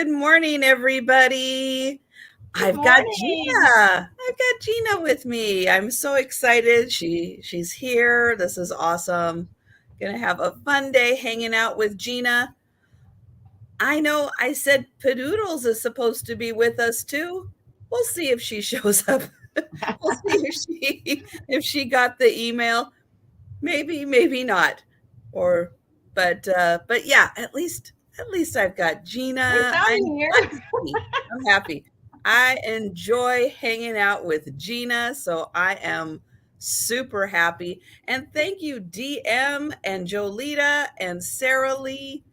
Good morning, everybody. Good I've got morning. Jeana. I've got Jeana with me. I'm so excited. She's here. This is awesome. Gonna have a fun day hanging out with Jeana. I know I said Patdoodles is supposed to be with us too. We'll see if she shows up. We'll see if she got the email. Maybe, maybe not. Or but yeah, at least I've got At least Jeana. I'm I'm here. happy. I'm happy. I enjoy hanging out with Jeana, so I am super happy. And thank you, DM and Jolita and Sarah Lee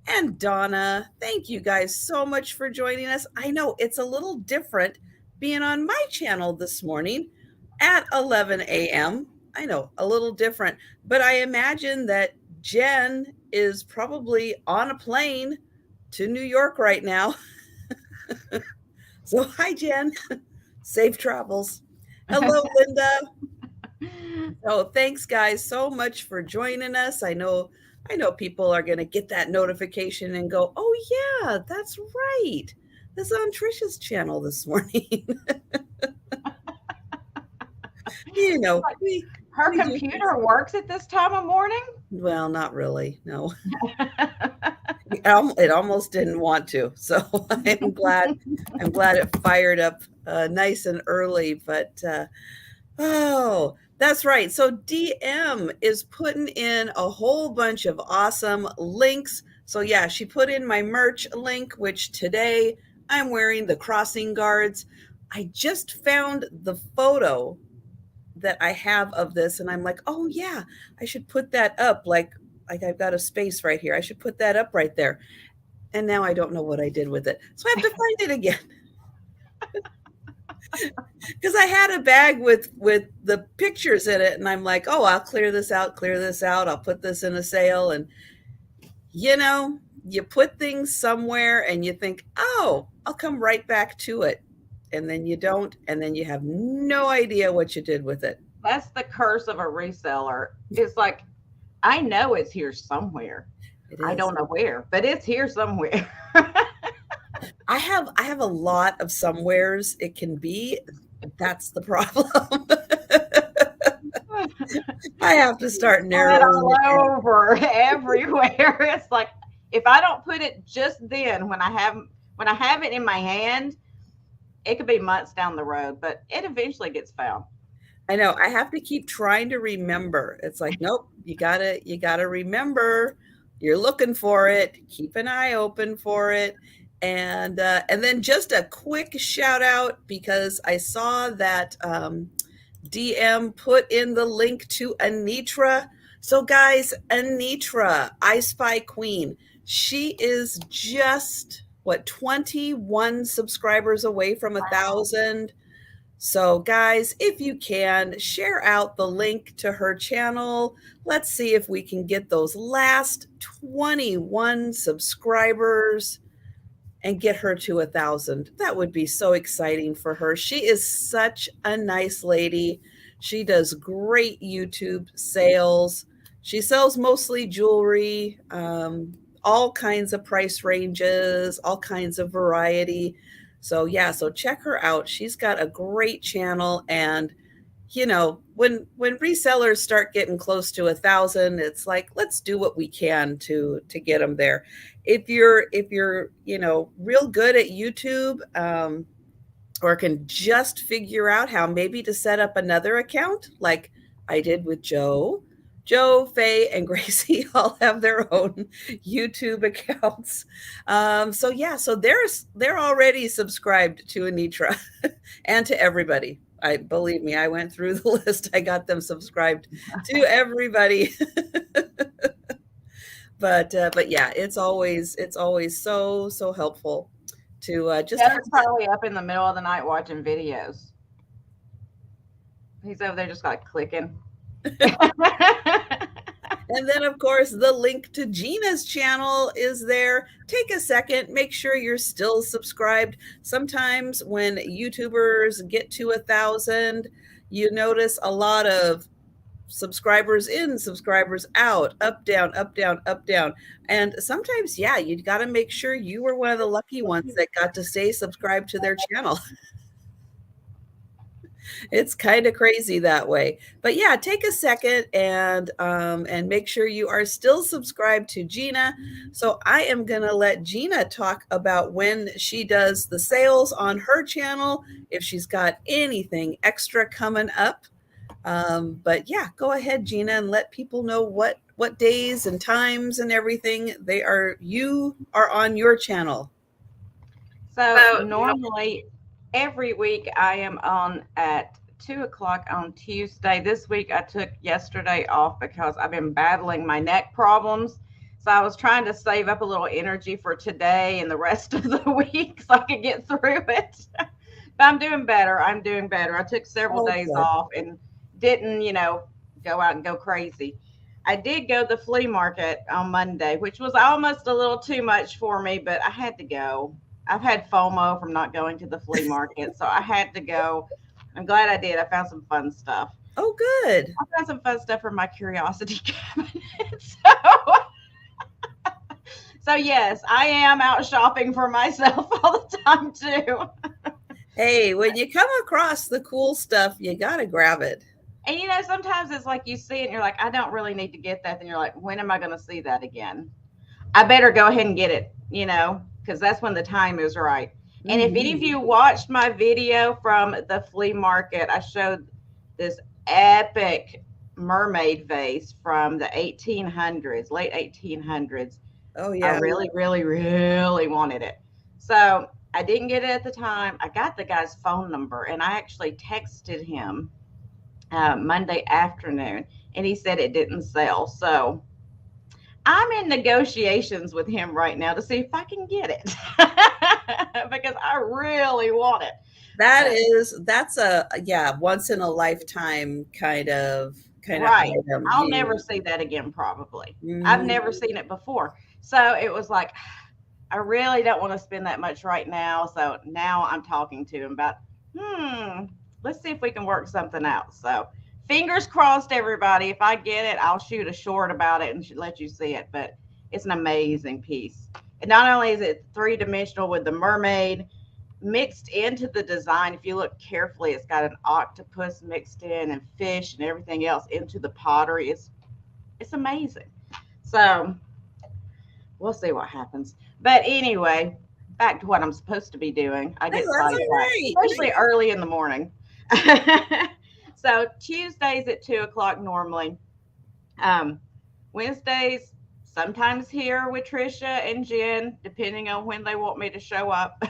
and Donna. Thank you guys so much for joining us. I know it's a little different being on my channel this morning at 11 a.m. I know, a little different, but I imagine that Jen is probably on a plane to New York right now. So, hi, Jen. Safe travels. Hello, Linda. So, thanks, guys, so much for joining us. I know people are going to get that notification and go, "Oh yeah, that's right. This is on Trisha's channel this morning." you know, Like, we her we do things. computer works at this time of morning? Well, not really. No. It almost didn't want to. So I'm glad it fired up nice and early. But oh, that's right. So DM is putting in a whole bunch of awesome links. So yeah, she put in my merch link, which today I'm wearing the crossing guards. I just found the photo that I have of this, and I'm like, oh yeah, I should put that up. Like I've got a space right here. I should put that up right there. And now I don't know what I did with it. So I have to find it again. Because I had a bag with the pictures in it, and I'm like, oh, I'll clear this out, I'll put this in a sale. And you know, you put things somewhere and you think, oh, I'll come right back to it. And then you don't, and then you have no idea what you did with it. That's the curse of a reseller. It's like, I know it's here somewhere. It I is. don't know where, but it's here somewhere. I have a lot of somewheres it can be. That's the problem. I have to start Spread narrowing all it down. over everywhere. It's like if I don't put it just then when I have it in my hand, it could be months down the road, but it eventually gets found. I know I have to keep trying to remember. It's like, nope, you gotta remember you're looking for it. Keep an eye open for it. And then just a quick shout out because I saw that DM put in the link to Anitra. So guys, Anitra, I Spy Queen, she is just what 21 subscribers away from 1,000. So, guys, if you can, share out the link to her channel. Let's see if we can get those last 21 subscribers and get her to 1,000. That would be so exciting for her. She is such a nice lady. She does great YouTube sales. She sells mostly jewelry, all kinds of price ranges, all kinds of variety. So yeah, so check her out. She's got a great channel. And when resellers start getting close to 1,000, it's like, let's do what we can to get them there. If you're real good at YouTube, or can just figure out how maybe to set up another account like I did with Joe, Faye, and Gracie all have their own YouTube accounts. So yeah, so they're already subscribed to Anitra and to everybody. I believe me, I went through the list. I got them subscribed to everybody. But yeah, it's always so helpful to just have Kevin's probably up in the middle of the night watching videos. He's over there just like clicking. And then, of course, the link to Jeana's channel is there. Take a second, make sure you're still subscribed. Sometimes when YouTubers get to 1,000, you notice a lot of subscribers in, subscribers out, up, down, up, down, up, down. And sometimes, yeah, you got to make sure you were one of the lucky ones that got to stay subscribed to their channel. It's kind of crazy that way. But yeah, take a second and make sure you are still subscribed to Jeana. So I am gonna let Jeana talk about when she does the sales on her channel, if she's got anything extra coming up. But yeah, go ahead, Jeana, and let people know what days and times and everything you are on your channel. So normally every week I am on at 2 o'clock on Tuesday. This week I took yesterday off because I've been battling my neck problems. So I was trying to save up a little energy for today and the rest of the week so I could get through it. But I'm doing better. I'm doing better. I took several days off and didn't, go out and go crazy. I did go to the flea market on Monday, which was almost a little too much for me, but I had to go. I've had FOMO from not going to the flea market, so I had to go. I'm glad I did. I found some fun stuff. Oh, good. I found some fun stuff for my curiosity cabinet. So yes, I am out shopping for myself all the time too. Hey, when you come across the cool stuff, you got to grab it. And sometimes it's like you see it and you're like, I don't really need to get that. Then you're like, when am I going to see that again? I better go ahead and get it, because that's when the time is right. And if any of you watched my video from the flea market, I showed this epic mermaid vase from the 1800s, late 1800s. Oh, yeah. I really, really, really wanted it. So I didn't get it at the time. I got the guy's phone number and I actually texted him Monday afternoon and he said it didn't sell. So I'm in negotiations with him right now to see if I can get it because I really want it. That's a once in a lifetime kind of right. item. I'll never see that again, probably. I've never seen it before. So it was like, I really don't want to spend that much right now. So now I'm talking to him about, let's see if we can work something out. So fingers crossed, everybody. If I get it, I'll shoot a short about it and let you see it. But it's an amazing piece. And not only is it three-dimensional with the mermaid mixed into the design, if you look carefully, it's got an octopus mixed in and fish and everything else into the pottery. It's amazing. So we'll see what happens. But anyway, back to what I'm supposed to be doing. I get sidetracked, especially early in the morning. So Tuesdays at 2 o'clock normally. Wednesdays, sometimes here with Trisha and Jen, depending on when they want me to show up.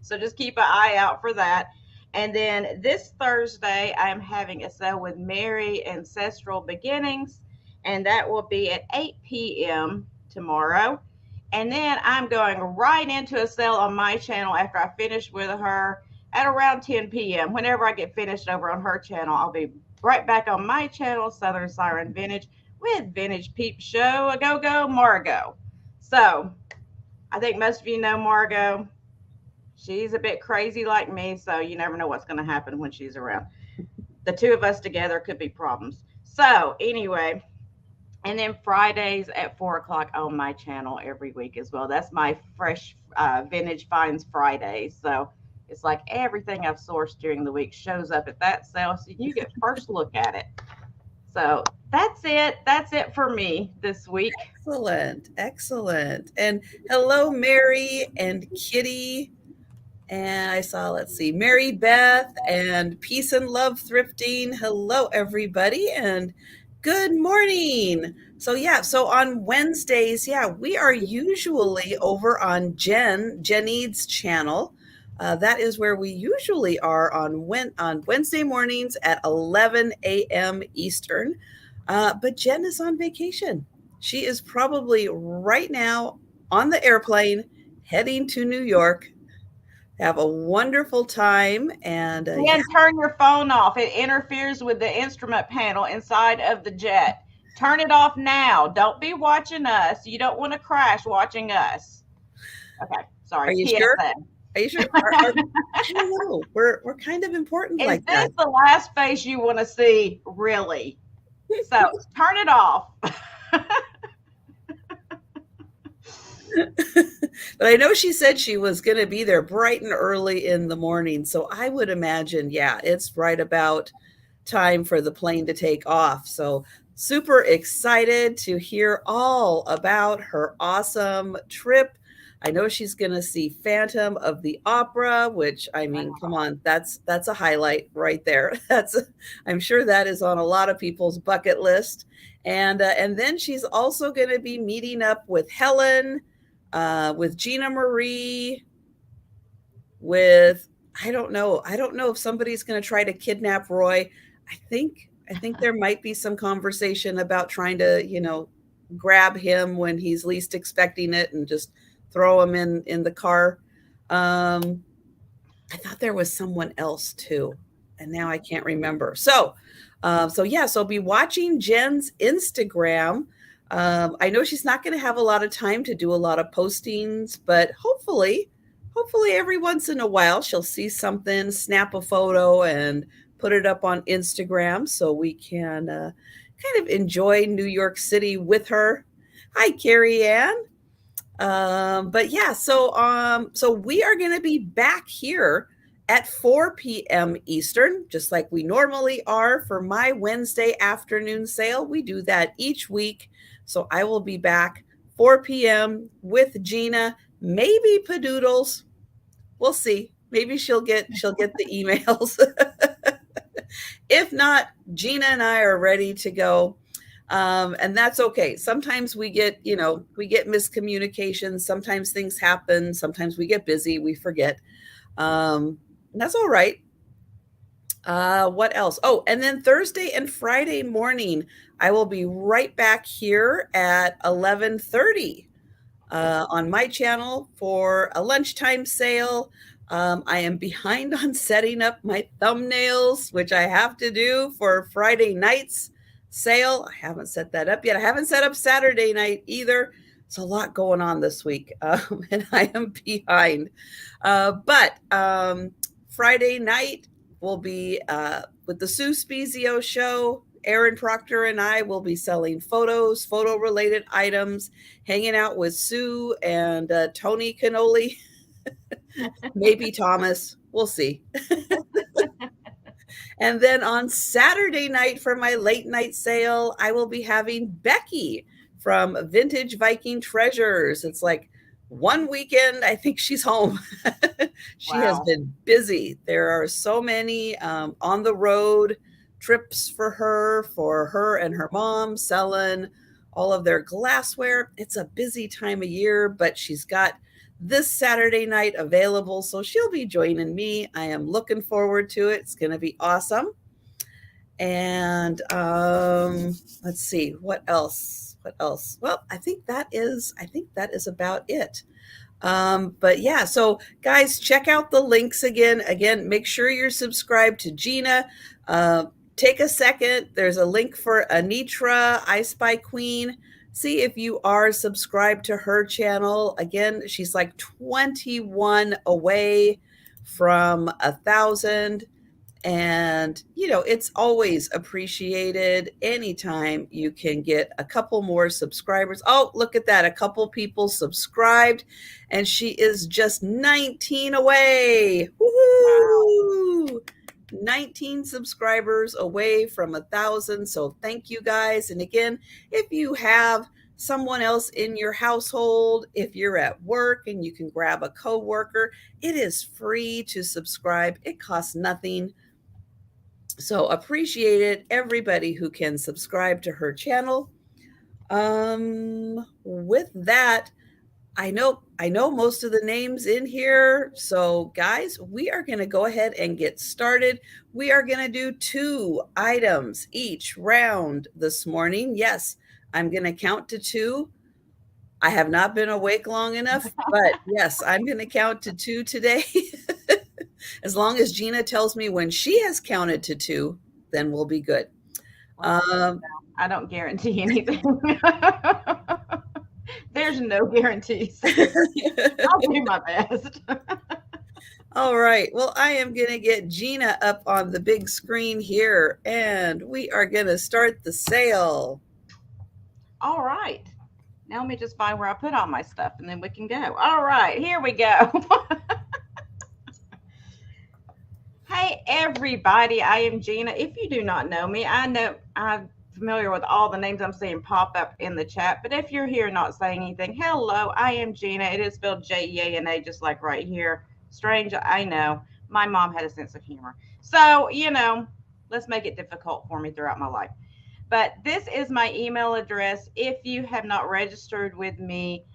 So just keep an eye out for that. And then this Thursday, I'm having a sale with Mary Ancestral Beginnings, and that will be at 8 p.m. tomorrow. And then I'm going right into a sale on my channel after I finish with her at around 10 p.m. Whenever I get finished over on her channel, I'll be right back on my channel, Southern Syren Vintage, with Vintage Peep Show, a go-go Margot. So I think most of you know Margot. She's a bit crazy like me, so you never know what's going to happen when she's around. The two of us together could be problems. So anyway, and then Fridays at 4 o'clock on my channel every week as well. That's my fresh Vintage Finds Fridays. So it's like everything I've sourced during the week shows up at that sale, so you get first look at it. So that's it. That's it for me this week. Excellent. And hello, Mary and Kitty. And I saw, let's see, Mary Beth and Peace and Love Thrifting. Hello, everybody, and good morning. So on Wednesdays, we are usually over on Jenny's channel. That is where we usually are on Wednesday mornings at 11 a.m. Eastern. But Jen is on vacation. She is probably right now on the airplane heading to New York. Have a wonderful time. And turn your phone off. It interferes with the instrument panel inside of the jet. Turn it off now. Don't be watching us. You don't want to crash watching us. Okay, sorry. Are you sure? Are you sure? I don't know. We're kind of important Is like this that. the last face you want to see? Really? So turn it off. But I know she said she was going to be there bright and early in the morning. So I would imagine, yeah, it's right about time for the plane to take off. So super excited to hear all about her awesome trip. I know she's going to see Phantom of the Opera, which I mean, come on, that's a highlight right there. I'm sure that is on a lot of people's bucket list. And then she's also going to be meeting up with Helen, with Jeana Marie, with I don't know if somebody's going to try to kidnap Roy. I think there might be some conversation about trying to, grab him when he's least expecting it and just throw him in the car. I thought there was someone else too, and now I can't remember. So yeah, so be watching Jen's Instagram. I know she's not going to have a lot of time to do a lot of postings, but hopefully every once in a while she'll see something, snap a photo, and put it up on Instagram so we can kind of enjoy New York City with her. Hi, Carrie Ann. But yeah, so we are going to be back here at 4 p.m. Eastern, just like we normally are for my Wednesday afternoon sale. We do that each week. So I will be back 4 p.m. with Jeana, maybe Patdoodles. We'll see. Maybe she'll get the emails. If not, Jeana and I are ready to go. And that's okay. Sometimes we get miscommunications. Sometimes things happen. Sometimes we get busy. We forget. That's all right. What else? Oh, and then Thursday and Friday morning, I will be right back here at 11:30 on my channel for a lunchtime sale. I am behind on setting up my thumbnails, which I have to do for Friday night's sale. I haven't set that up yet. I haven't set up Saturday night either. It's a lot going on this week, and I am behind. But Friday night will be with the Sue Spezio show. Aaron Proctor and I will be selling photo related items, hanging out with Sue and Tony Cannoli, maybe Thomas. We'll see. And then on Saturday night for my late night sale, I will be having Becky from Vintage Viking Treasures. It's like one weekend, I think she's home. She has been busy. There are so many on the road trips for her and her mom selling all of their glassware. It's a busy time of year, but she's got this Saturday night available, so she'll be joining me. I am looking forward to it. It's going to be awesome. And let's see, what else? Well, I think that is about it. But yeah, so guys, check out the links again. Make sure you're subscribed to Jeana. Take a second. There's a link for Anitra, I Spy Queen. See if you are subscribed to her channel. Again, she's like 21 away from 1,000. And, it's always appreciated anytime you can get a couple more subscribers. Oh, look at that. A couple people subscribed, and she is just 19 away. Woohoo! Wow. 19 subscribers away from 1,000. So thank you guys. And again, if you have someone else in your household, if you're at work and you can grab a coworker, it is free to subscribe. It costs nothing. So appreciate it, everybody who can subscribe to her channel. With that, I know most of the names in here. So guys, we are going to go ahead and get started. We are going to do 2 items each round this morning. Yes, I'm going to count to 2. I have not been awake long enough, but yes, I'm going to count to 2 today. As long as Jeana tells me when she has counted to 2, then we'll be good. I don't guarantee anything. There's no guarantees. I'll do my best. All right. Well, I am going to get Jeana up on the big screen here, and we are going to start the sale. All right. Now let me just find where I put all my stuff and then we can go. All right, here we go. Hey everybody, I am Jeana. If you do not know me, I know I'm familiar with all the names I'm seeing pop up in the chat, but if you're here not saying anything, hello, I am Jeana. It is spelled Jeana, just like right here. Strange, I know. My mom had a sense of humor. So, let's make it difficult for me throughout my life. But this is my email address. If you have not registered with me,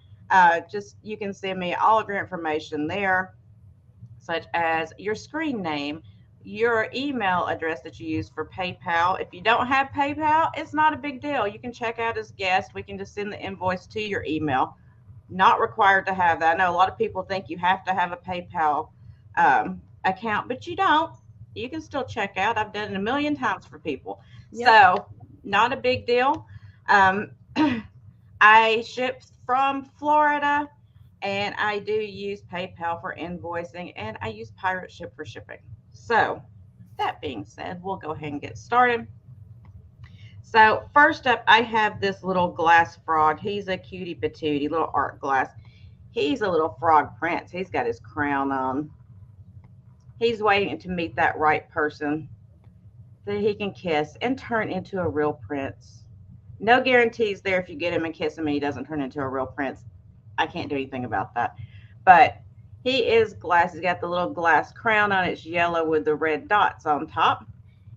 just you can send me all of your information there, such as your screen name, your email address that you use for PayPal. If you don't have PayPal, it's not a big deal. You can check out as guest. We can just send the invoice to your email. Not required to have that. I know a lot of people think you have to have a PayPal account, but you don't. You can still check out. I've done it a million times for people. Yep. So, not a big deal. I ship from Florida and I do use PayPal for invoicing and I use Pirate Ship for shipping. So, that being said, we'll go ahead and get started. So, first up, I have this little glass frog. He's a cutie patootie, little art glass. He's a little frog prince. He's got his crown on. He's waiting to meet that right person that he can kiss and turn into a real prince. No guarantees there if you get him and kiss him and he doesn't turn into a real prince. I can't do anything about that. But he is glass. He's got the little glass crown on. It's yellow with the red dots on top.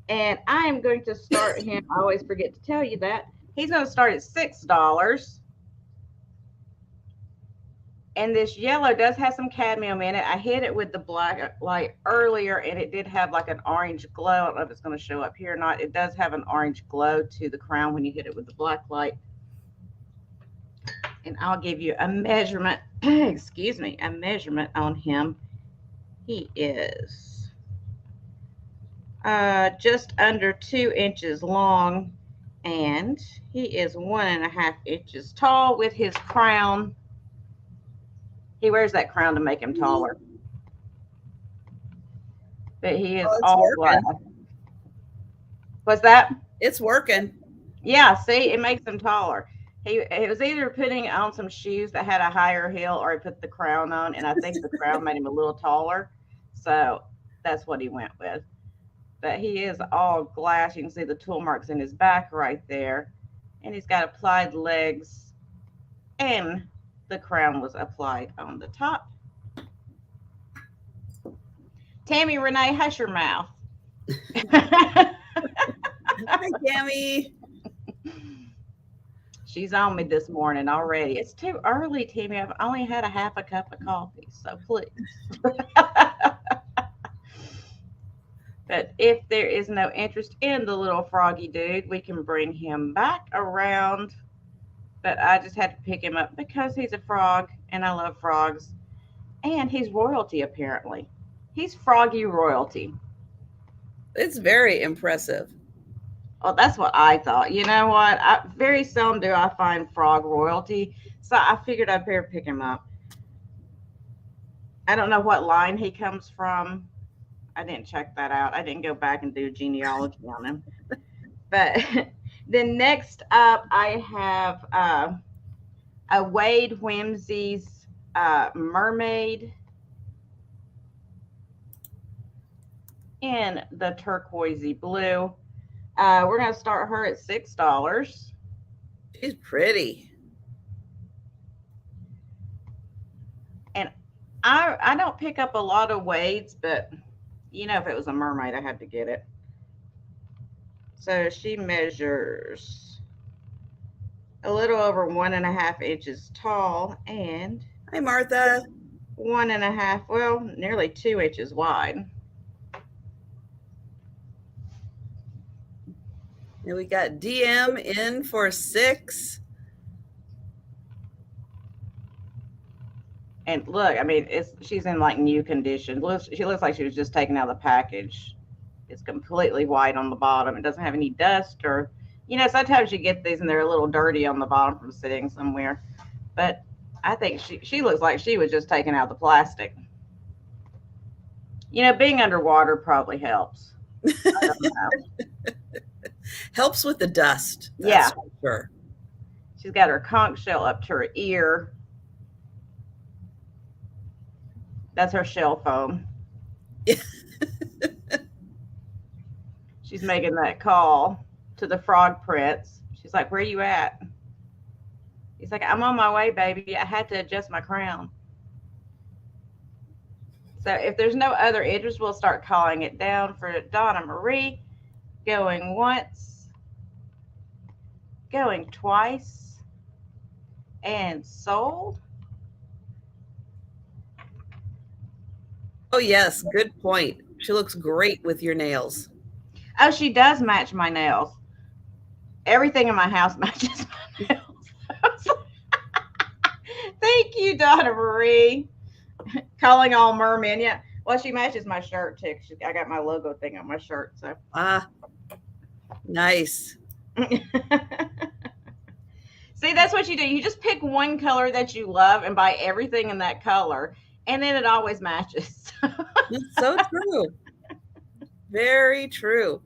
And I am going to start him. I always forget to tell you that. He's going to start at $6. And this yellow does have some cadmium in it. I hit it with the black light earlier, and it did have like an orange glow. I don't know if it's going to show up here or not. It does have an orange glow to the crown when you hit it with the black light. And I'll give you a measurement, excuse me, a measurement on him. He is just under 2 inches long, and he is 1.5 inches tall with his crown. He wears that crown to make him taller. But he is all glass. What's that? It's working. Yeah, see, it makes him taller. He was either putting on some shoes that had a higher heel or he put the crown on, and I think the crown made him a little taller. So that's what he went with. But he is all glass. You can see the tool marks in his back right there. And he's got applied legs, and the crown was applied on the top. Tammy Renee, hush your mouth. Hi, Tammy. She's on me this morning already. It's too early, Tammy. I've only had a half a cup of coffee, so please. But if there is no interest in the little froggy dude, we can bring him back around. But I just had to pick him up because he's a frog and I love frogs. And he's royalty, apparently. He's froggy royalty. It's very impressive. Oh, that's what I thought. You know what? Very seldom do I find frog royalty. So I figured I'd better pick him up. I don't know what line he comes from. I didn't check that out. I didn't go back and do genealogy on him. But then next up, I have a Wade Whimsy's mermaid in the turquoisey blue. We're going to start her at $6. She's pretty. And I don't pick up a lot of Wades, but if it was a mermaid, I had to get it. So she measures a little over 1.5 inches tall and hi, Martha. 1.5, well, nearly 2 inches wide. And we got DM in for $6. And look, I mean, she's in like new condition. She looks like she was just taken out of the package. It's completely white on the bottom. It doesn't have any dust or, sometimes you get these and they're a little dirty on the bottom from sitting somewhere. But I think she looks like she was just taking out the plastic. Being underwater probably helps. I don't know. Helps with the dust, that's Yeah, for sure. she's got her conch shell up to her ear. That's her shell foam. She's making that call to the frog prince. She's like, "Where you at?" He's like, "I'm on my way, baby. I had to adjust my crown." So if there's no other interest, we'll start calling it down for Donna Marie. Going once, going twice, and sold. Oh, yes, good point. She looks great with your nails. Oh, she does match my nails. Everything in my house matches my nails. Thank you, Donna Marie. Calling all mermen. Yeah. Well, she matches my shirt too. I got my logo thing on my shirt. So. Ah, nice. See, that's what you do. You just pick one color that you love and buy everything in that color, and then it always matches. It's so true. Very true.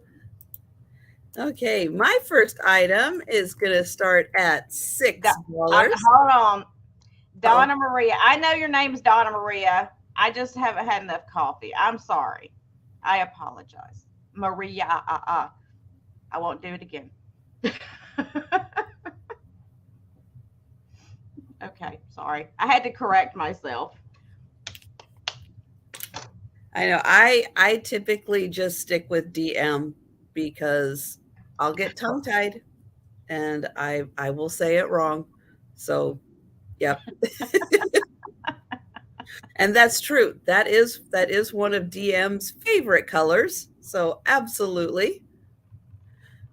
Okay, my first item is going to start at $6. Hold on. Oh, Donna Maria. I know your name's Donna Maria. I just haven't had enough coffee. I'm sorry. I apologize. Maria. I won't do it again. Okay, sorry. I had to correct myself. I know. I typically just stick with DM because I'll get tongue tied and I will say it wrong. So, yep. And that's true. That is one of DM's favorite colors. So, absolutely.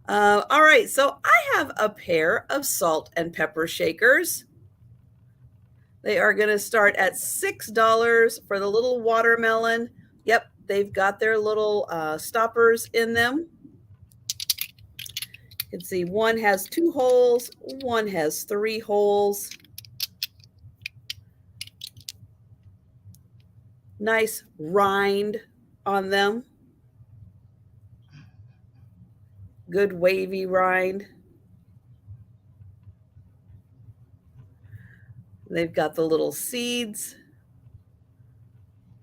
All right. So, I have a pair of salt and pepper shakers. They are going to start at $6 for the little watermelon. Yep, they've got their little stoppers in them. You can see one has 2 holes, one has 3 holes. Nice rind on them. Good wavy rind. They've got the little seeds,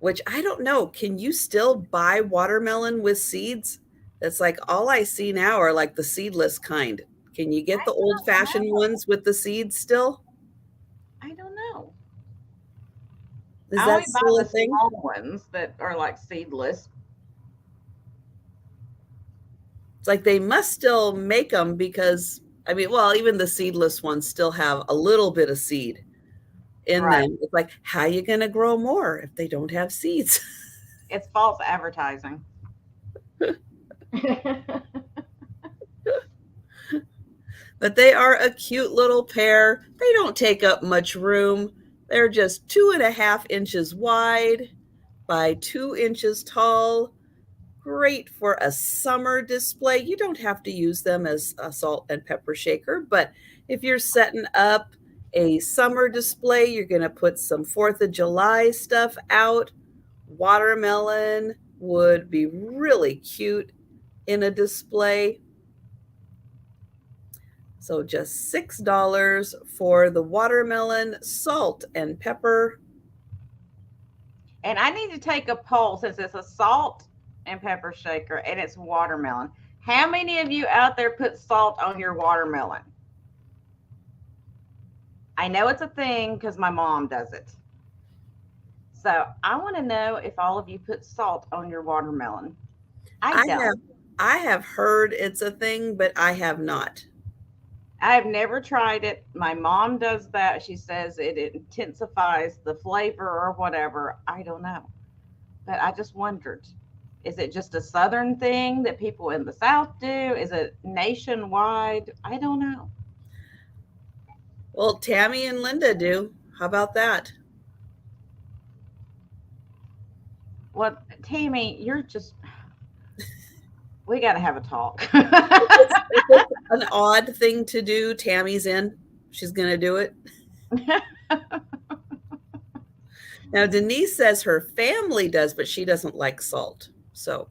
which I don't know. Can you still buy watermelon with seeds? That's like all I see now are like the seedless kind. Can you get the old fashioned ones with the seeds still? I don't know. Is I that only buy still a the thing? small ones that are like seedless. It's like they must still make them because, I mean, well, even the seedless ones still have a little bit of seed in Right. them. It's like, how are you going to grow more if they don't have seeds? It's false advertising. But they are a cute little pair. They don't take up much room. They're just 2.5 inches wide by 2 inches tall. Great for a summer display. You don't have to use them as a salt and pepper shaker, but if you're setting up a summer display, you're going to put some 4th of July stuff out. Watermelon would be really cute in a display. So just $6 for the watermelon, salt and pepper. And I need to take a poll since it's a salt and pepper shaker and it's watermelon. How many of you out there put salt on your watermelon? I know it's a thing because my mom does it. So I want to know if all of you put salt on your watermelon. I don't. I have heard it's a thing, but I have not. I've never tried it. My mom does that. She says it intensifies the flavor or whatever. I don't know. But I just wondered, is it just a southern thing that people in the South do? Is it nationwide? I don't know. Well, Tammy and Linda do. How about that? Well, Tammy, you're just, we got to have a talk. If it's an odd thing to do, Tammy's in. She's going to do it. Now, Denise says her family does, but she doesn't like salt. So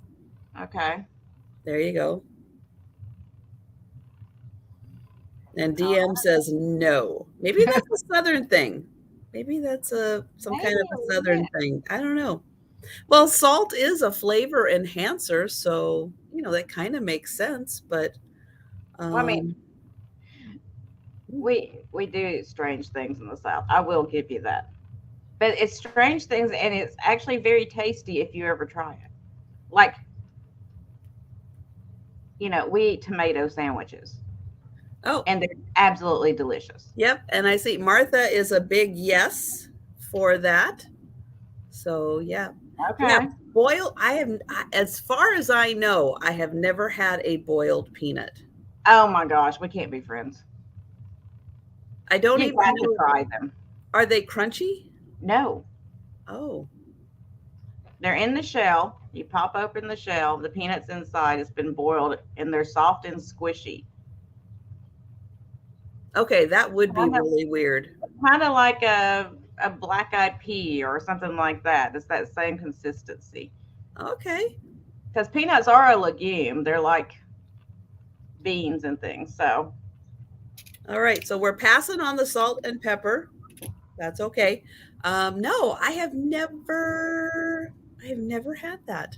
Okay. there you go. And All DM says no. Maybe right. that's a Southern thing. Maybe that's some kind of a Yeah. Southern thing. I don't know. Well, salt is a flavor enhancer, so that kind of makes sense. But Well, I mean, um, we do strange things in the South. I will give you that. But it's strange things, and it's actually very tasty if you ever try it. Like, we eat tomato sandwiches, oh, and they're absolutely delicious. yep. And I see Martha is a big yes for that. So yeah, yeah. Okay. Boiled. As far as I know, I have never had a boiled peanut. Oh my gosh, we can't be friends. I don't You even got to know. try them. Are they crunchy? No, Oh, they're in the shell. You pop open the shell. The peanuts inside has been boiled, and they're soft and squishy. okay. That would be Kind of, really weird. kind of like a black eyed pea or something like that. It's that same consistency. Okay. Because peanuts are a legume. They're like beans and things. So All right. So we're passing on the salt and pepper. That's okay. No, I have never had that.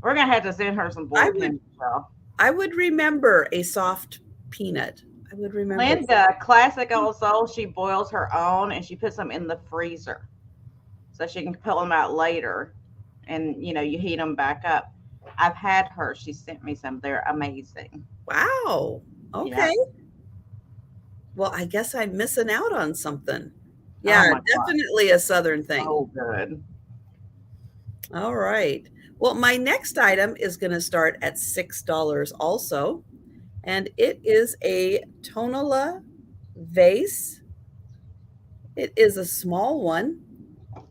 we're gonna have to send her some I boiled would, peanuts. So. I would remember a soft peanut. I would remember. Linda, classic old soul, she boils her own and she puts them in the freezer so she can pull them out later, and you heat them back up. I've had her. She sent me some. They're amazing. Wow. Yeah. Okay. Well, I guess I'm missing out on something. Oh Yeah, my god. definitely a Southern thing. So good. All right. Well, my next item is going to start at $6 also, and it is a Tonala vase. It is a small one,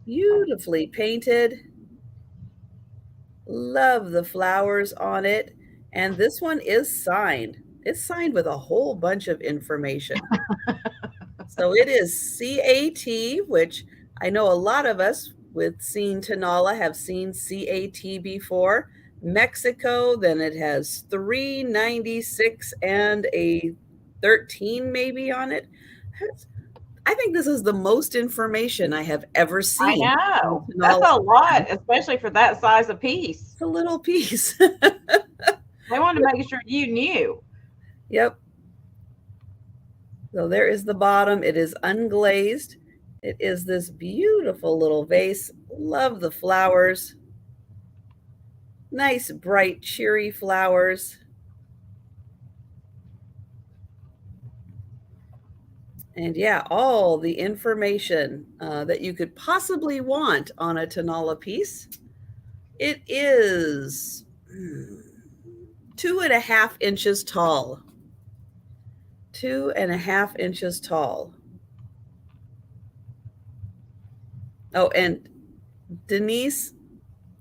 beautifully painted. Love the flowers on it. And this one is signed. It's signed with a whole bunch of information. So it is CAT, which I know a lot of us with Seen Tanala have seen CAT before. Mexico, then it has 396 and a 13 maybe on it. I think this is the most information I have ever I seen on know. That's Tanala. a lot, especially for that size of piece. It's a little piece. They wanted to make sure you knew. Yep. So there is the bottom. It is unglazed. It is this beautiful little vase. Love the flowers. Nice, bright, cheery flowers. And yeah, all the information that you could possibly want on a Tanala piece. It is 2.5 inches tall. 2.5 inches tall. Oh, and Denise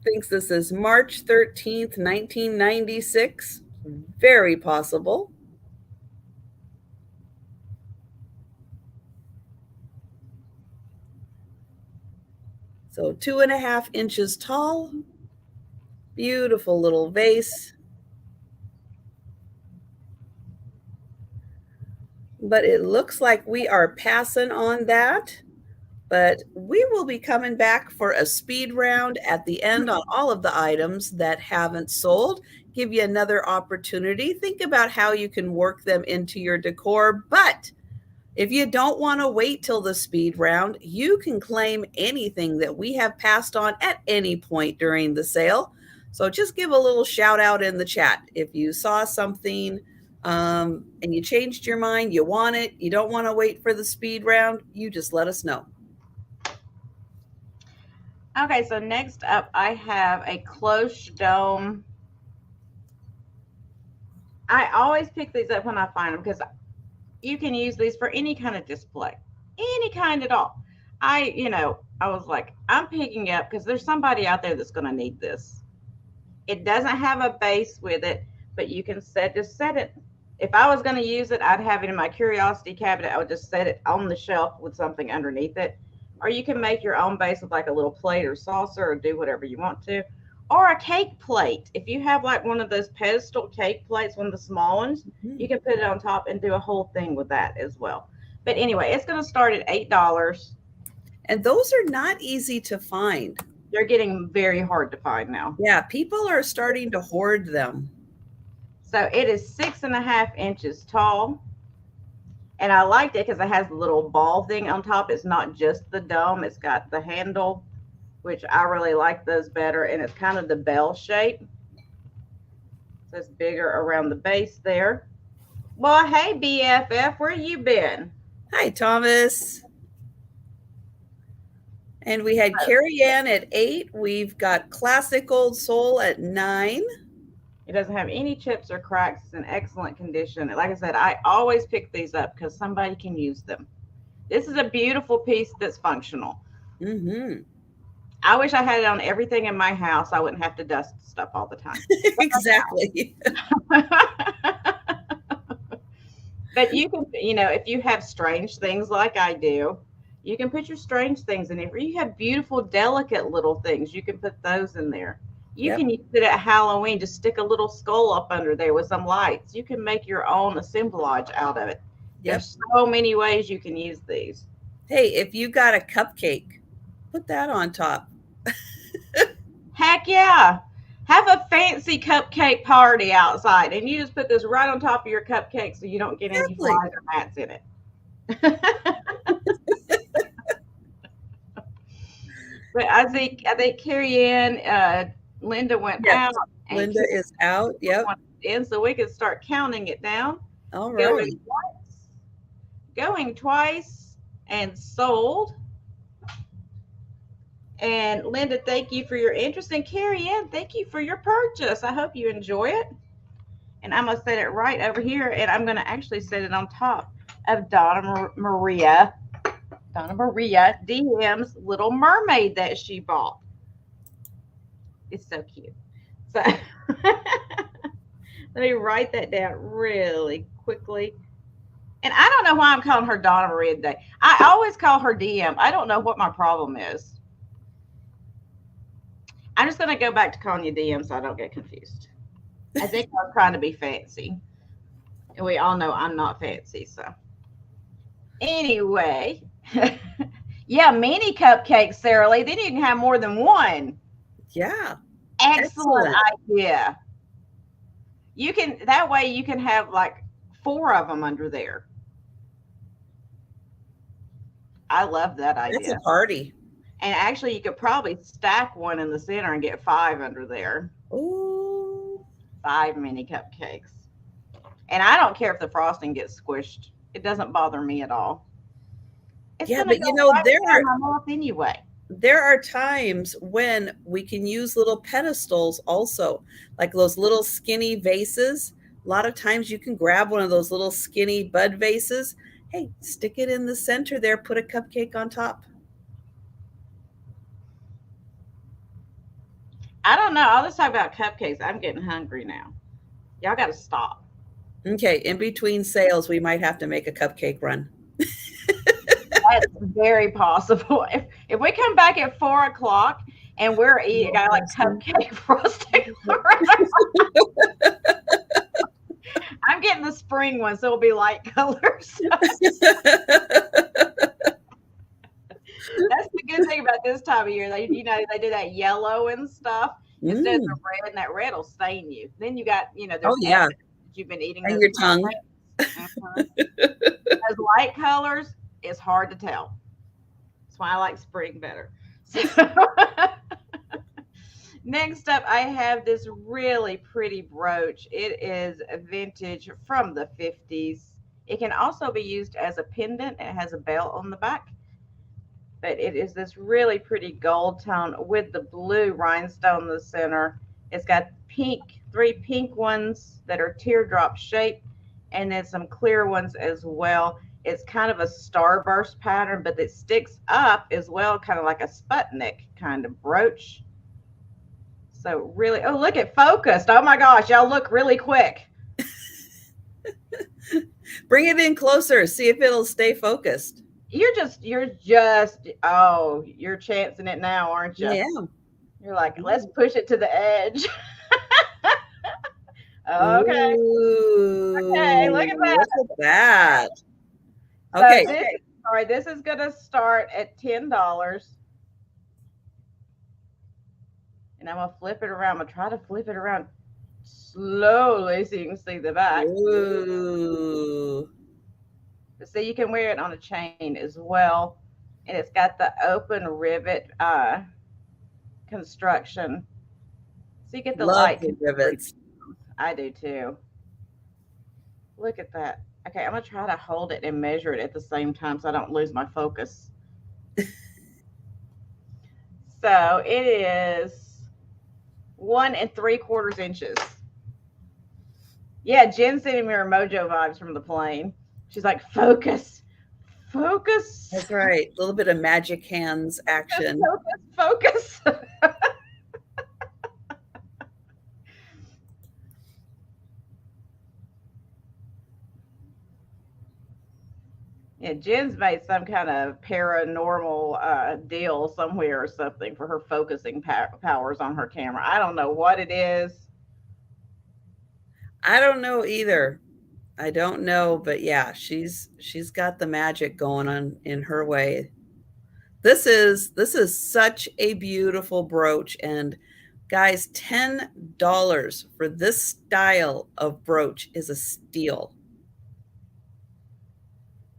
thinks this is March 13th, 1996. Very possible. So 2.5 inches tall. Beautiful little vase. But it looks like we are passing on that. But we will be coming back for a speed round at the end on all of the items that haven't sold. Give you another opportunity. Think about how you can work them into your decor. But if you don't want to wait till the speed round, you can claim anything that we have passed on at any point during the sale. So just give a little shout out in the chat. If you saw something and you changed your mind, you want it, you don't want to wait for the speed round, you just let us know. Okay, so next up, I have a cloche dome. I always pick these up when I find them because you can use these for any kind of display, any kind at all. I was like, I'm picking up because there's somebody out there that's going to need this. It doesn't have a base with it, but you can just set it. If I was going to use it, I'd have it in my curiosity cabinet. I would just set it on the shelf with something underneath it. or you can make your own base with like a little plate or saucer or do whatever you want to. Or a cake plate. If you have like one of those pedestal cake plates, one of the small ones, you can put it on top and do a whole thing with that as well. But anyway, it's going to start at $8. And those are not easy to find. They're getting very hard to find now. Yeah, people are starting to hoard them. So it is 6.5 inches tall. And I liked it because it has the little ball thing on top. It's not just the dome. It's got the handle, which I really like those better. And it's kind of the bell shape. So it's bigger around the base there. Well, hey, BFF, where you been? Hi, Thomas. And we had Carrie Ann at 8. We've got Classic Old Soul at 9. It doesn't have any chips or cracks. It's in excellent condition. Like I said, I always pick these up because somebody can use them. This is a beautiful piece that's functional. Mm-hmm. I wish I had it on everything in my house. I wouldn't have to dust stuff all the time. Exactly. But you can, if you have strange things like I do, you can put your strange things in it. Or you have beautiful, delicate little things. You can put those in there. You can use it at Halloween. Just stick a little skull up under there with some lights. You can make your own assemblage out of it. There's so many ways you can use these. Hey, if you got a cupcake, put that on top. Heck yeah. Have a fancy cupcake party outside, and you just put this right on top of your cupcake so you don't get any flies or gnats in it. But I think Carrie Ann, Linda went out. Linda is out. Yep. And so we can start counting it down. All right. Going twice and sold. And Linda, thank you for your interest. And Carrie Ann, thank you for your purchase. I hope you enjoy it. And I'm going to set it right over here. And I'm going to actually set it on top of Donna Maria DM's Little Mermaid that she bought. It's so cute. So let me write that down really quickly. And I don't know why I'm calling her Donna Maria today. I always call her DM. I don't know what my problem is. I'm just going to go back to calling you DM so I don't get confused. I think I'm trying to be fancy. And we all know I'm not fancy. So anyway, yeah, mini cupcakes, Sarah Lee. Then you can have more than one. Yeah. Excellent idea. You can, that way you can have like 4 of them under there. I love that idea. It's a party. And actually, you could probably stack one in the center and get 5 under there. Ooh. 5 mini cupcakes. And I don't care if the frosting gets squished. It doesn't bother me at all. It's but there are times when we can use little pedestals also, like those little skinny vases. A lot of times you can grab one of those little skinny bud vases. Hey, stick it in the center there, put a cupcake on top. I don't know. I'll just talk about cupcakes. I'm getting hungry now. Y'all got to stop. Okay. In between sales, we might have to make a cupcake run. That's very possible. If we come back at 4 o'clock and we're eating, got like cupcake frosting. I'm getting the spring one, so it'll be light colors. That's the good thing about this time of year. They do that yellow and stuff instead of the red, and that red will stain you. Then you got, there's you've been eating and your tongue. Those light colors is hard to tell. That's why I like spring better. So, next up, I have this really pretty brooch. It is vintage from the 50s. It can also be used as a pendant. It has a bell on the back. But it is this really pretty gold tone with the blue rhinestone in the center. It's got 3 pink ones that are teardrop shaped, and then some clear ones as well. It's kind of a starburst pattern, but it sticks up as well, kind of like a Sputnik kind of brooch. So really, oh, look at focused. Oh my gosh, y'all look really quick. Bring it in closer. See if it'll stay focused. you're chancing it now, aren't you? Yeah. You're like, let's push it to the edge. Okay. Okay, look at Ooh, that. look at that. So Okay. this is gonna start at $10. And I'm gonna flip it around. I'm gonna try to flip it around slowly so you can see the back. Ooh. But see, you can wear it on a chain as well. And it's got the open rivet construction. So you get the Love light the concealed. rivets. I do too. Look at that. Okay, I'm gonna try to hold it and measure it at the same time so I don't lose my focus. So it is 1 3/4 inches. Yeah, Jen's sending me her mojo vibes from the plane. She's like, focus, focus, That's right. A little bit of magic hands action. focus, focus. Yeah, Jen's made some kind of paranormal deal somewhere or something for her focusing powers on her camera. I don't know what it is. I don't know either. I don't know, but yeah, she's got the magic going on in her way. This is such a beautiful brooch, and guys, $10 for this style of brooch is a steal.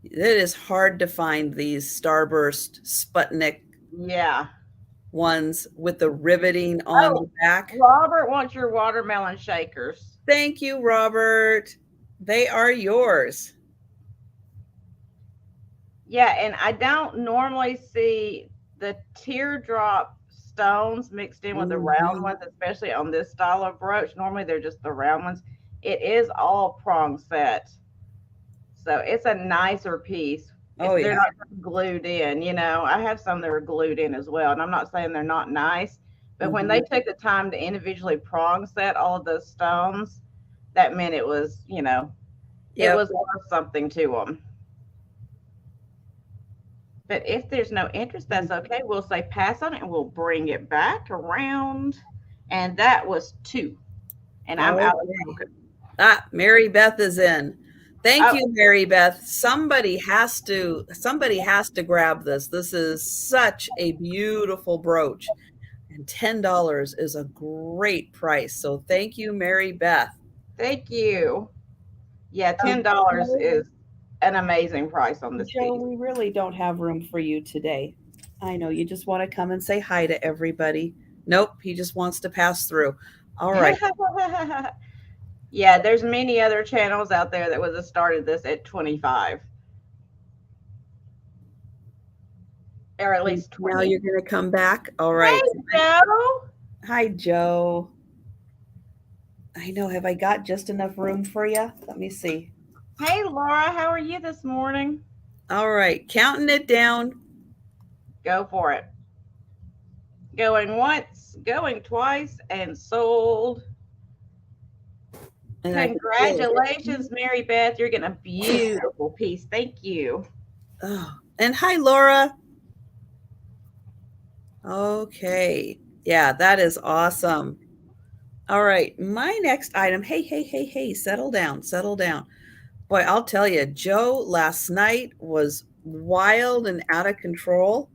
It is hard to find these starburst Sputnik Yeah. ones with the riveting on Oh, the back. Robert wants your watermelon shakers. Thank you, Robert. They are yours. Yeah, and I don't normally see the teardrop stones mixed in with the round Mhm. ones, especially on this style of brooch. Normally they're just the round ones. It is all prong set. So it's a nicer piece. Oh They're yeah. not glued in, you know. I have some that are glued in as well, and I'm not saying they're not nice, but when they Mhm. took the time to individually prong set all of those stones, that meant it was, it Yep. was worth something to them. But if there's no interest, that's okay. We'll say pass on it and we'll bring it back around. And that was two. And I'm out of Okay. focus. Ah, Mary Beth is in. Thank Oh, you, Mary Beth. Somebody has to grab this. This is such a beautiful brooch. And $10 is a great price. So thank you, Mary Beth. thank you. Yeah, $10 Joe, is an amazing price on this Joe, piece. we really don't have room for you today. I know you just want to come and say hi to everybody. Nope, he just wants to pass through. All right. Yeah, there's many other channels out there that would have started this at 25 or at least Now 20. you're going to come back. All Hey, right. Joe. Hi, Joe. I know. Have I got just enough room for you? Let me see. Hey, Laura. How are you this morning? All right. Counting it down. Go for it. Going once, going twice, and sold. And I can feel it. Congratulations, Mary Beth. You're getting a beautiful piece. Thank you. Oh, and hi, Laura. Okay. Yeah, that is awesome. All right. My next item. Hey, hey, hey, hey. Settle down. Settle down. Boy, I'll tell you, Joe last night was wild and out of control.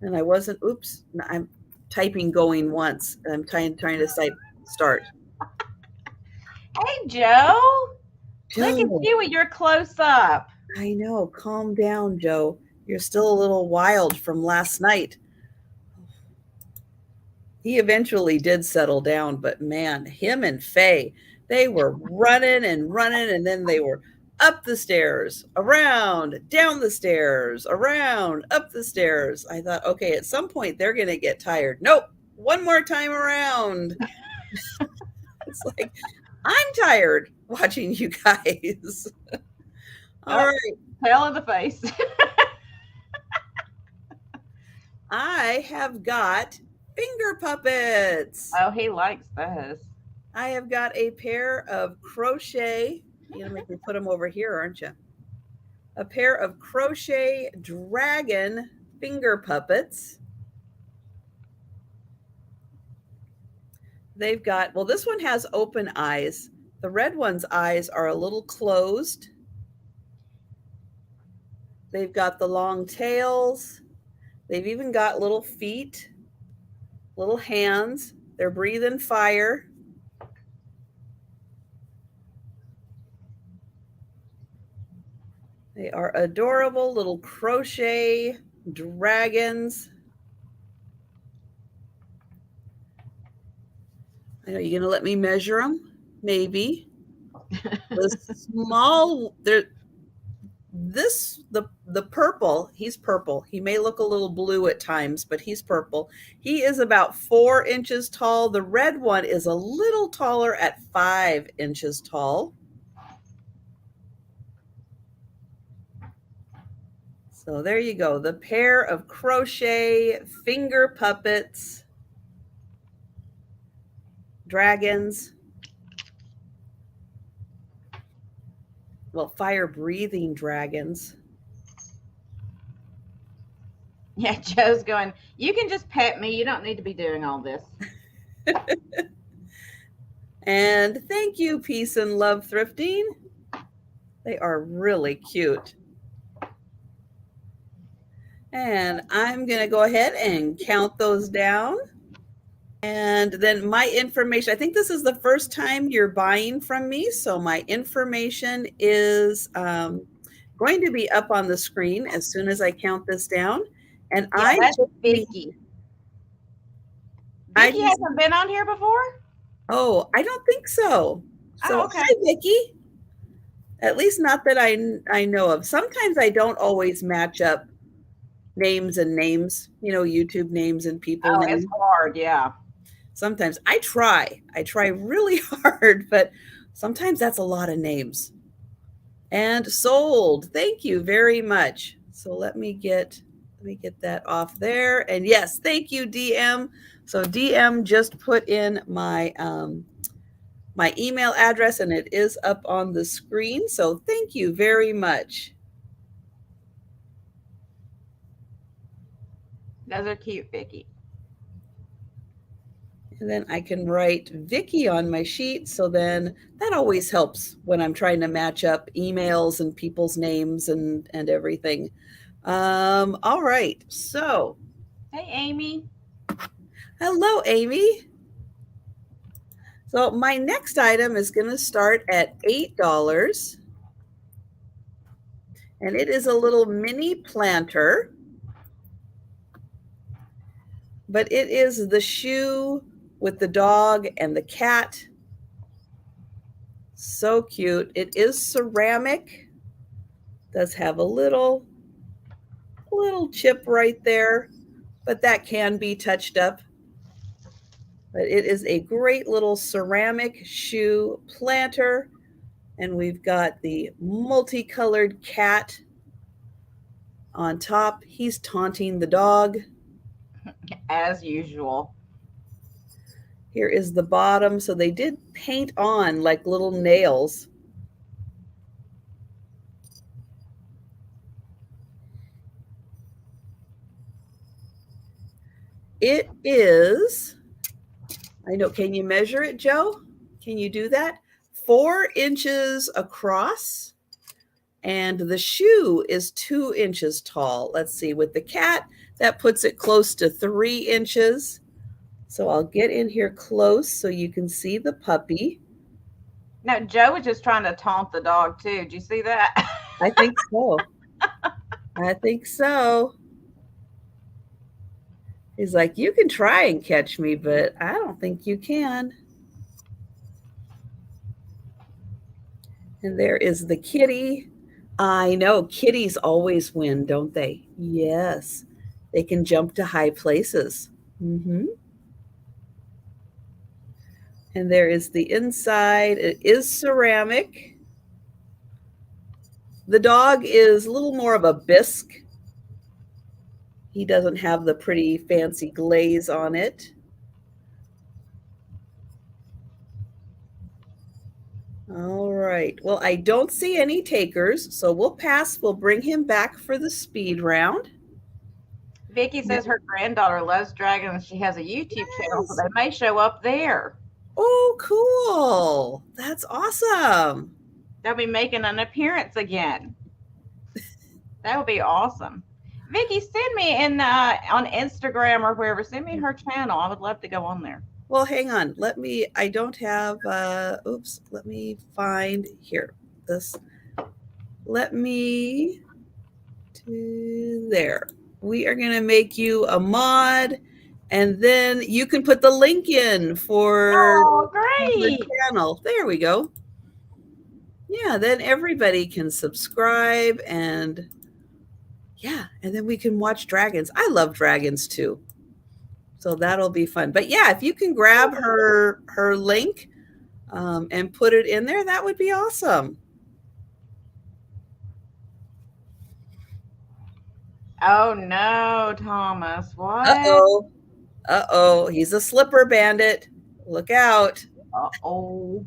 And I wasn't, oops, I'm typing going once. I'm trying to start. Hey, Joe. Look at Joe, you with your close up. I know. Calm down, Joe. You're still a little wild from last night. He eventually did settle down, but man, him and Faye, they were running and running, and then they were up the stairs, around, down the stairs, around, up the stairs. I thought, okay, at some point they're going to get tired. Nope, one more time around. It's like, I'm tired watching you guys. All Oh, right. tail of the face. I have got finger puppets. Oh, he likes those. I have got a pair of crochet. You're going to make me put them over here, aren't you? a pair of crochet dragon finger puppets. They've got, well, this one has open eyes. The red one's eyes are a little closed. They've got the long tails. They've even got little feet, little hands. They're breathing fire. They are adorable little crochet dragons. I know you're going to let me measure them, maybe. The small, the purple, he's purple. He may look a little blue at times, but he's purple. He is about 4 inches tall. The red one is a little taller at 5 inches tall. So there you go, the pair of crochet finger puppets, dragons. Well, fire-breathing dragons. Yeah, Joe's going, you can just pet me. You don't need to be doing all this. And thank you, Peace and Love Thrifting. They are really cute. And I'm going to go ahead and count those down. And then my information, I think this is the first time you're buying from me. So my information is going to be up on the screen as soon as I count this down. And yeah, that's Vicky. Vicky hasn't been on here before? Oh, I don't think so. So okay. Hi, Vicky. At least not that I know of. Sometimes I don't always match up names and names, you know, YouTube names and people names. It's hard, yeah. Sometimes I try really hard, but sometimes that's a lot of names. And sold. Thank you very much. So let me get that off there. And yes, thank you, DM. So DM just put in my my email address and it is up on the screen. So thank you very much. Those are cute, Vicky. And then I can write Vicky on my sheet. So then that always helps when I'm trying to match up emails and people's names and everything. All right. So. Hey, Amy. Hello, Amy. So my next item is going to start at $8. And it is a little mini planter. But it is the shoe with the dog and the cat. So cute. It is ceramic. Does have a little chip right there, but that can be touched up. But it is a great little ceramic shoe planter. And we've got the multicolored cat on top. He's taunting the dog. As usual. Here is the bottom. So they did paint on like little nails. It is, I know, can you measure it, Joe? Can you do that? 4 inches across. And the shoe is 2 inches tall. Let's see, with the cat, that puts it close to 3 inches. So I'll get in here close so you can see the puppy. Now, Joe was just trying to taunt the dog too. Did you see that? I think so. I think so. He's like, you can try and catch me, but I don't think you can. And there is the kitty. I know, kitties always win, don't they? Yes. They can jump to high places. Mm-hmm. And there is the inside. It is ceramic. The dog is a little more of a bisque. He doesn't have the pretty fancy glaze on it. All right. Well, I don't see any takers, so we'll pass. We'll bring him back for the speed round. Vicky says her granddaughter loves dragons. She has a YouTube channel, so Yes. they may show up there. Oh, cool. That's awesome. They'll be making an appearance again. That would be awesome. Vicky, send me in on Instagram or wherever. Send me her channel. I would love to go on there. Well, hang on. I don't have, oops, let me find here. Let me to there. We are going to make you a mod, and then you can put the link in for the great. channel. There we go. Yeah, then everybody can subscribe, and yeah, and then we can watch dragons. I love dragons too. So that'll be fun. But yeah, if you can grab her link and put it in there, that would be awesome. Oh no, Thomas. What? Uh-oh. Uh-oh. He's a slipper bandit. Look out. Uh-oh.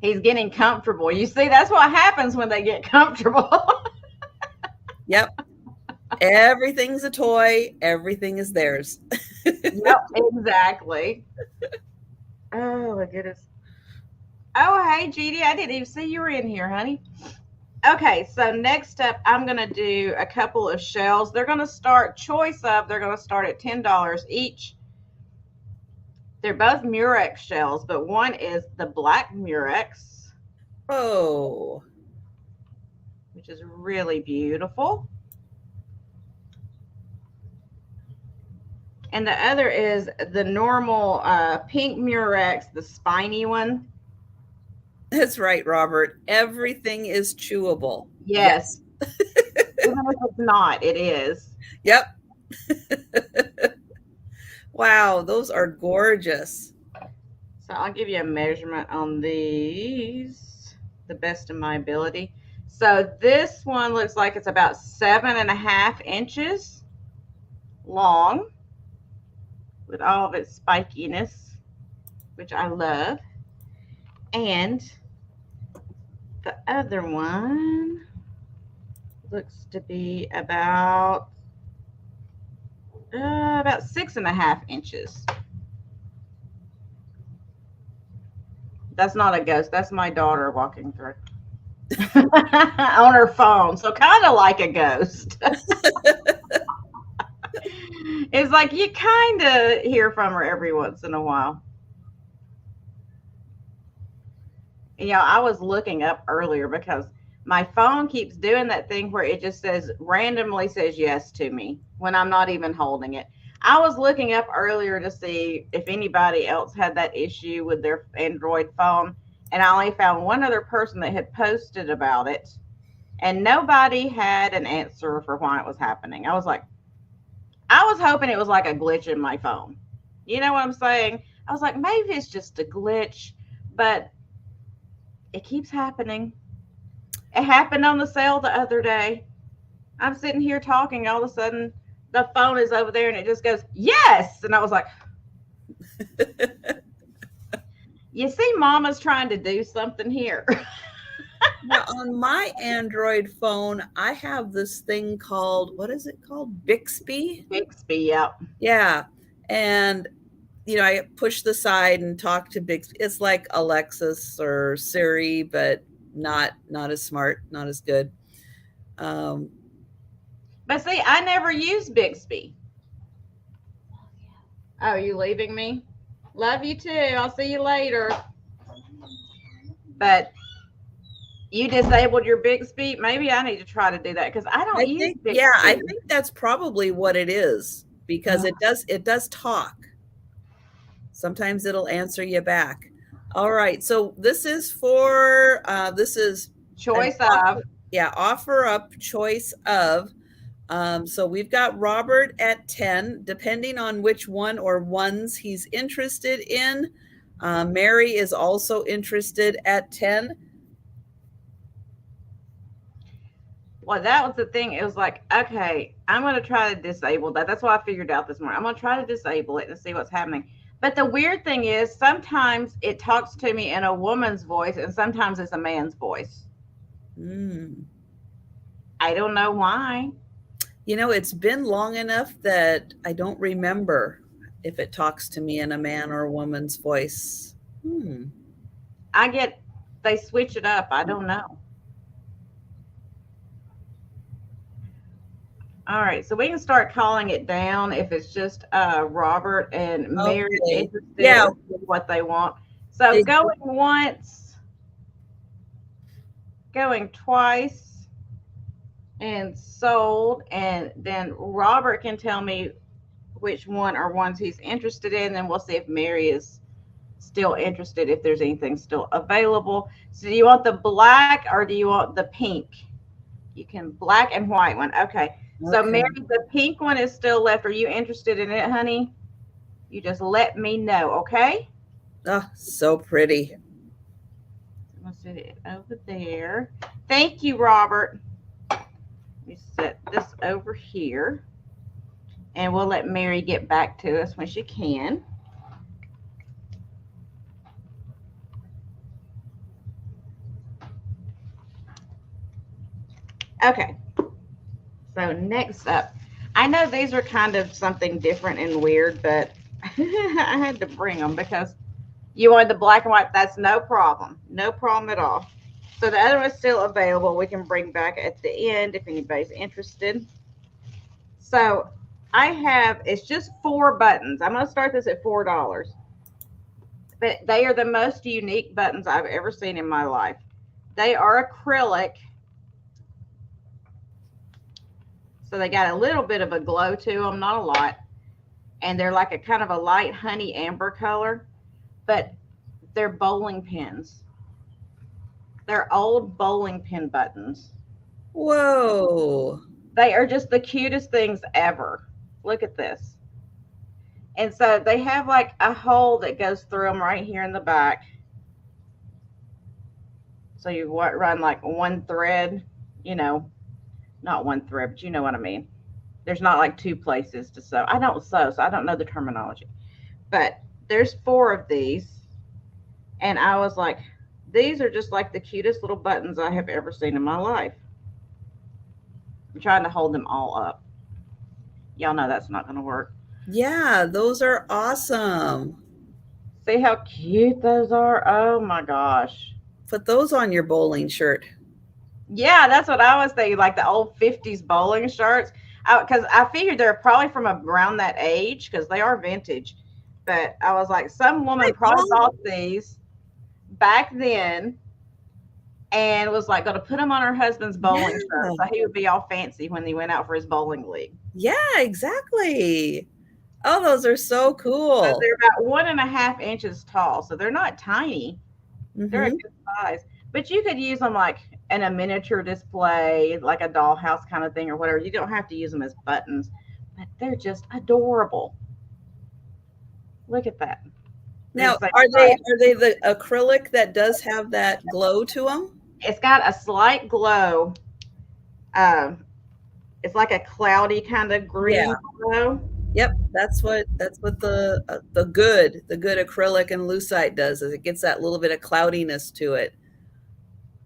He's getting comfortable. You see, that's what happens when they get comfortable. Yep. Everything's a toy. Everything is theirs. Yep, exactly. Oh my goodness. Oh, hey, Jeana, I didn't even see you were in here, honey. Okay, so next up, I'm going to do a couple of shells. They're going to start they're going to start at $10 each. They're both Murex shells, but one is the black Murex. Oh. Which is really beautiful. And the other is the normal pink Murex, the spiny one. That's right, Robert. Everything is chewable. Yes. Even if it's not, it is. Yep. Wow, those are gorgeous. So I'll give you a measurement on these, the best of my ability. So this one looks like it's about 7.5 inches long with all of its spikiness, which I love. And the other one looks to be about 6.5 inches. That's not a ghost. That's my daughter walking through on her phone. So kind of like a ghost. It's like you kind of hear from her every once in a while. You know, I was looking up earlier because my phone keeps doing that thing where it just randomly says yes to me when I'm not even holding it. I was looking up earlier to see if anybody else had that issue with their Android phone, and I only found one other person that had posted about it, and nobody had an answer for why it was happening. I was hoping it was like a glitch in my phone. You know what I'm saying? I was like, maybe it's just a glitch, but it keeps happening. It happened on the sale the other day. I'm sitting here talking, all of a sudden the phone is over there and it just goes, yes. And I was like, you see, Mama's trying to do something here. Now, on my Android phone, I have this thing called, what is it called? Bixby? Bixby, yep. Yeah. And, you know, I push the side and talk to Bixby. It's like Alexis or Siri, but not as smart, not as good. But see, I never use Bixby. Oh, you leaving me? Love you too. I'll see you later. But you disabled your Bixby. Maybe I need to try to do that because I don't use Bixby. Yeah, I think that's probably what it is because it does talk. Sometimes it'll answer you back. All right, so this is for choice of. Yeah, offer up choice of. So we've got Robert at 10, depending on which one or ones he's interested in. Mary is also interested at 10. Well, that was the thing. It was like, okay, I'm going to try to disable that. That's what I figured out this morning. I'm going to try to disable it and see what's happening. But the weird thing is sometimes it talks to me in a woman's voice and sometimes it's a man's voice. Mm. I don't know why. It's been long enough that I don't remember if it talks to me in a man or a woman's voice. Hmm. I get they switch it up. I don't know. All right, so we can start calling it down if it's just Robert and Mary's Okay. interested Yeah. and see what they want. So They, going once, going twice, and sold, and then Robert can tell me which one or ones he's interested in. Then we'll see if Mary is still interested, if there's anything still available. So do you want the black or do you want the pink? You can black and white one. Okay. So Mary, okay. the pink one is still left. Are you interested in it, honey? You just let me know, okay? Oh, so pretty. I'm gonna set it over there. Thank you, Robert. Let me set this over here. And we'll let Mary get back to us when she can. Okay. So next up, I know these are kind of something different and weird, but I had to bring them because you wanted the black and white. That's no problem. No problem at all. So the other one's still available. We can bring back at the end if anybody's interested. So I have, it's just 4 buttons. I'm going to start this at $4. But they are the most unique buttons I've ever seen in my life. They are acrylic. So they got a little bit of a glow to them, not a lot. And they're like a kind of a light honey amber color, but they're bowling pins. They're old bowling pin buttons. Whoa. They are just the cutest things ever. Look at this. And so they have like a hole that goes through them right here in the back. So you run like one thread, not one thread, but you know what I mean. There's not like 2 places to sew. I don't sew, so I don't know the terminology. But there's 4 of these. And I was like, these are just like the cutest little buttons I have ever seen in my life. I'm trying to hold them all up. Y'all know that's not going to work. Yeah, those are awesome. See how cute those are? Oh my gosh. Put those on your bowling shirt. Yeah, that's what I was thinking, like the old 50s bowling shirts. Because I figured they're probably from around that age because they are vintage. But I was like, some woman probably bought these back then and was like going to put them on her husband's bowling shirt so he would be all fancy when he went out for his bowling league. Yeah, exactly. Oh, those are so So cool. they're about 1.5 inches tall. So they're not tiny. They're a Mm-hmm. good size. But you could use them like in a miniature display, like a dollhouse kind of thing or whatever. You don't have to use them as buttons, but they're just adorable. Look at that. Now, are they the acrylic that does have that glow to them? It's got a slight glow. Um, it's like a cloudy kind of Yeah. green glow. Yep, that's what the good acrylic and lucite does is it gets that little bit of cloudiness to it.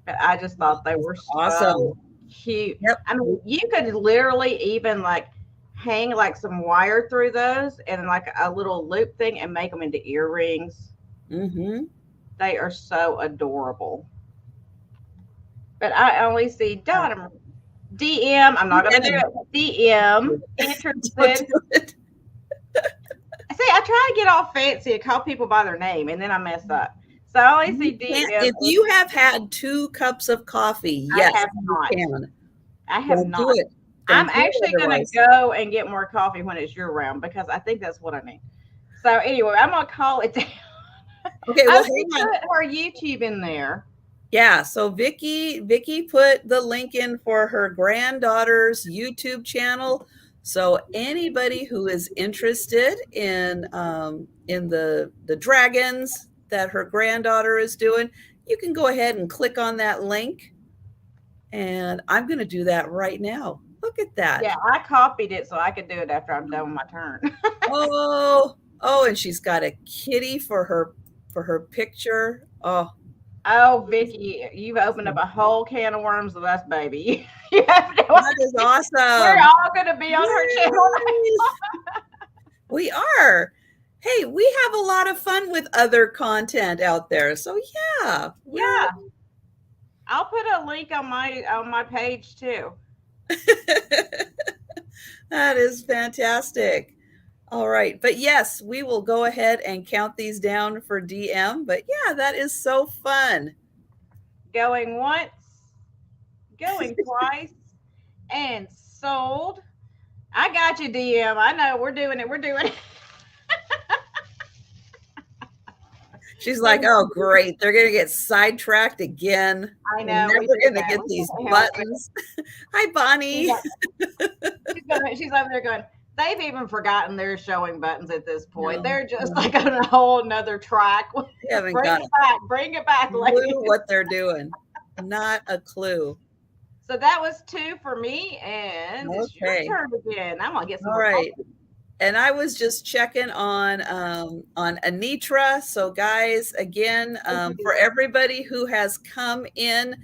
But I just thought they were Awesome. so cute. Yep. I mean, you could literally even like hang like some wire through those and like a little loop thing and make them into earrings. Mm-hmm. They are so adorable. But I only see Donna DM. I'm not going to do it. DM Don't interested. do it. See, I try to get all fancy and call people by their name, and then I mess up. So I only see DM. If you have had 2 cups of coffee, I yes, have you not. can. I have Don't do not. it. I'm Don't do it actually going otherwise. to go and get more coffee when it's your round because I think that's what I need. So anyway, I'm going to call it down. Okay, well, hang on. Put her YouTube in there. Yeah, so Vicky put the link in for her granddaughter's YouTube channel. So anybody who is interested in the dragons that her granddaughter is doing, you can go ahead and click on that link. And I'm going to do that right now. Look at that. Yeah, I copied it so I could do it after I'm done with my turn. Oh, and she's got a kitty for her picture. Oh, Oh, Vicky, you've opened up a whole can of worms with us, baby. You have no that is idea. We're awesome. all going to be on her channel. Yes, we are. Hey, we have a lot of fun with other content out there. So yeah, we're Yeah, I'll put a link on my page too. that is fantastic. All right. But yes, we will go ahead and count these down for DM. But yeah, that is so fun. Going once, going twice, and sold. I got you, DM. I know we're doing it. We're doing it. She's like, oh, great. They're going to get sidetracked again. I We're know we never do going to that. get We these can't help it. buttons. Hi, Bonnie. She's over there going. They've even forgotten they're showing buttons at this point. No, They're just no, like on a whole nother track. they haven't got a Bring it back, lady. clue what they're doing. Not a clue. So that was 2 for me, and it's your Okay. turn again. I'm gonna get some All more right. coffee. And I was just checking on Anitra. So guys, again, for everybody who has come in,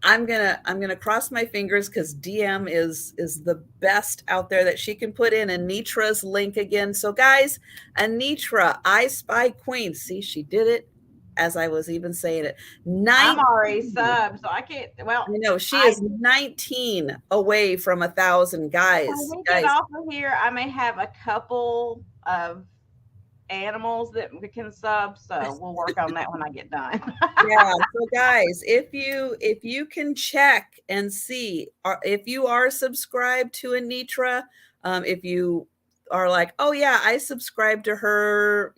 I'm gonna cross my fingers because DM is the best out there that she can put in Anitra's link again. So guys, Anitra, I Spy Queen. See, she did it as I was even saying it. I'm already subbed, so I can't. Well, I know she is 19 away from 1,000 when guys. we get off of here, I may have a couple of animals that we can sub, so we'll work on that when I get done. Yeah, so guys, if you can check and see if you are subscribed to Anitra, if you are like, oh yeah, I subscribed to her,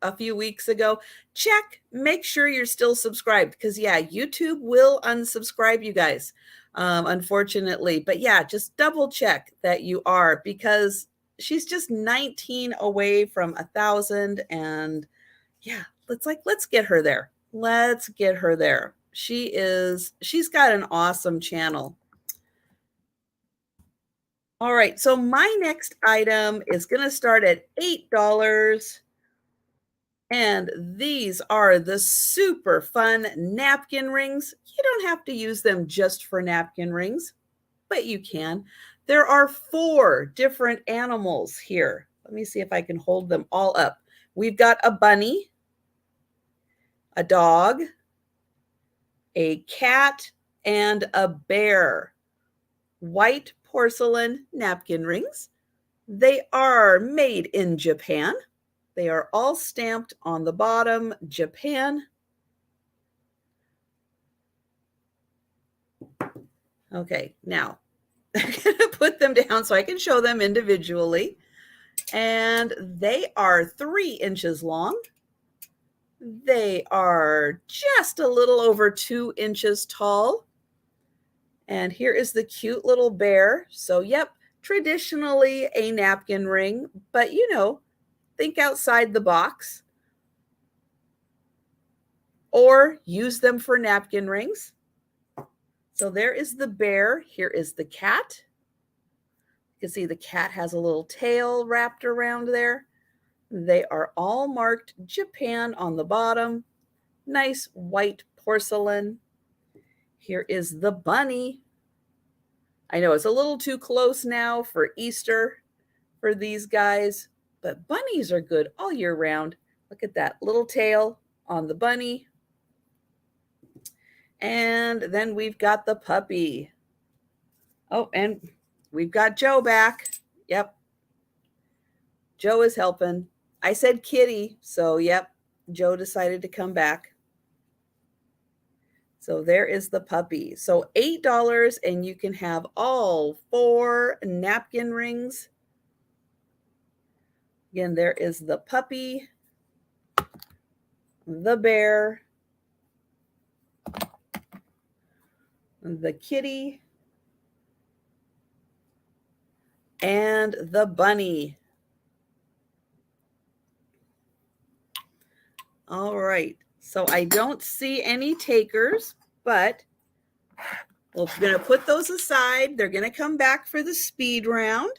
a few weeks ago, check, make sure you're still subscribed because yeah, YouTube will unsubscribe you guys, unfortunately. But yeah, just double check that you are because she's just 19 away from 1,000, and yeah, let's get her there. Let's get her there. She's got an awesome channel. All right, so my next item is going to start at $8. And these are the super fun napkin rings. You don't have to use them just for napkin rings, but you can. There are 4 different animals here. Let me see if I can hold them all up. We've got a bunny, a dog, a cat, and a bear. White porcelain napkin rings. They are made in Japan. They are all stamped on the bottom, Japan. Okay, now I'm going to put them down so I can show them individually. And they are 3 inches long. They are just a little over 2 inches tall. And here is the cute little bear. So, yep, traditionally a napkin ring, but think outside the box or use them for napkin rings. So there is the bear. Here is the cat. You can see the cat has a little tail wrapped around there. They are all marked Japan on the bottom. Nice white porcelain. Here is the bunny. I know it's a little too close now for Easter for these guys, but bunnies are good all year round. Look at that little tail on the bunny. And then we've got the puppy. Oh, and we've got Joe back. Yep. Joe is helping. I said kitty, so yep, Joe decided to come back. So there is the puppy. So $8 and you can have all 4 napkin rings. Again, there is the puppy, the bear, the kitty, and the bunny. All right. So I don't see any takers, but we're going to put those aside. They're going to come back for the speed round.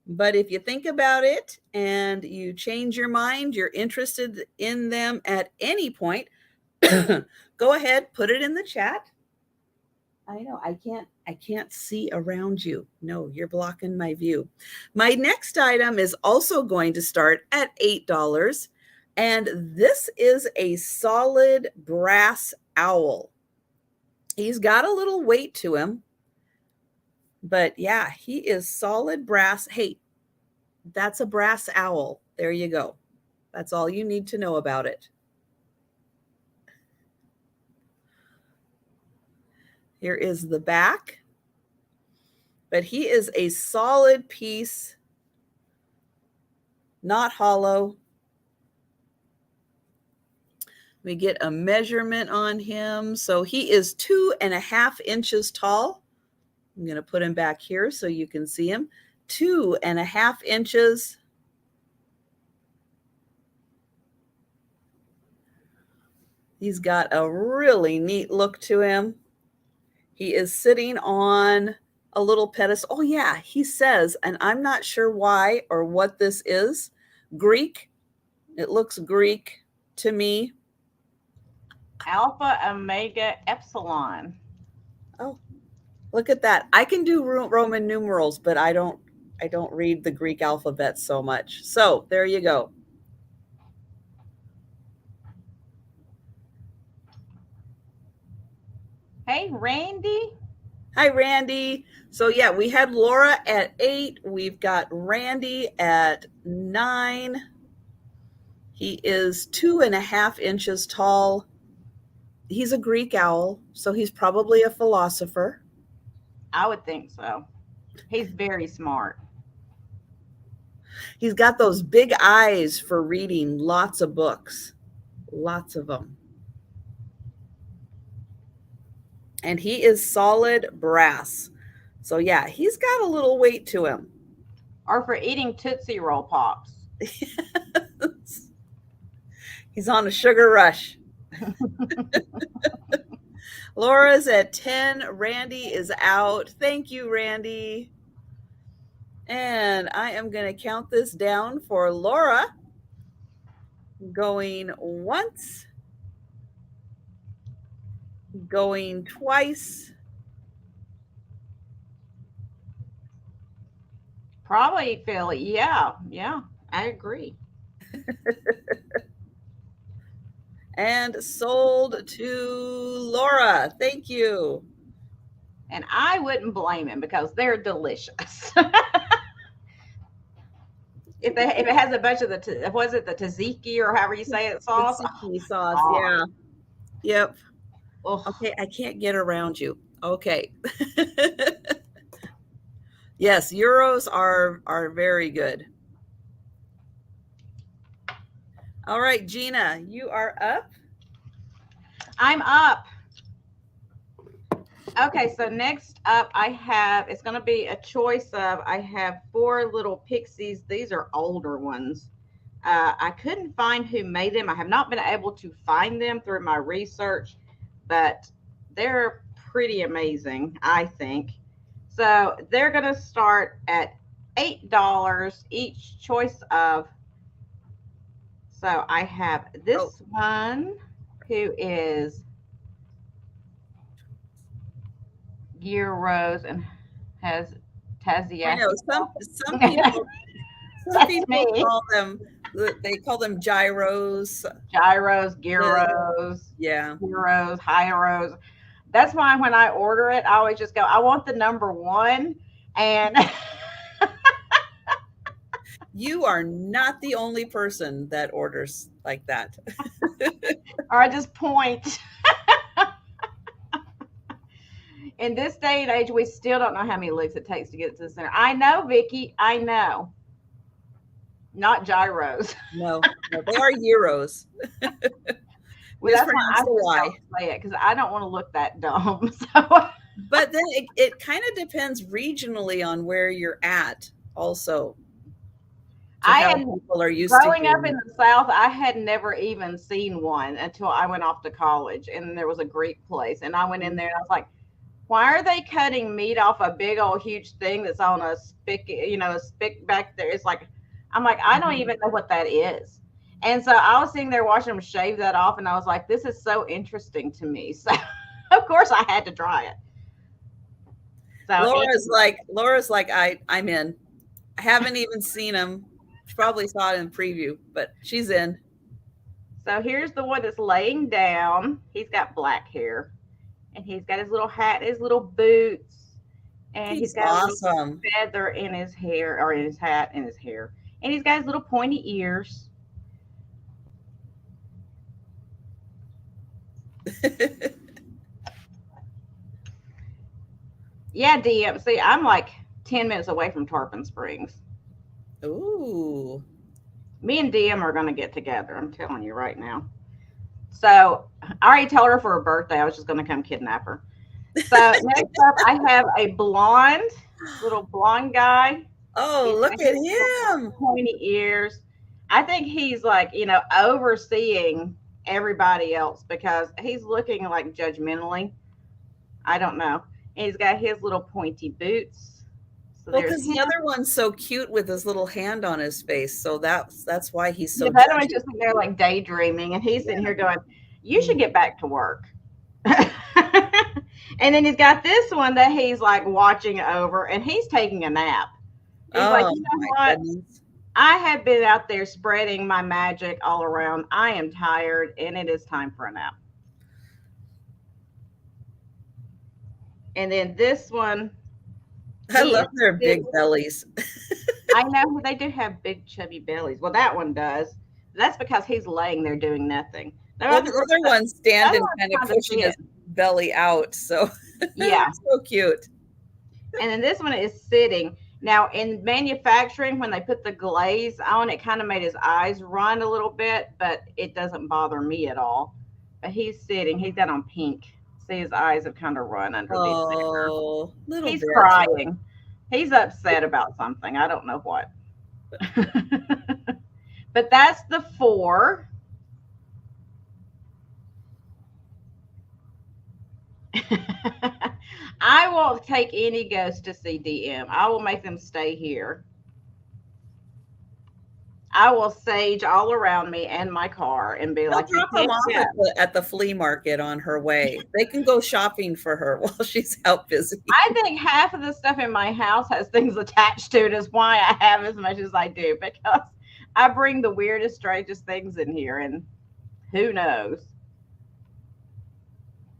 But if you think about it and you change your mind, you're interested in them at any point, go ahead, put it in the chat. I know I can't see around you. No, you're blocking my view. My next item is also going to start at $8, and this is a solid brass owl. He's got a little weight to him, but yeah, he is solid brass. Hey, that's a brass owl. There you go. That's all you need to know about it. Here is the back. But he is a solid piece, not hollow. We get a measurement on him. So he is 2.5 inches tall. I'm going to put him back here so you can see him. 2.5 inches. He's got a really neat look to him. He is sitting on a little pedestal. Oh, yeah, he says, and I'm not sure why or what this is, Greek. It looks Greek to me. Alpha, Omega, Epsilon. Oh, look at that. I can do Roman numerals, but I don't read the Greek alphabet so much. So there you go. Hey, Randy. Hi, Randy. So yeah, we had Laura at 8. We've got Randy at 9. He is 2.5 inches tall. He's a Greek owl, so he's probably a philosopher. I would think so. He's very smart. He's got those big eyes for reading lots of books, lots of them. And he is solid brass. So yeah, he's got a little weight to him. Or for eating Tootsie Roll Pops. He's on a sugar rush. Laura's at 10. Randy is out. Thank you, Randy. And I am going to count this down for Laura. Going once. Going twice. Probably, Philly. Yeah, I agree. And sold to Laura. Thank you. And I wouldn't blame him because they're delicious. if it has a bunch of the was it the tzatziki or however you say it sauce? Tzatziki sauce, yeah. Yep. Ugh. Okay, I can't get around you. Okay. Yes, euros are very good. All right, Jeana, you are up. I'm up. Okay, so next up I have, it's going to be a choice of, I have 4 little pixies. These are older ones. I couldn't find who made them. I have not been able to find them through my research, but they're pretty amazing, I think. So they're going to start at $8 each choice of. So I have this one who is Rose and has Taziaki. I know some people call them. They call them gyros. Gyros, gyros, yeah, gyros, hyros. That's why when I order it, I always just go, I want the number 1. And you are not the only person that orders like that. Or I just point. In this day and age, we still don't know how many licks it takes to get it to the center. I know, Vicki. I know. Not gyros. No, they are euros. Well, that's why I don't say it, because I don't want to look that dumb. So. But then it kind of depends regionally on where you're at also. People are used growing up in the South, I had never even seen one until I went off to college, and there was a Greek place, and I went in there and I was like, why are they cutting meat off a big old huge thing that's on a spigot, a spigot back there? It's like, I'm like, I don't even know what that is. And so I was sitting there watching them shave that off, and I was like, this is so interesting to me. So of course I had to try it. So Laura's like, I'm in. I haven't even seen him. She probably saw it in preview, but she's in. So here's the one that's laying down. He's got black hair, and he's got his little hat, his little boots, and he's He's got a little awesome. feather in his hair, or in his hat, in his hair, and he's got his little pointy ears. Yeah, DM. See, I'm like 10 minutes away from Tarpon Springs. Ooh. Me and DM are going to get together. I'm telling you right now. So I already told her for her birthday I was just going to come kidnap her. So next up, I have a little blonde guy. Oh, look at him. Pointy ears. I think he's like, overseeing everybody else because he's looking like judgmentally. I don't know. And he's got his little pointy boots. So Well, because the other one's so cute with his little hand on his face. So that's why he's so that one's just sitting there like daydreaming, and he's sitting here going, you should get back to work. And then he's got this one that he's like watching over, and he's taking a nap. He's like, you know what? Goodness. I have been out there spreading my magic all around. I am tired, and it is time for a nap. And then this one. I love their big bellies. I know they do have big chubby bellies. Well, that one does. That's because he's laying there doing nothing. Well, the other one's standing kind of pushing his belly out. So yeah, so cute. And then this one is sitting. Now in manufacturing, when they put the glaze on, it kind of made his eyes run a little bit, but it doesn't bother me at all. But he's sitting. He's got on pink. See, his eyes have kind of run underneath there. He's crying. He's upset about something. I don't know what. But that's the 4. I won't take any ghosts to see DM. I will make them stay here. I will sage all around me and my car and be like, drop them off at the flea market on her way. They can go shopping for her while she's out busy. I think half of the stuff in my house has things attached to it, is why I have as much as I do, because I bring the weirdest, strangest things in here, and who knows.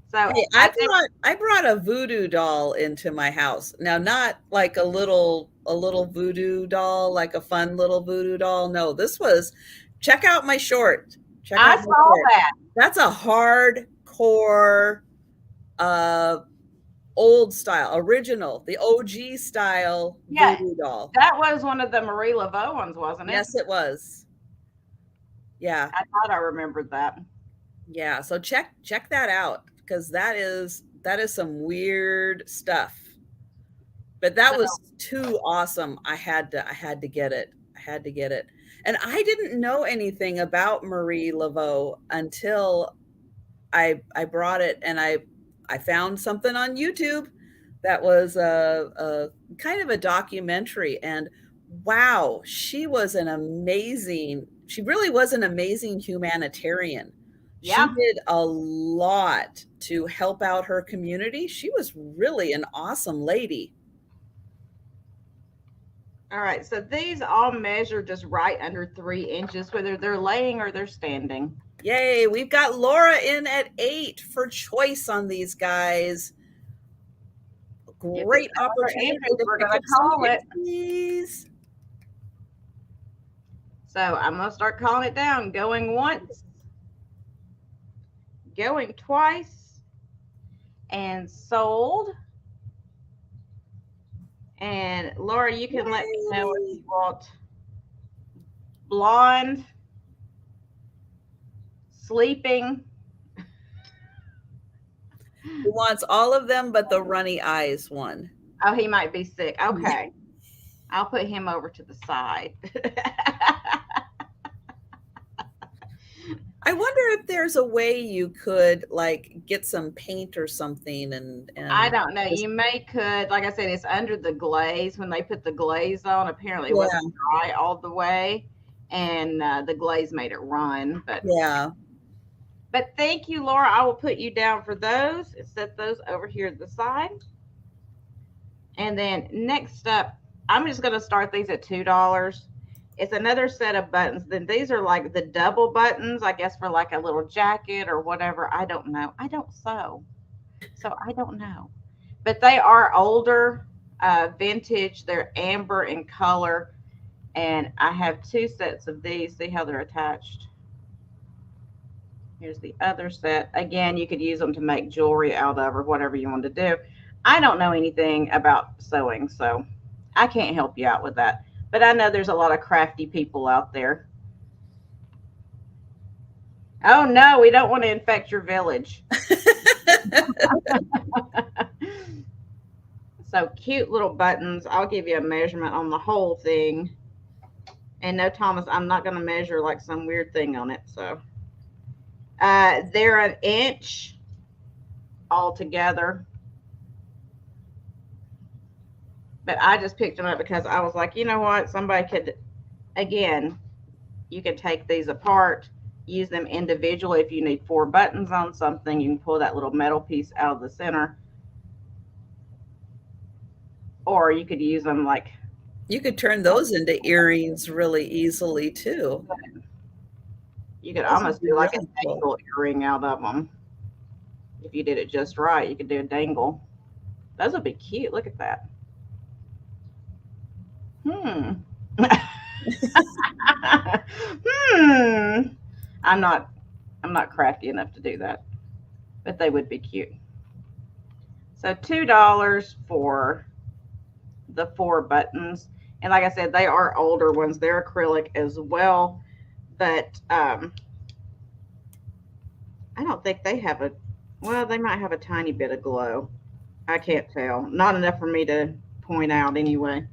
So hey, I brought a voodoo doll into my house. Now, not like a little voodoo doll, like a fun little voodoo doll. No, this was, check out my short. I saw that. That's a hardcore old style, original, the OG style voodoo doll. That was one of the Marie Laveau ones, wasn't it? Yes, it was. Yeah. I thought I remembered that. Yeah, so check that out, because that is some weird stuff. But that was too awesome. I had to get it. And I didn't know anything about Marie Laveau until I brought it, and I found something on YouTube that was a kind of a documentary, and wow, she really was an amazing humanitarian. Yeah. She did a lot to help out her community. She was really an awesome lady. All right, so these all measure just right under 3 inches, whether they're laying or they're standing. Yay, we've got Laura in at 8 for choice on these guys. Great opportunity. We're going to call it. Please. So I'm going to start calling it down. Going once. Going twice. And sold. And Laura, you can let me know if you want blonde, sleeping. He wants all of them but the runny eyes one. Oh, he might be sick. Okay. I'll put him over to the side. I wonder if there's a way you could like get some paint or something I and don't know. just You may could, like I said, it's under the glaze. When they put the glaze on, apparently it yeah, wasn't dry all the way, and the glaze made it run. yeah. But thank you, Laura. I will put you down for those and set those over here to the side. And then next up, I'm just going to start these at $2. It's another set of buttons. Then these are like the double buttons, I guess, for like a little jacket or whatever. I don't know. I don't sew, so I don't know. But they are older, vintage. They're amber in color. And I have two sets of these. See how they're attached? Here's the other set. Again, you could use them to make jewelry out of or whatever you want to do. I don't know anything about sewing, so I can't help you out with that. But I know there's a lot of crafty people out there. Oh no, we don't want to infect your village. So cute little buttons. I'll give you a measurement on the whole thing. And no, Thomas, I'm not going to measure like some weird thing on it. So they're an inch all together. But I just picked them up because I was like, you know what? Somebody could, again, you can take these apart, use them individually. If you need 4 buttons on something, you can pull that little metal piece out of the center. Or you could use them like, You could turn those into earrings really easily too. you could Those would almost be do like a really cool. dangle earring out of them. If you did it just right, you could do a dangle. Those would be cute. Look at that. Hmm. Hmm. I'm not crafty enough to do that, but they would be cute. So $2 for the 4 buttons. And like I said, they are older ones. They're acrylic as well, but I don't think they have a, well, they might have a tiny bit of glow. I can't tell. Not enough for me to point out anyway.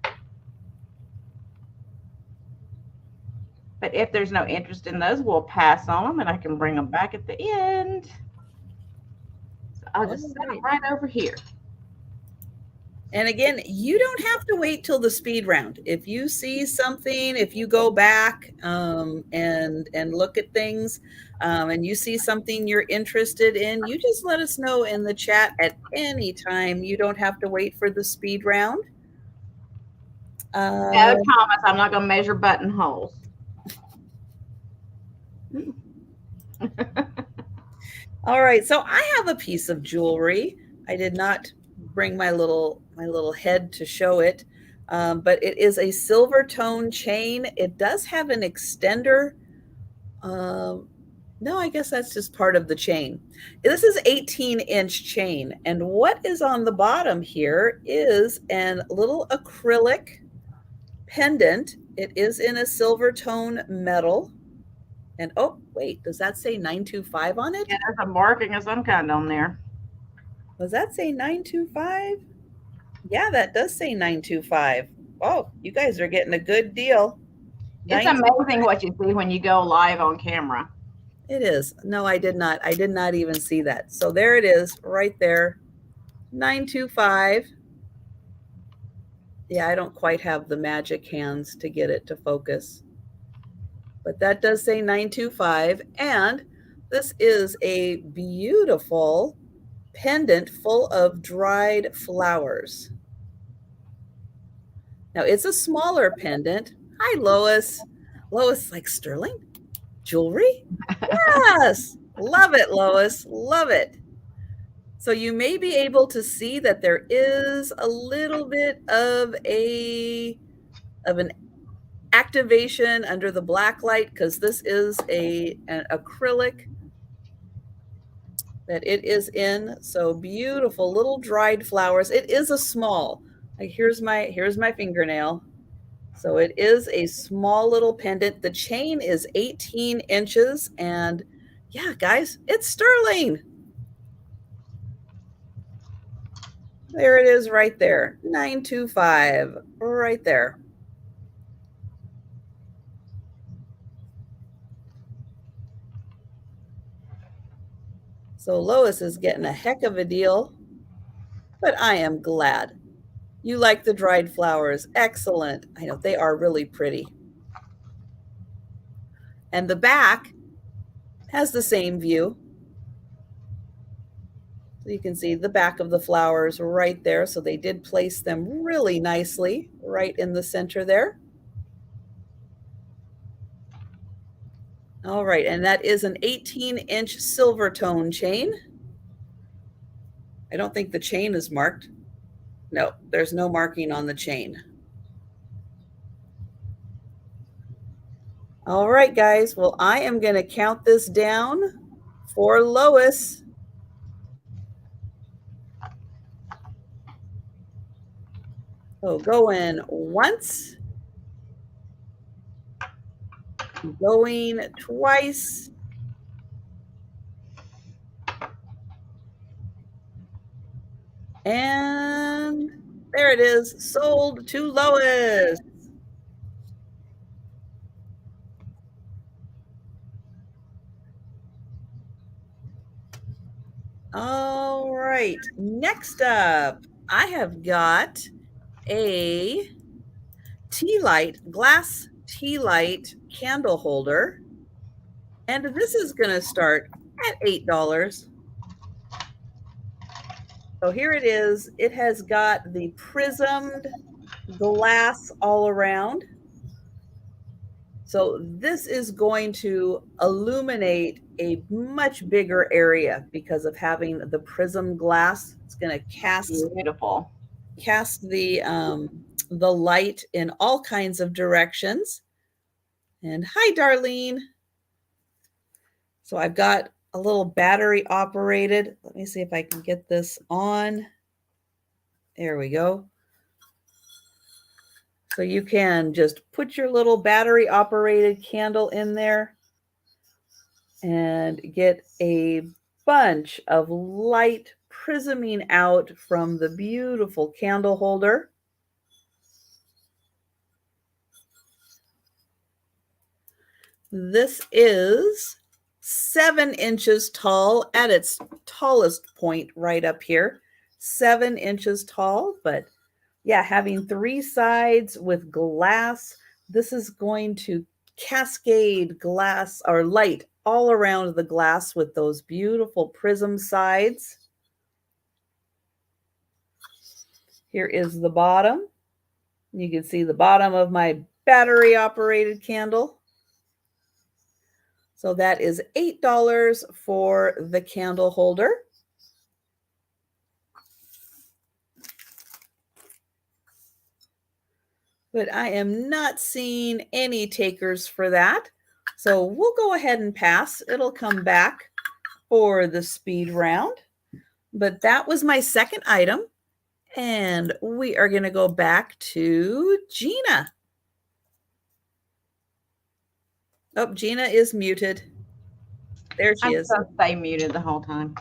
But if there's no interest in those, we'll pass on them and I can bring them back at the end. So I'll just set them right over here. And again, you don't have to wait till the speed round. If you see something, if you go back and look at things, and you see something you're interested in, you just let us know in the chat at any time. You don't have to wait for the speed round. No, Thomas, I'm not going to measure buttonholes. All right, so I have a piece of jewelry. I did not bring my little head to show it, but it is a silver tone chain. It does have an extender. No, I guess that's just part of the chain. This is 18-inch chain, and what is on the bottom here is a little acrylic pendant. It is in a silver tone metal. And oh, wait, does that say 925 on it? Yeah, there's a marking of some kind on there. Does that say 925? Yeah, that does say 925. Oh, you guys are getting a good deal. It's amazing what you see when you go live on camera. It is. No, I did not. I did not even see that. So there it is right there. 925. Yeah, I don't quite have the magic hands to get it to focus. But that does say 925. And this is a beautiful pendant full of dried flowers. Now, it's a smaller pendant. Hi, Lois. Lois, like sterling jewelry? Yes. Love it, Lois. Love it. So you may be able to see that there is a little bit of an activation under the black light because this is an acrylic that it is in. So beautiful little dried flowers. It is a small. Like here's my fingernail. So it is a small little pendant. The chain is 18 inches. And yeah, guys, it's sterling. There it is right there. 925 right there. So Lois is getting a heck of a deal, but I am glad. You like the dried flowers. Excellent. I know they are really pretty. And the back has the same view. So you can see the back of the flowers right there. So they did place them really nicely right in the center there. All right, and that is an 18-inch silver tone chain. I don't think the chain is marked. No, there's no marking on the chain. All right, guys. Well, I am going to count this down for Lois. So going once, going twice, and there it is, sold to Lois. All right, next up, I have got a tea light, glass tea light candle holder. And this is going to start at $8. So here it is. It has got the prismed glass all around. So this is going to illuminate a much bigger area because of having the prism glass. It's going to Beautiful. cast the light in all kinds of directions. And hi, Darlene. So I've got a little battery operated. Let me see if I can get this on. There we go. So you can just put your little battery operated candle in there and get a bunch of light prisming out from the beautiful candle holder. This is 7 inches tall at its tallest point right up here. 7 inches tall, but yeah, having 3 sides with glass, this is going to cascade glass or light all around the glass with those beautiful prism sides. Here is the bottom. You can see the bottom of my battery operated candle. So that is $8 for the candle holder. But I am not seeing any takers for that. So we'll go ahead and pass. It'll come back for the speed round. But that was my second item. And we are going to go back to Jeana. Oh, Jeana is muted. There she is. I'm going to stay muted the whole time.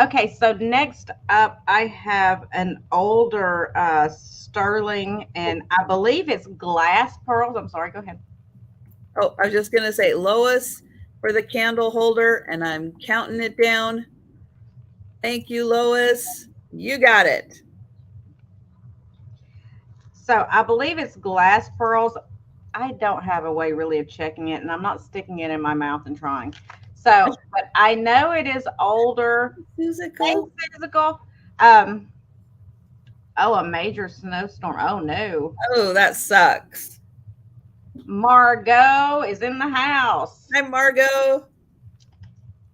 Okay, so next up, I have an older sterling, and I believe it's glass pearls. I'm sorry, go ahead. Oh, I was just going to say Lois for the candle holder, and I'm counting it down. Thank you, Lois. You got it. So I believe it's glass pearls. I don't have a way really of checking it, and I'm not sticking it in my mouth and trying. So, but I know it is older. Physical. Oh, a major snowstorm. Oh no. Oh, that sucks. Margot is in the house. Hi, Margot.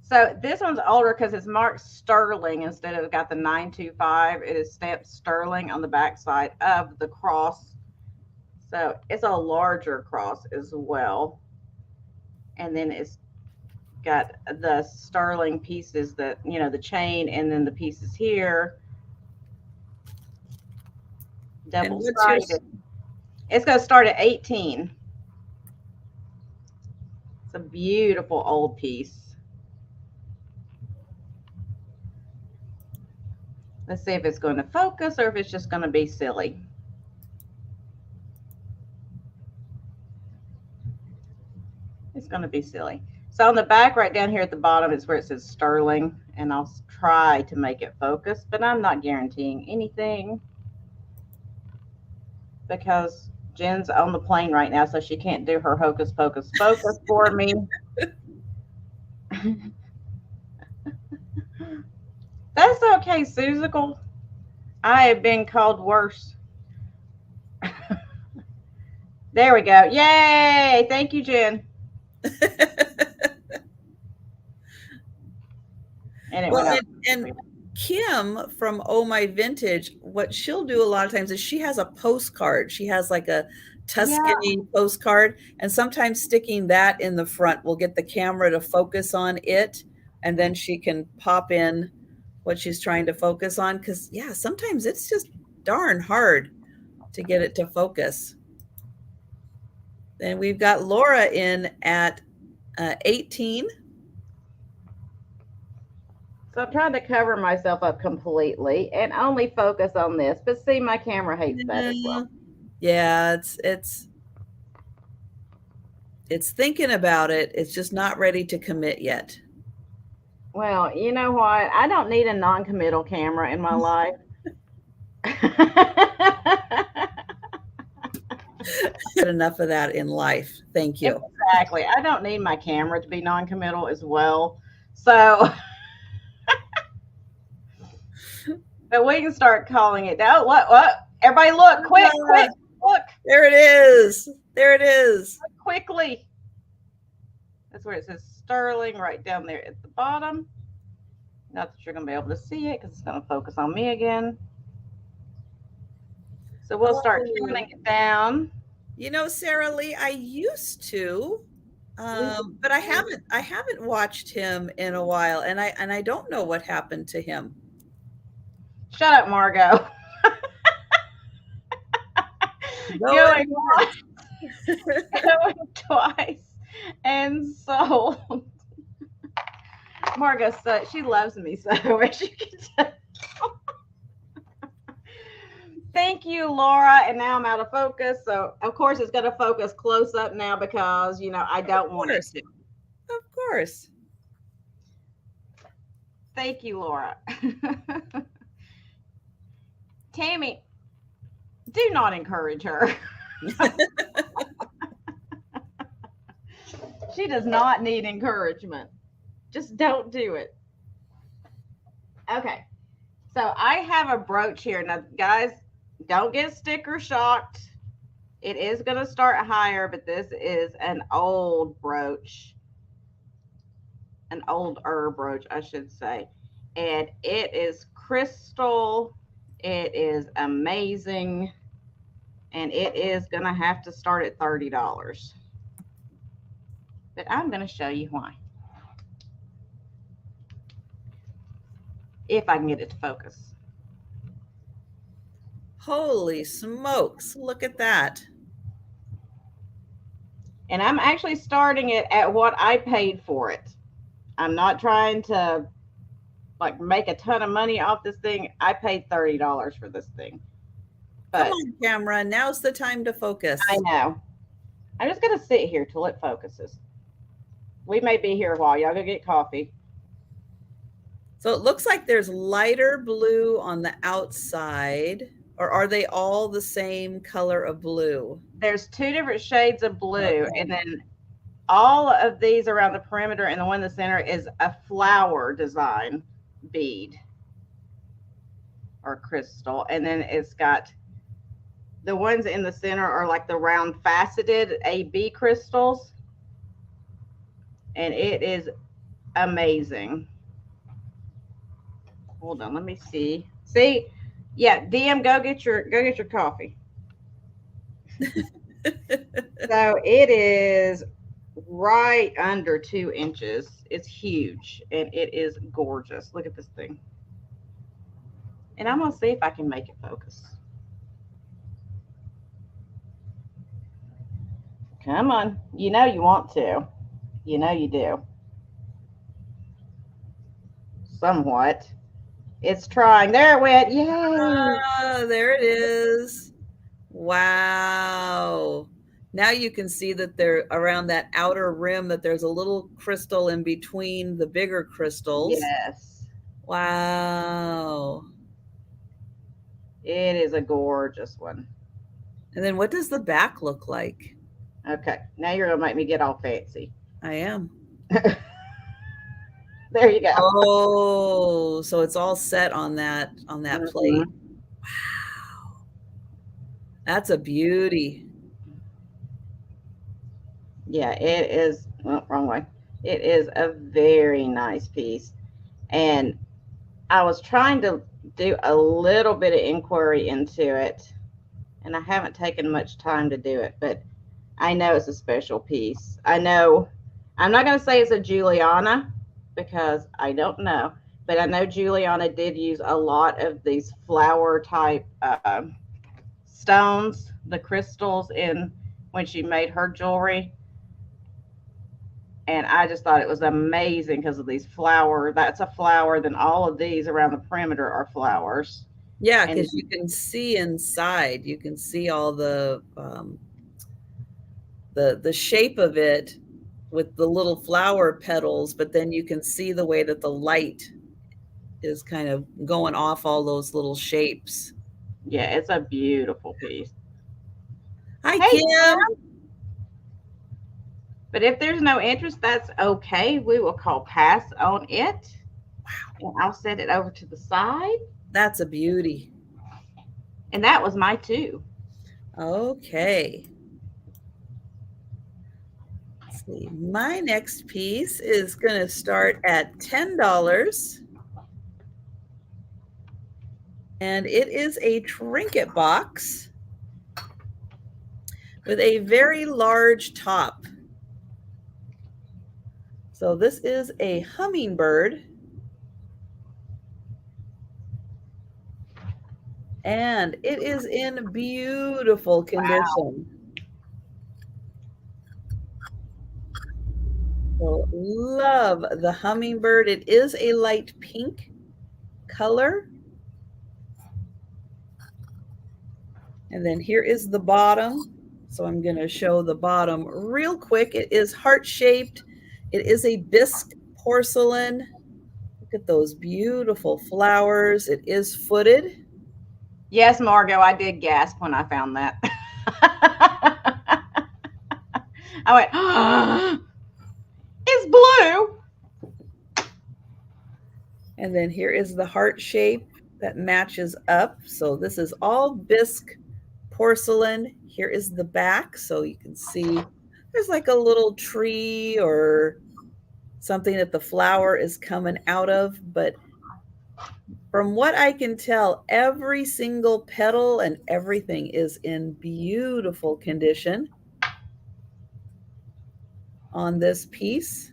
So this one's older because it's marked sterling instead of got the 925. It is stamped sterling on the back side of the cross. So it's a larger cross as well. And then it's got the sterling pieces that, you know, the chain and then the pieces here. Double sided. It's going to start at 18. It's a beautiful old piece. Let's see if it's going to focus or if it's just going to be silly. It's going to be silly. So on the back, right down here at the bottom, is where it says sterling, and I'll try to make it focus, but I'm not guaranteeing anything because Jen's on the plane right now, so she can't do her hocus pocus focus for me. That's okay, Susical. I have been called worse. There we go. Yay! Thank you, Jen. And it Well, went up. and Kim from Oh My Vintage, what she'll do a lot of times is she has a postcard. She has like a Tuscany postcard, and sometimes sticking that in the front will get the camera to focus on it, and then she can pop in what she's trying to focus on. Because yeah, sometimes it's just darn hard to get it to focus. Then we've got Laura in at 18. So I'm trying to cover myself up completely and only focus on this. But see, my camera hates that as well. Yeah, it's thinking about it. It's just not ready to commit yet. Well, you know what? I don't need a non-committal camera in my life. Get enough of that in life. Thank you. Exactly. I don't need my camera to be non-committal as well. So, but we can start calling it down. What? Everybody look, quick, look. There it is. There it is. Quickly. That's where it says sterling right down there at the bottom. Not that you're going to be able to see it because it's going to focus on me again. So we'll start counting it down. You know, Sarah Lee, I used to, but I haven't watched him in a while, and I don't know what happened to him. Shut up, Margot. Going twice and sold. Margot, she loves me so, as you can tell. Thank you, Laura. And now I'm out of focus. So, of course, it's going to focus close up now because, you know, I don't want it to. Of course. Thank you, Laura. Tammy, do not encourage her. She does not need encouragement. Just don't do it. Okay. So I have a brooch here. Now, guys, don't get sticker shocked. It is going to start higher, but this is an old brooch. An older brooch, I should say. And it is crystal. It is amazing. And it is going to have to start at $30. But I'm going to show you why. If I can get it to focus. Holy smokes, look at that. And I'm actually starting it at what I paid for it. I'm not trying to like make a ton of money off this thing. I paid $30 for this thing. But come on, camera, now's the time to focus. I know. I'm just going to sit here till it focuses. We may be here a while. Y'all go get coffee. So it looks like there's lighter blue on the outside, or are they all the same color of blue? There's two different shades of blue, okay. And then all of these around the perimeter, and the one in the center is a flower design bead or crystal. And then it's got the ones in the center are like the round faceted AB crystals. And it is amazing. Hold on, let me see. See, yeah, DM, go get your coffee. So it is right under 2 inches. It's huge and it is gorgeous. Look at this thing. And I'm gonna see if I can make it focus. Come on, you know you want to. You know you do. Somewhat. It's trying. There it went. Yay. Oh, there it is. Wow. Now you can see that they're around that outer rim, that there's a little crystal in between the bigger crystals. Yes. Wow. It is a gorgeous one. And then what does the back look like? Okay, now you're gonna make me get all fancy. I am. There you go. Oh, so it's all set on that plate. Mhm. Wow. That's a beauty. Yeah, it is. Oh, wrong way. It is a very nice piece, and I was trying to do a little bit of inquiry into it, and I haven't taken much time to do it, but I know it's a special piece. I know I'm not going to say it's a Juliana because I don't know, but I know Juliana did use a lot of these flower type stones, the crystals in when she made her jewelry. And I just thought it was amazing because of these flower. That's a flower. Then all of these around the perimeter are flowers. Yeah, And because you can see inside. You can see all the shape of it with the little flower petals, but then you can see the way that the light is kind of going off all those little shapes. yeah, it's a beautiful piece. Hi, Hey, Kim. but if there's no interest, that's okay. We will call pass on it. And I'll set it over to the side. That's a beauty. And that was my two. Okay. Let's see. My next piece is going to start at $10. And it is a trinket box with a very large top. So this is a hummingbird. And it is in beautiful condition. So love the hummingbird. It is a light pink color. And then here is the bottom. So I'm going to show the bottom real quick. It is heart-shaped. It is a bisque porcelain. Look at those beautiful flowers. It is footed. Yes, Margot, I did gasp when I found that. I went, oh, it's blue. And then here is the heart shape that matches up. So this is all bisque porcelain. Here is the back. So you can see there's like a little tree or something that the flower is coming out of. But from what I can tell, every single petal and everything is in beautiful condition on this piece.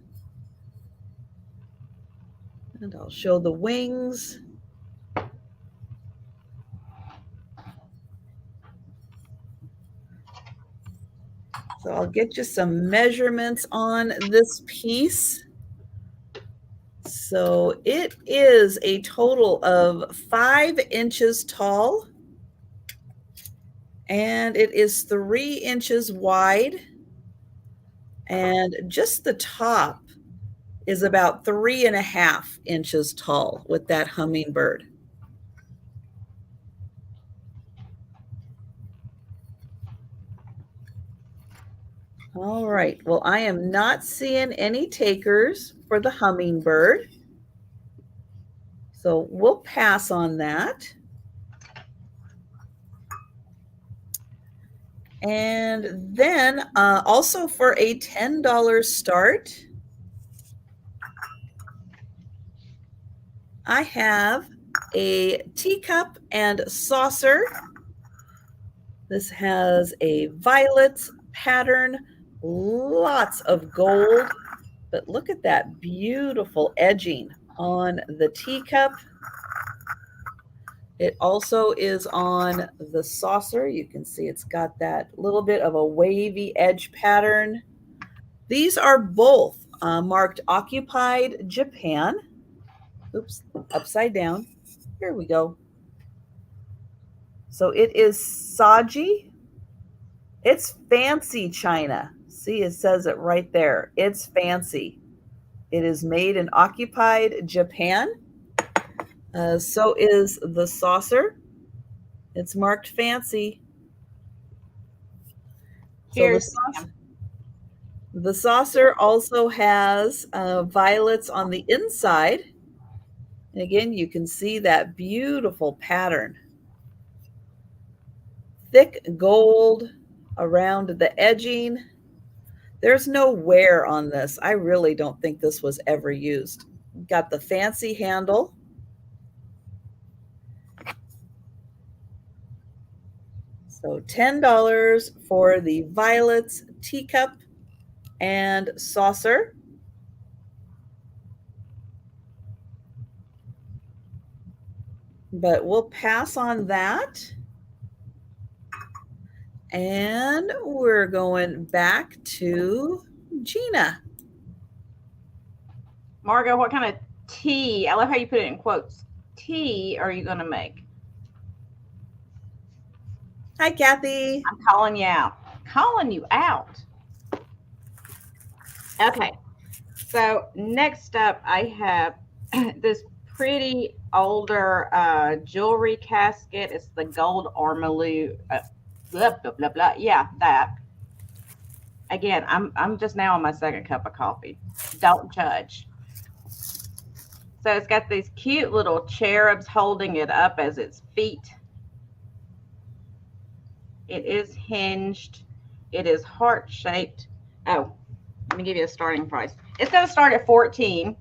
And I'll show the wings. So I'll get you some measurements on this piece. So it is a total of 5 inches tall, and it is 3 inches wide, and just the top is about 3.5 inches tall with that hummingbird. All right, well, I am not seeing any takers for the hummingbird, so we'll pass on that. And then also for a $10 start, I have a teacup and saucer. This has a violet pattern, lots of gold, but look at that beautiful edging on the teacup. It also is on the saucer. You can see it's got that little bit of a wavy edge pattern. These are both marked Occupied Japan. Oops, upside down. Here we go. So it is Saji. It's fancy china. See, it says it right there. It's fancy. It is made in occupied Japan. So is the saucer. It's marked fancy. So Cheers, Sam. the saucer also has violets on the inside. And again, you can see that beautiful pattern. Thick gold around the edging. There's no wear on this. I really don't think this was ever used. Got the fancy handle. So $10 for the violets teacup and saucer. But we'll pass on that. And we're going back to Jeana. Margot, what kind of tea? I love how you put it in quotes. Tea are you going to make? Hi, Kathy. I'm calling you out. Calling you out. Okay. So next up, I have this pretty older jewelry casket. It's the gold ormolu. Blah, blah, blah, blah. Yeah, that. Again, I'm just now on my second cup of coffee. Don't judge. So it's got these cute little cherubs holding it up as its feet. It is hinged. It is heart-shaped. Oh, let me give you a starting price. It's going to start at $14.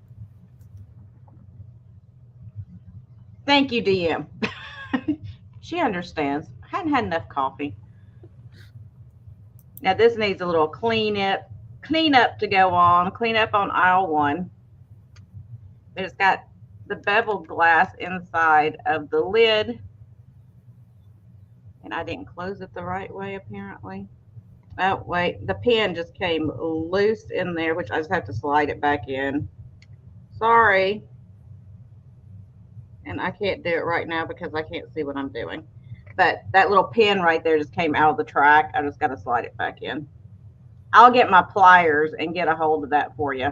Thank you, DM. She understands. I hadn't had enough coffee. Now this needs a little clean up to go on. Clean up on aisle 1. It's got the beveled glass inside of the lid. And I didn't close it the right way, apparently. Oh, wait. The pin just came loose in there, which I just have to slide it back in. Sorry. And I can't do it right now because I can't see what I'm doing. But that little pin right there just came out of the track. I just got to slide it back in. I'll get my pliers and get a hold of that for you.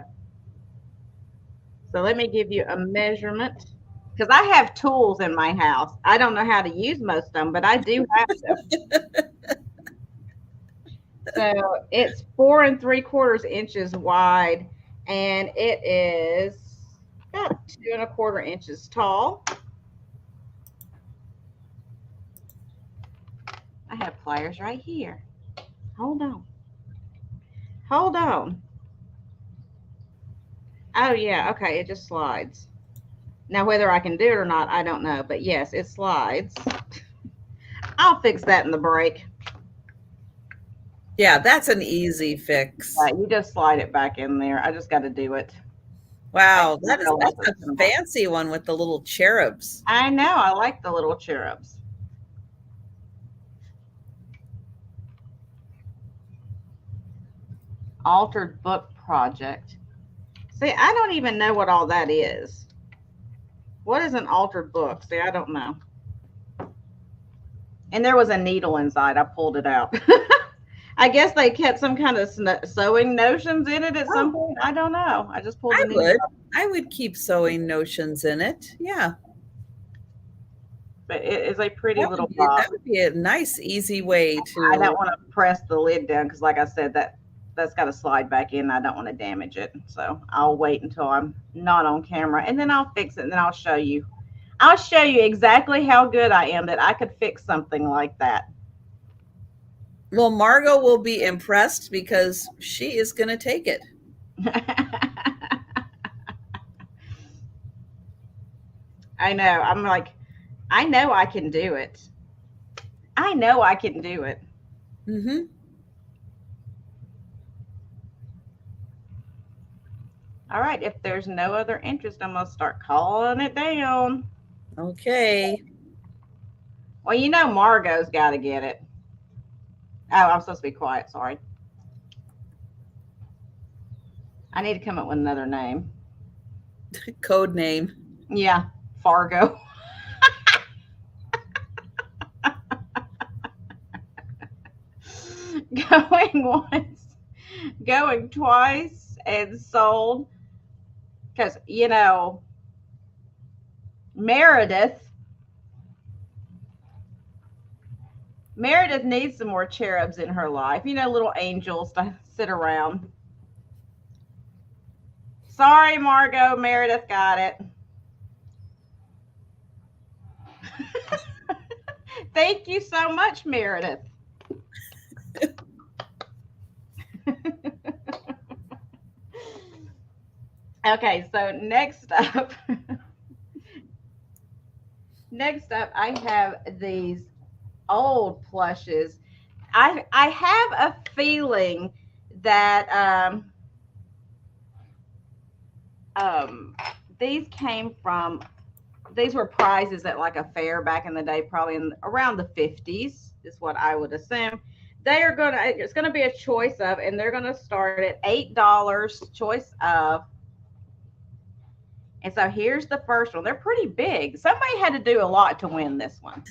So let me give you a measurement. Because I have tools in my house. I don't know how to use most of them, but I do have them. So it's 4 3/4 inches wide, and it is about 2 1/4 inches tall. I have pliers right here. Hold on. Hold on. Oh, yeah. Okay. It just slides. Now, whether I can do it or not, I don't know. But yes, it slides. I'll fix that in the break. Yeah, that's an easy fix. You just slide it back in there. I just got to do it. Wow, that's a fancy one with the little cherubs. I know. I like the little cherubs. Altered book project. See, I don't even know what all that is. What is an altered book? See, I don't know. And there was a needle inside. I pulled it out. I guess they kept some kind of sewing notions in it at some point. I don't know. I just pulled it out. I would keep sewing notions in it. Yeah. But it is a pretty little box. That would be a nice, easy way to. I don't want to press the lid down because, like I said, that's got to slide back in. I don't want to damage it. So I'll wait until I'm not on camera, and then I'll fix it, and then I'll show you. I'll show you exactly how good I am that I could fix something like that. Well, Margot will be impressed because she is going to take it. I know. I'm like, I know I can do it. I know I can do it. Mm-hmm. All right. If there's no other interest, I'm going to start calling it down. Okay. Well, you know Margot's got to get it. Oh, I'm supposed to be quiet. Sorry. I need to come up with another name. Code name. Yeah, Fargo. going once, going twice, and sold. Because, Meredith needs some more cherubs in her life. Little angels to sit around. Sorry, Margot. Meredith got it. Thank you so much, Meredith. Okay, so next up, I have these old plushes. I have a feeling that these were prizes at like a fair back in the day, probably around the 50s is what I would assume. It's gonna be a choice of, and they're gonna start at $8, choice of. And so here's the first one. They're pretty big. Somebody had to do a lot to win this one.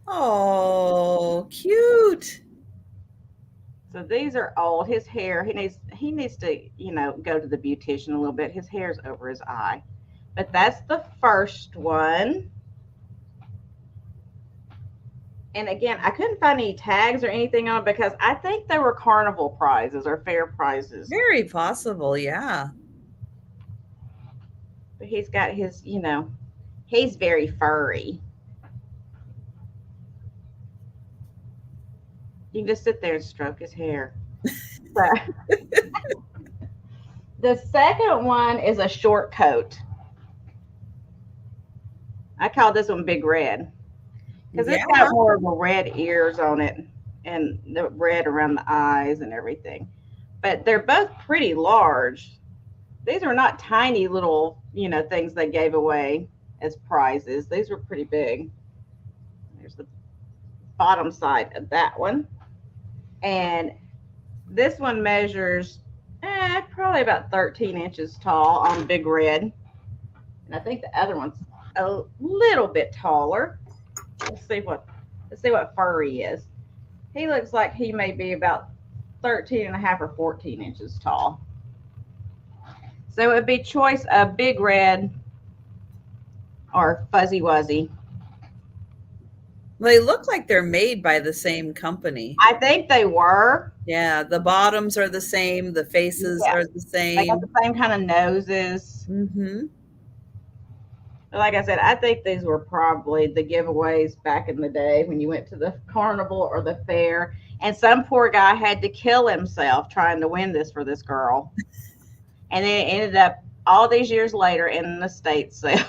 Oh, cute. So these are old. His hair, he needs to, go to the beautician a little bit. His hair's over his eye. But that's the first one. And again, I couldn't find any tags or anything on it because I think they were carnival prizes or fair prizes. Very possible, yeah. But he's got his, he's very furry. You can just sit there and stroke his hair. The second one is a short coat. I call this one Big Red because it's got more of the red ears on it and the red around the eyes and everything. But they're both pretty large. These are not tiny little, things they gave away as prizes. These were pretty big. There's the bottom side of that one. And this one measures probably about 13 inches tall on Big Red. And I think the other one's a little bit taller. Let's see what fur he is. He looks like he may be about 13 and a half or 14 inches tall. So it would be choice of Big Red or Fuzzy Wuzzy. They look like they're made by the same company. I think they were. Yeah, the bottoms are the same. The faces are the same. They got the same kind of noses. Mm-hmm. But like I said, I think these were probably the giveaways back in the day when you went to the carnival or the fair. And some poor guy had to kill himself trying to win this for this girl. And then it ended up all these years later in an estate sale.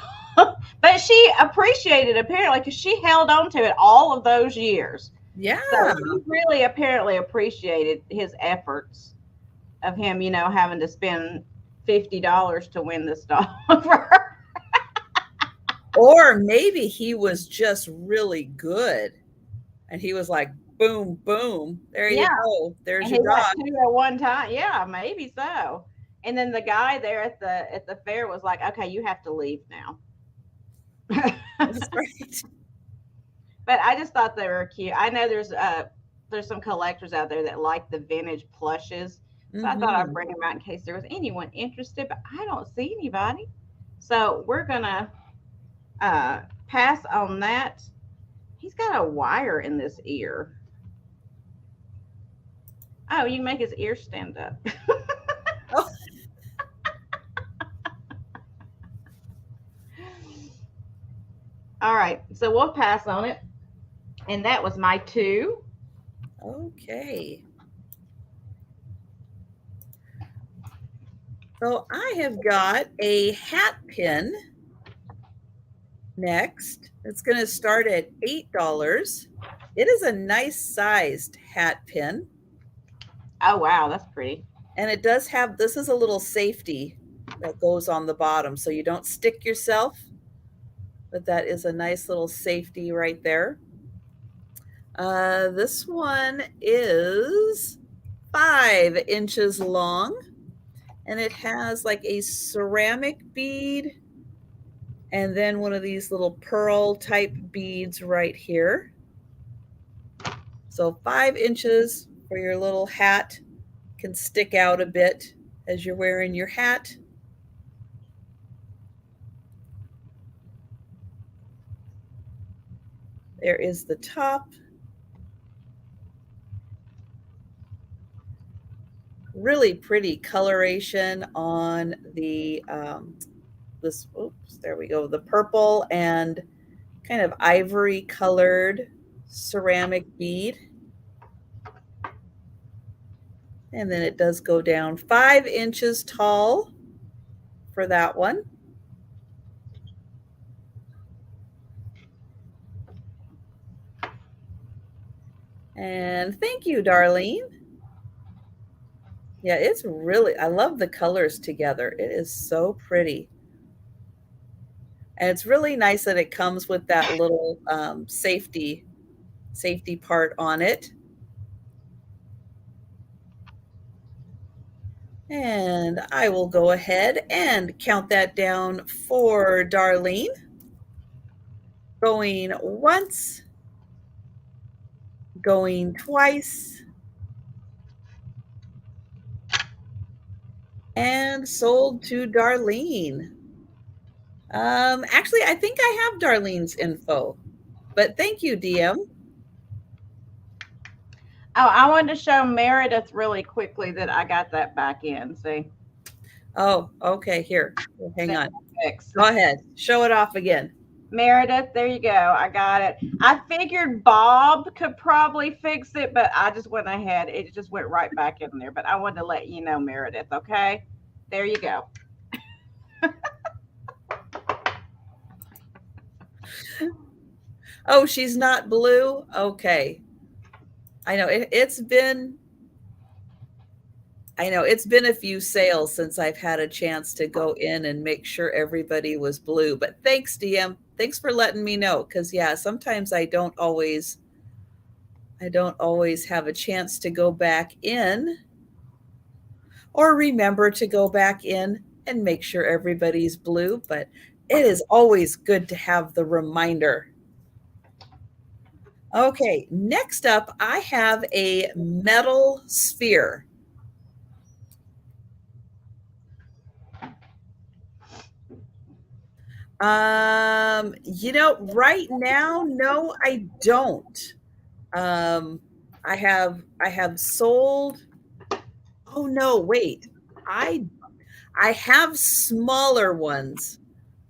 But she appreciated it apparently because she held on to it all of those years. Yeah. So she really apparently appreciated his efforts of him, having to spend $50 to win this dog for her. Or maybe he was just really good. And he was like, boom, boom. There you go. There's your dog. At one time. Yeah, maybe so. And then the guy there at the fair was like, okay, you have to leave now. That's right. But I just thought they were cute. I know there's some collectors out there that like the vintage plushes. So I thought I'd bring them out in case there was anyone interested, but I don't see anybody. So we're gonna pass on that. He's got a wire in this ear. Oh, you can make his ear stand up. Oh. All right, so we'll pass on it. And that was my 2. Okay. So I have got a hat pin next. It's going to start at $8. It is a nice sized hat pin. Oh, wow, that's pretty. And it does have, this is a little safety that goes on the bottom so you don't stick yourself. But that is a nice little safety right there. This one is 5 inches long, and it has like a ceramic bead and then one of these little pearl type beads right here. So 5 inches for your little hat can stick out a bit as you're wearing your hat. There is the top. Really pretty coloration on the this. Oops, there we go. The purple and kind of ivory colored ceramic bead. And then it does go down 5 inches tall for that one. And thank you, Darlene. Yeah, it's really, I love the colors together. It is so pretty. And it's really nice that it comes with that little safety part on it. And I will go ahead and count that down for Darlene. Going once, going twice, and sold to Darlene. Actually, I think I have Darlene's info, but thank you, DM. Oh, I wanted to show Meredith really quickly that I got that back in. See? Oh, okay. Here, hang on. Fix. Go ahead. Show it off again. Meredith, there you go. I got it. I figured Bob could probably fix it, but I just went ahead. It just went right back in there. But I wanted to let you know, Meredith, okay? There you go. Oh, she's not blue? Okay. I know it's been a few sales since I've had a chance to go in and make sure everybody was blue. But thanks, DM. Thanks for letting me know. Because yeah, sometimes I don't always have a chance to go back in or remember to go back in and make sure everybody's blue. But it is always good to have the reminder. Okay, next up, I have a metal sphere. Right now, no, I don't. I have sold. Oh no, wait. I have smaller ones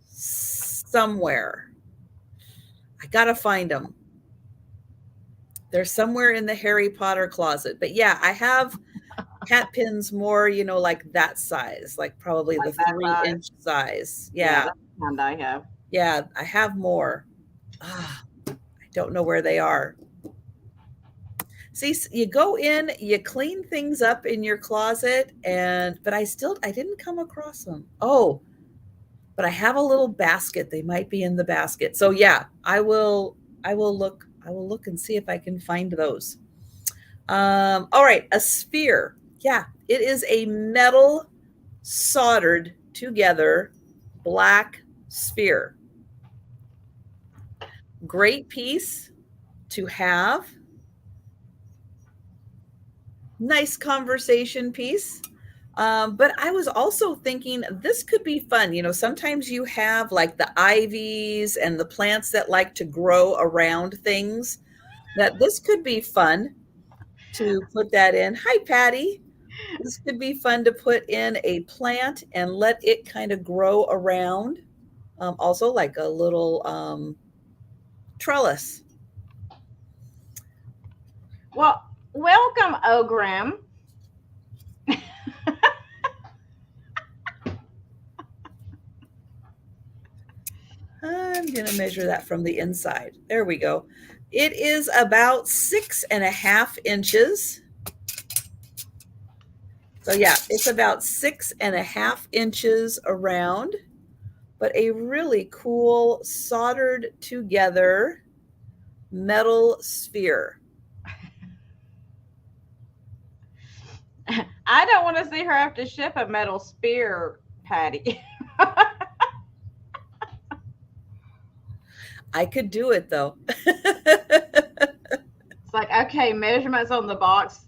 somewhere. I gotta find them. They're somewhere in the Harry Potter closet. But yeah, I have hat pins more, like that size, like probably Like the that 3-inch size. Yeah, Yeah. that's the kind I have. Yeah, I have more. I don't know where they are. See, you go in, you clean things up in your closet, but I didn't come across them. Oh, but I have a little basket. They might be in the basket. So yeah, I will look and see if I can find those. All right, a sphere. Yeah, it is a metal soldered together black sphere. Great piece to have. Nice conversation piece. But I was also thinking this could be fun. Sometimes you have like the ivies and the plants that like to grow around things. That this could be fun to put that in. Hi, Patty. This could be fun to put in a plant and let it kind of grow around. Also, like a little trellis. Well, welcome, Ogrim. I'm going to measure that from the inside. There we go. It is about 6.5 inches. So yeah, it's about 6.5 inches around, but a really cool soldered together metal sphere. I don't want to see her have to ship a metal spear, Patty. I could do it though. It's like, Okay, measurements on the box,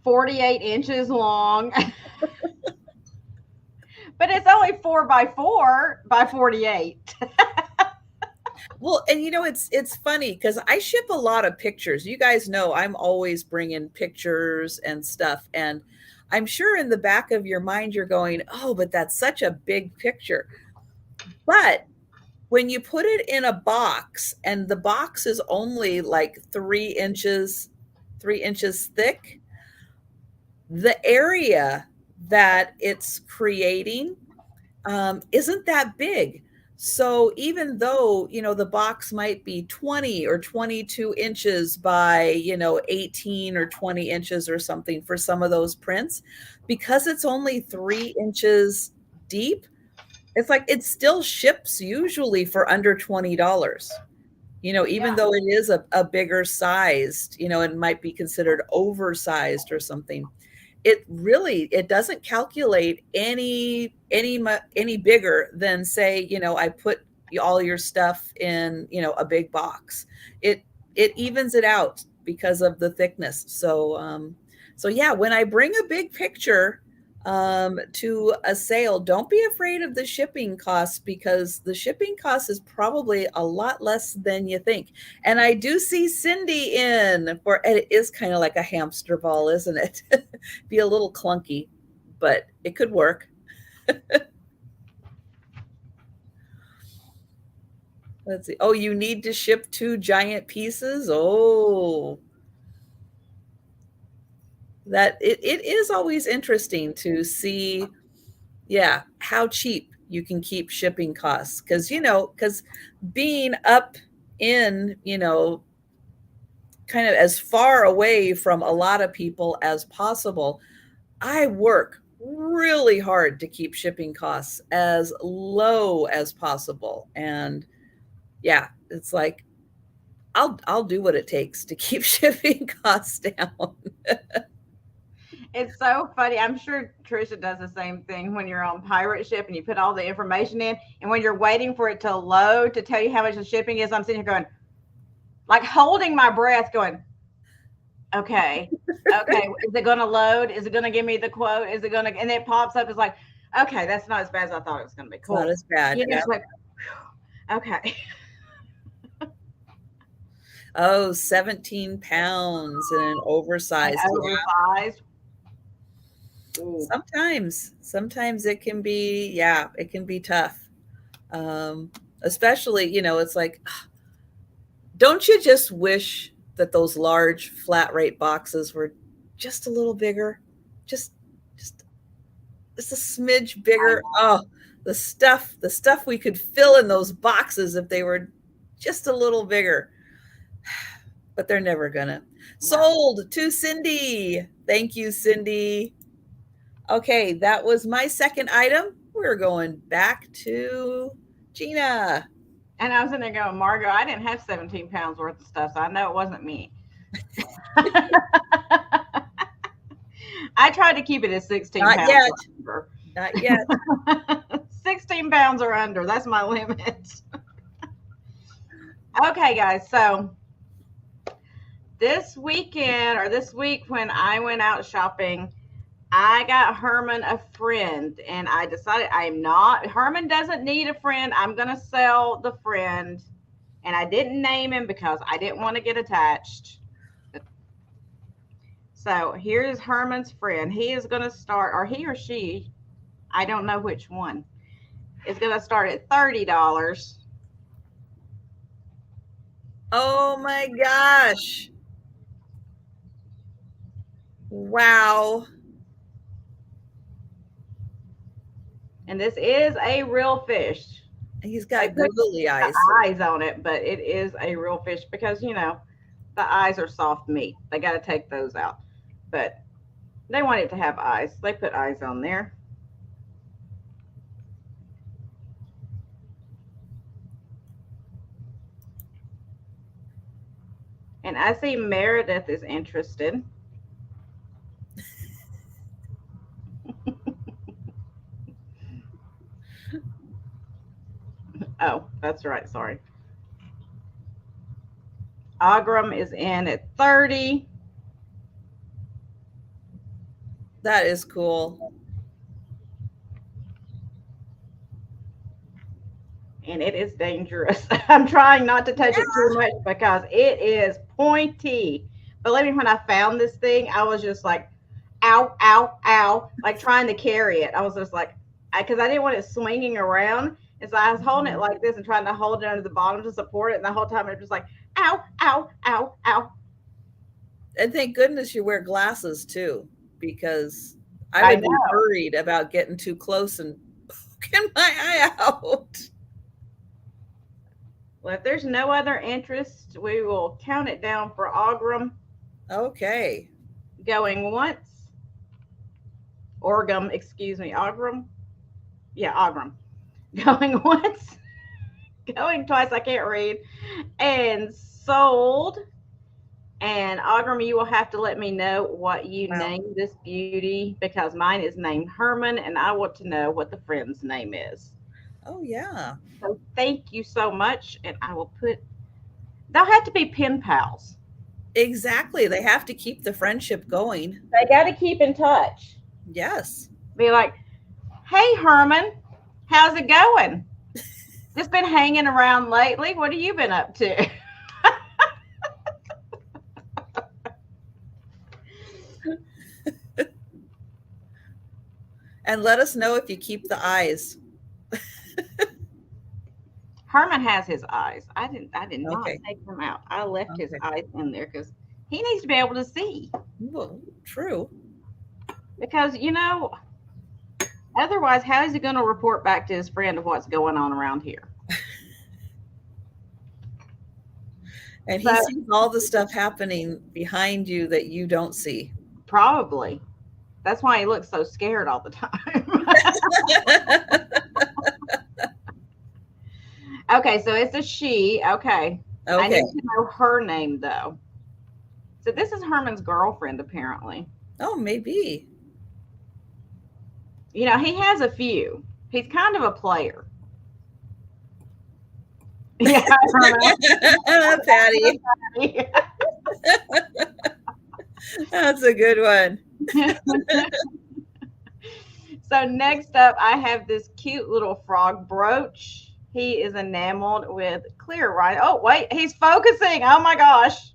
48 inches long. But it's only 4 by 4 by 48. Well, and it's funny because I ship a lot of pictures. You guys know I'm always bringing pictures and stuff, and I'm sure in the back of your mind you're going, "Oh, but that's such a big picture." But when you put it in a box and the box is only like 3 inches thick, the area that it's creating isn't that big. So even though, the box might be 20 or 22 inches by, 18 or 20 inches or something for some of those prints, because it's only 3 inches deep, it's like it still ships usually for under $20. Even Yeah. though it is a bigger sized, it might be considered oversized or something. It doesn't calculate any bigger than, say, I put all your stuff in, a big box. It evens it out because of the thickness. So yeah, when I bring a big picture to a sale, don't be afraid of the shipping costs, because the shipping cost is probably a lot less than you think. And I do see Cindy in for, it is kind of like a hamster ball, isn't it? Be a little clunky, but it could work. Let's see. Oh, you need to ship 2 giant pieces. Oh, that it is always interesting to see, yeah, how cheap you can keep shipping costs. Because being up in, kind of as far away from a lot of people as possible, I work really hard to keep shipping costs as low as possible. And yeah, it's like I'll do what it takes to keep shipping costs down. It's so funny. I'm sure Trisha does the same thing when you're on pirate ship and you put all the information in, and when you're waiting for it to load to tell you how much the shipping is, I'm sitting here going, like holding my breath, going, okay, okay, is it going to load? Is it going to give me the quote? Is it going to? And it pops up. It's like, okay, that's not as bad as I thought it was going to be. It's not Cool. as bad. You know, Yeah. it's like, okay. Oh, 17 pounds in an And oversized. Yeah. oversized. Ooh. Sometimes it can be, yeah, it can be tough. Especially, it's like, don't you just wish that those large flat rate boxes were just a little bigger? Just just a smidge bigger. Oh, the stuff we could fill in those boxes if they were just a little bigger. But they're never gonna. No. Sold to Cindy. Thank you, Cindy. Okay, that was my second item. We're going back to Jeana. And I was in there going, Margot, I didn't have 17 pounds worth of stuff, so I know it wasn't me. I tried to keep it at 16 Not pounds yet. or Not yet. under. 16 pounds or under. That's my limit. Okay, guys. So this weekend or this week when I went out shopping, I got Herman a friend, and I decided Herman doesn't need a friend. I'm going to sell the friend. And I didn't name him because I didn't want to get attached. So here's Herman's friend. He is going to start, or he or she, I don't know which one, is going to start at $30. Oh my gosh. Wow. And this is a real fish. He's They got put googly the eyes. eyes on it, but it is a real fish because, the eyes are soft meat. They got to take those out. But they want it to have eyes. They put eyes on there. And I see Meredith is interested. Oh, that's right. Sorry. Agram is in at 30. That is cool. And it is dangerous. I'm trying not to touch it too much because it is pointy. Believe me, when I found this thing, I was just like, ow, ow, ow, like trying to carry it. I was just like, because I didn't want it swinging around. And so I was holding it like this and trying to hold it under the bottom to support it. And the whole time it was just like, ow, ow, ow, ow. And thank goodness you wear glasses too, because I would be worried about getting too close and poking my eye out. Well, if there's no other interest, we will count it down for Agram. Okay. Going once. Orgum, excuse me, Agram. Yeah, Agram. Going once. Going twice, I can't read. And sold. And Agram, you will have to let me know what you named this beauty, because mine is named Herman, and I want to know what the friend's name is. Oh, yeah. So thank you so much. And I will they'll have to be pen pals. Exactly. They have to keep the friendship going. They got to keep in touch. Yes. Be like, hey, Herman, how's it going? Just been hanging around lately. What have you been up to? And let us know if you keep the eyes. Herman has his eyes. I did not take them out. I left his eyes in there because he needs to be able to see. Well, true. Because, otherwise, how is he going to report back to his friend of what's going on around here? And he sees all the stuff happening behind you that you don't see. Probably. That's why he looks so scared all the time. Okay, so it's a she. Okay. I need to know her name, though. So this is Herman's girlfriend, apparently. Oh, maybe. He has a few. He's kind of a player. Yeah, Patty. That's a good one. So next up, I have this cute little frog brooch. He is enameled with clear rhinestone. Oh, wait, he's focusing. Oh, my gosh.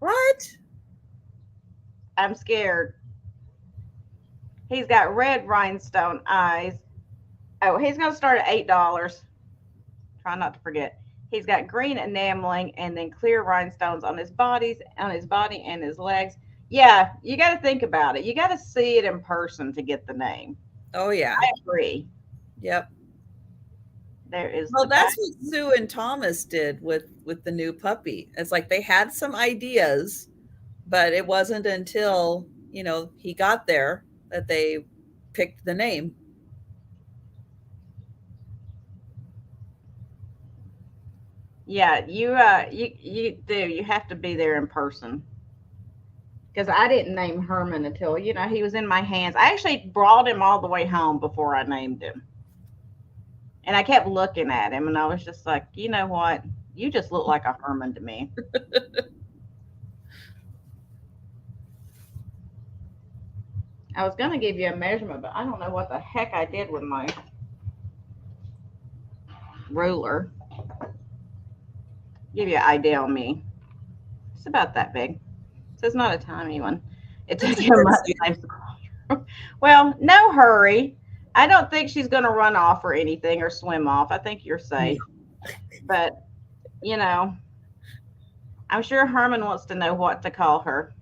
What? I'm scared. He's got red rhinestone eyes. Oh, he's going to start at $8. Try not to forget. He's got green enameling and then clear rhinestones on his body and his legs. Yeah, you got to think about it. You got to see it in person to get the name. Oh, yeah. I agree. Yep. There is. Well, that's what Sue and Thomas did with the new puppy. It's like they had some ideas, but it wasn't until, he got there that they picked the name. Yeah, you do. You have to be there in person. Because I didn't name Herman until, he was in my hands. I actually brought him all the way home before I named him. And I kept looking at him, and I was just like, you know what? You just look like a Herman to me. I was going to give you a measurement, but I don't know what the heck I did with my ruler. Give you an idea on me. It's about that big. So it's not a tiny one. It takes you much time to crawl. Well, no hurry. I don't think she's going to run off or anything or swim off. I think you're safe. But, I'm sure Herman wants to know what to call her.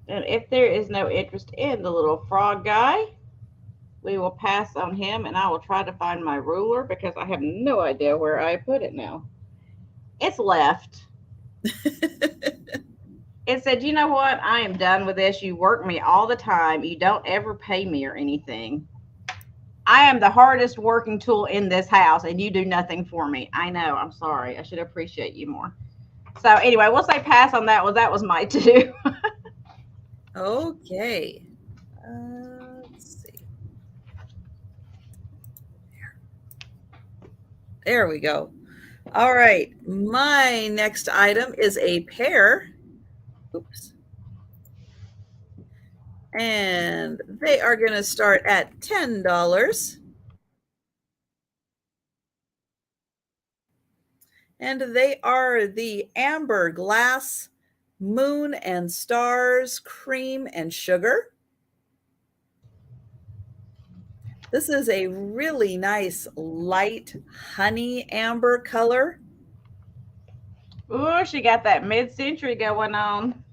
And if there is no interest in the little frog guy, we will pass on him, and I will try to find my ruler because I have no idea where I put it now. It's left. It said, you know what? I am done with this. You work me all the time. You don't ever pay me or anything. I am the hardest working tool in this house, and you do nothing for me. I know. I'm sorry. I should appreciate you more. So anyway, we'll say pass on that one. That was my two. Okay. Let's see. There we go. All right. My next item is a pair. Oops. And they are going to start at $10. And they are the Amber Glass Moon and Stars Cream and Sugar. This is a really nice light honey amber color. Ooh, she got that mid-century going on.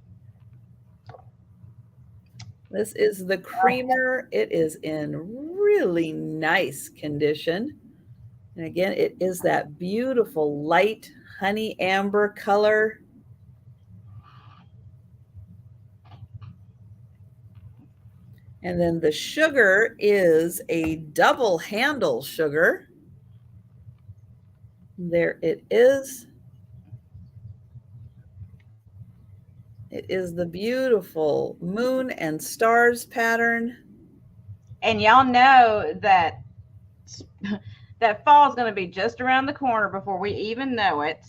This is the creamer. It is in really nice condition. And again, it is that beautiful light honey amber color. And then the sugar is a double handle sugar. There it is. It is the beautiful moon and stars pattern. And y'all know that that fall is going to be just around the corner before we even know it.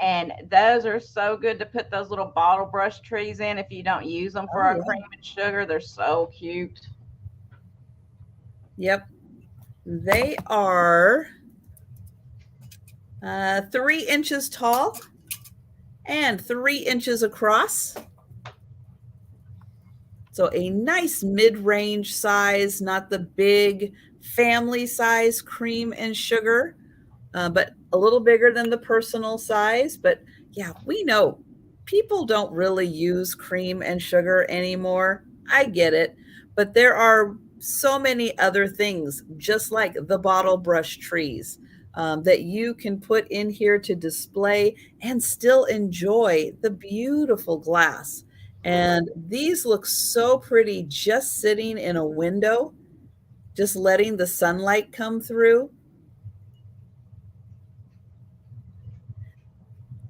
And those are so good to put those little bottle brush trees in if you don't use them for our cream and sugar. They're so cute. Yep. They are 3 inches tall and 3 inches across. So a nice mid-range size, not the big family size cream and sugar, but a little bigger than the personal size. But yeah, we know people don't really use cream and sugar anymore. I get it. But there are so many other things, just like the bottle brush trees, that you can put in here to display and still enjoy the beautiful glass. And these look so pretty just sitting in a window, just letting the sunlight come through.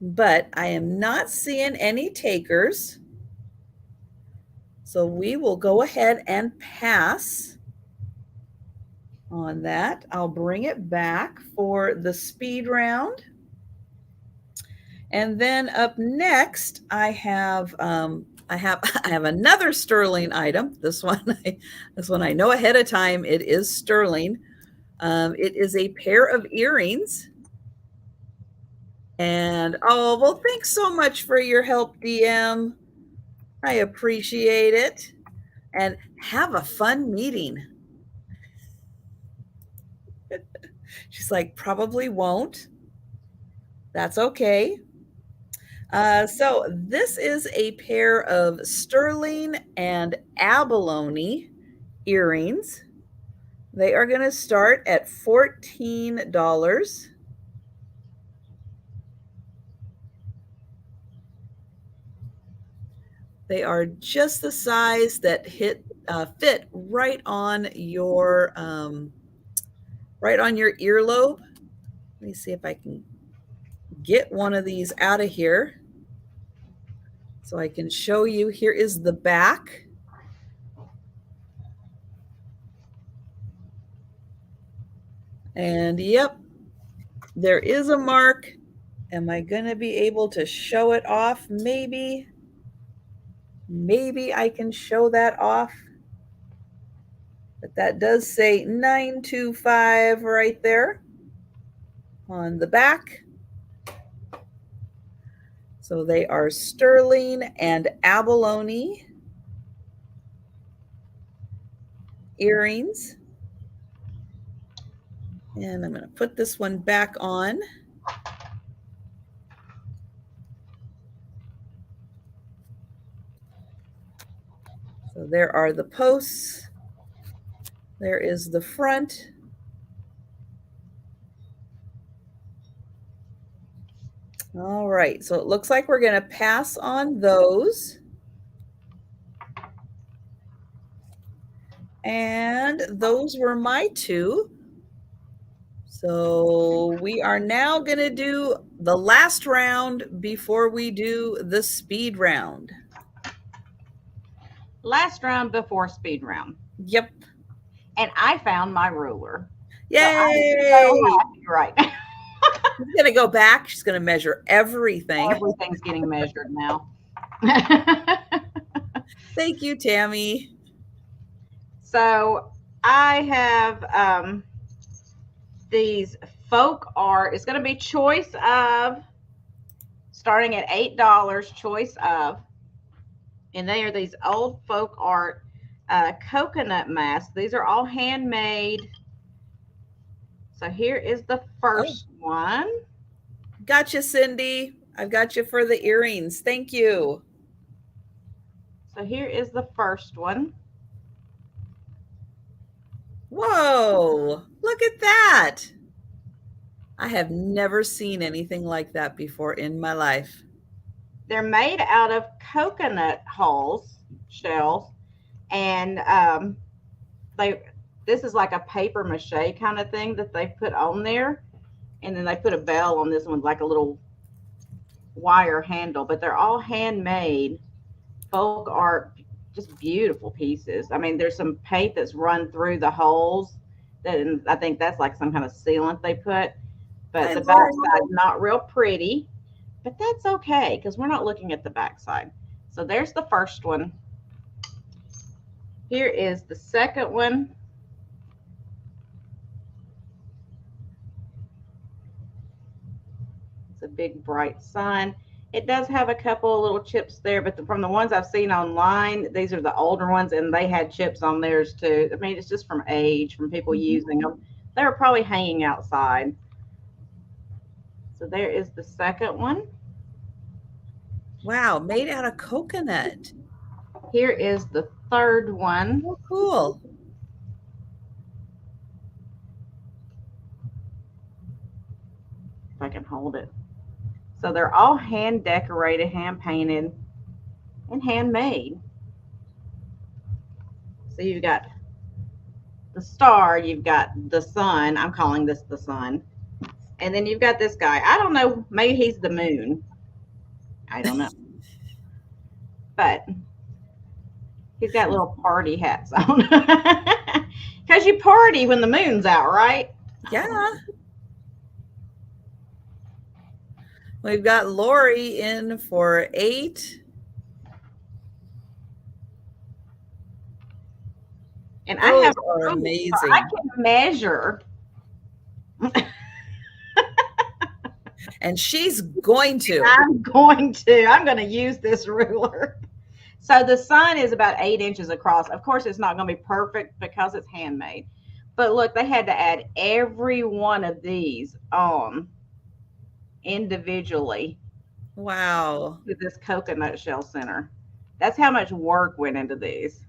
But I am not seeing any takers. So we will go ahead and pass on that. I'll bring it back for the speed round. And then up next, I have another sterling item. This one I know ahead of time it is sterling. It is a pair of earrings. And oh, well, thanks so much for your help, DM. I appreciate it. And have a fun meeting. She's like, probably won't. That's okay. So this is a pair of sterling and abalone earrings. They are going to start at $14. They are just the size that fit right on your earlobe. Let me see if I can get one of these out of here so I can show you. Here is the back. And yep, there is a mark. Am I going to be able to show it off? Maybe I can show that off. But that does say 925 right there on the back. So they are sterling and abalone earrings. And I'm going to put this one back on. So there are the posts. There is the front. All right, so it looks like we're going to pass on those. And those were my two. So we are now going to do the last round before we do the speed round. Last round before speed round. Yep. And I found my ruler. Yay! So I'm so happy right now. She's going to go back. She's going to measure everything. Everything's getting measured now. Thank you, Tammy. So I have these folk art. It's going to be choice of, starting at $8, choice of. And they are these old folk art coconut masks. These are all handmade. So here is the first one. Gotcha, Cindy. I've got you for the earrings. Thank you. So here is the first one. Whoa, look at that. I have never seen anything like that before in my life. They're made out of coconut shells, and this is like a paper mache kind of thing that they put on there, and then they put a bell on this one, like a little wire handle. But they're all handmade folk art, just beautiful pieces. I mean, there's some paint that's run through the holes, and I think that's like some kind of sealant they put. But the back side's not real pretty, but that's okay because we're not looking at the back side. So there's the first one. Here is the second one. It's a big bright sun. It does have a couple of little chips there, but from the ones I've seen online, these are the older ones, and they had chips on theirs too. I mean, it's just from age, from people using them. They were probably hanging outside. So there is the second one. Wow, made out of coconut. Here is the third one. Oh, cool. If I can hold it. So they're all hand decorated, hand painted, and handmade. So you've got the star, you've got the sun. I'm calling this the sun. And then you've got this guy. I don't know, maybe he's the moon. I don't know. But he's got little party hats on. Because you party when the moon's out, right? Yeah. We've got Lori in for 8. And Those I have are amazing. So I can measure. And she's going to. I'm going to use this ruler. So the sun is about 8 inches across. Of course, it's not going to be perfect because it's handmade. But look, they had to add every one of these on individually. Wow. To this coconut shell center. That's how much work went into these.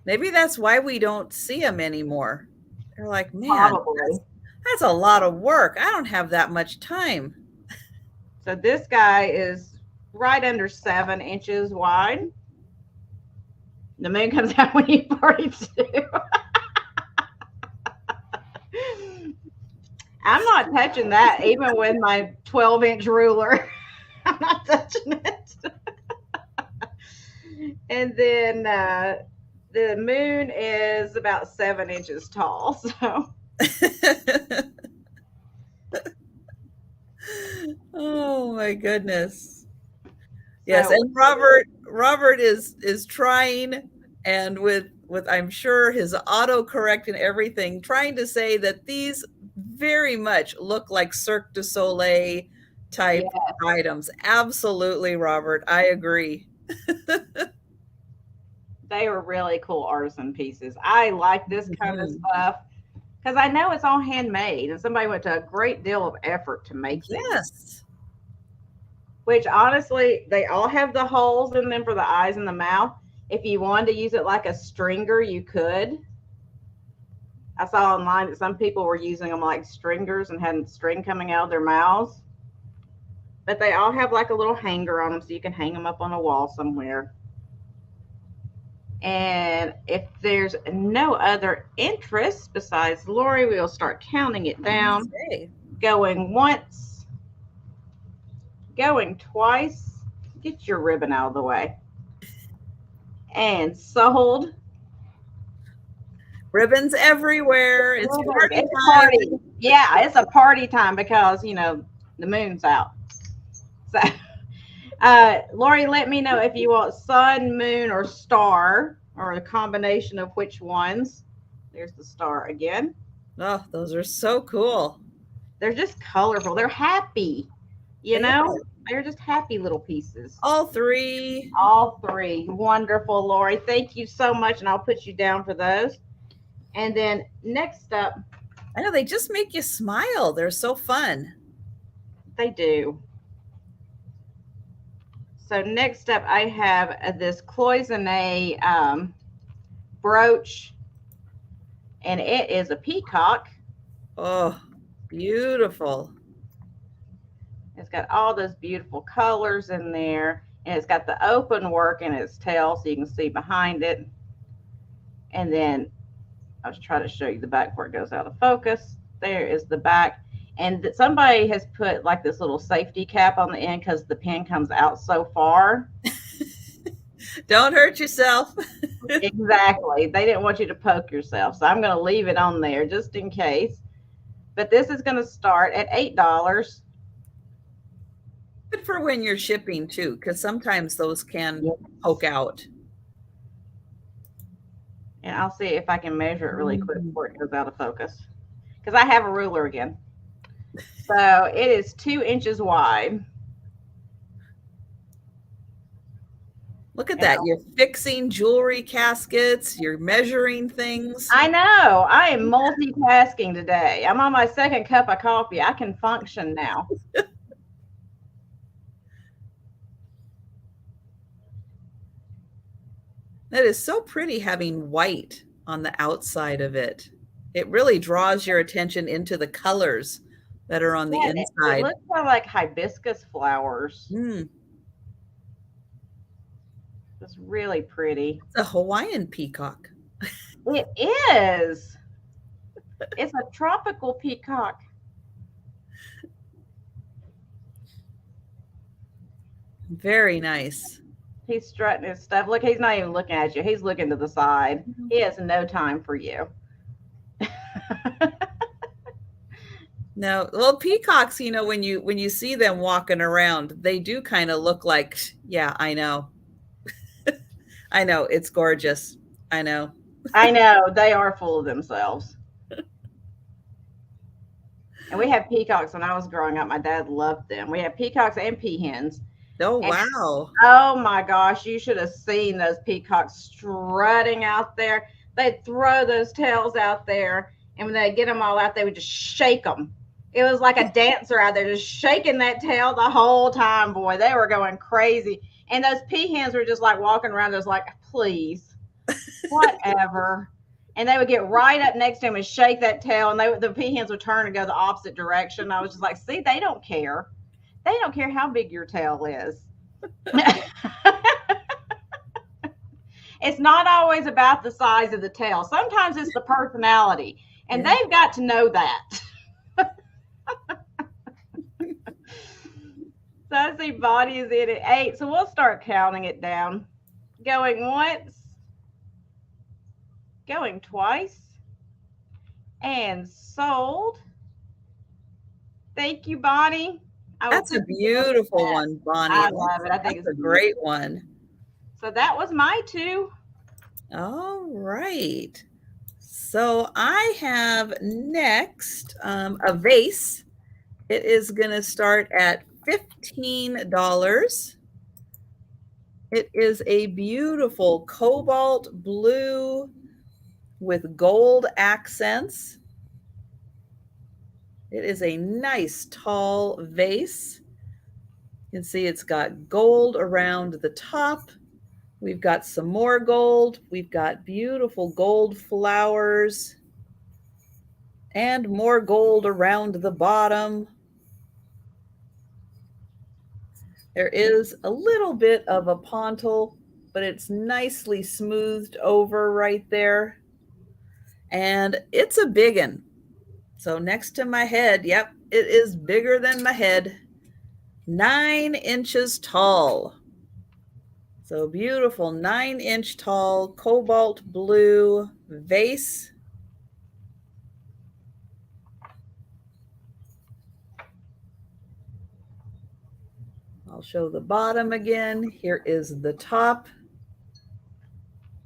Maybe that's why we don't see them anymore. They're like, man, Probably. that's a lot of work. I don't have that much time. So this guy is right under 7 inches wide. The moon comes out when you party too. I'm not touching that, even with my 12-inch ruler. I'm not touching it. And then the moon is about 7 inches tall. So. Oh my goodness. Yes, so, and Robert is trying, and with I'm sure his autocorrect and everything, trying to say that these very much look like Cirque du Soleil type items. Absolutely, Robert. I agree. They were really cool artisan pieces. I like this kind of stuff because I know it's all handmade and somebody went to a great deal of effort to make them. Yes. Which honestly, they all have the holes in them for the eyes and the mouth. If you wanted to use it like a stringer, you could. I saw online that some people were using them like stringers and had string coming out of their mouths. But they all have like a little hanger on them so you can hang them up on a wall somewhere. And if there's no other interest besides Lori, we'll start counting it down. Okay. Going once, going twice. Get your ribbon out of the way. And sold. Ribbons everywhere. It's party time. Yeah, it's a party time because, the moon's out. So, Lori, let me know if you want sun, moon, or star, or a combination of which ones. There's the star again. Oh, those are so cool. They're just colorful. They're happy. They are. They're just happy little pieces. All three. All three. Wonderful, Lori. Thank you so much, and I'll put you down for those. And then next up, I know they just make you smile. They're so fun. they do. So next up, I have this cloisonne brooch, and it is a peacock. Oh, beautiful. It's got all those beautiful colors in there, and it's got the open work in its tail so you can see behind it. And then I'll try to show you the back before it goes out of focus. There is the back. And somebody has put like this little safety cap on the end because the pin comes out so far. Don't hurt yourself. Exactly. They didn't want you to poke yourself. So I'm going to leave it on there just in case. But this is going to start at $8. Good for when you're shipping too, because sometimes those can poke out. And I'll see if I can measure it really quick before it goes out of focus. Because I have a ruler again. So it is 2 inches wide. Look at that. You're fixing jewelry caskets. You're measuring things. I know. I am multitasking today. I'm on my second cup of coffee. I can function now. That is so pretty having white on the outside of it. It really draws your attention into the colors that are on the inside. It looks kind of like hibiscus flowers. It's really pretty. It's a Hawaiian peacock. It is. It's a tropical peacock. Very nice. He's strutting his stuff. Look, he's not even looking at you. He's looking to the side. He has no time for you. No, well, peacocks, when you see them walking around, they do kind of look like, yeah, I know. I know, it's gorgeous. I know. I know, they are full of themselves. And we had peacocks when I was growing up. My dad loved them. We had peacocks and peahens. Oh, wow. Oh my gosh, you should have seen those peacocks strutting out there. They'd throw those tails out there, and when they'd get them all out, they would just shake them. It was like a dancer out there just shaking that tail the whole time. Boy, they were going crazy. And those peahens were just like walking around just like, please, whatever. And they would get right up next to him and shake that tail, and the peahens would turn and go the opposite direction. I was just like, see, they don't care. They don't care how big your tail is. It's not always about the size of the tail. Sometimes it's the personality, and they've got to know that. So I see body is in at 8. So we'll start counting it down. Going once, going twice, and sold. Thank you, Bonnie. That's a beautiful one, Bonnie. I love it. I think it's a great one. So that was my 2. All right. So I have next a vase. It is going to start at $15. It is a beautiful cobalt blue with gold accents. It is a nice tall vase. You can see it's got gold around the top. We've got some more gold. We've got beautiful gold flowers and more gold around the bottom. There is a little bit of a pontil, but it's nicely smoothed over right there. And it's a big one. So next to my head, yep, it is bigger than my head. 9 inches tall. So beautiful 9-inch tall cobalt blue vase. I'll show the bottom again. Here is the top.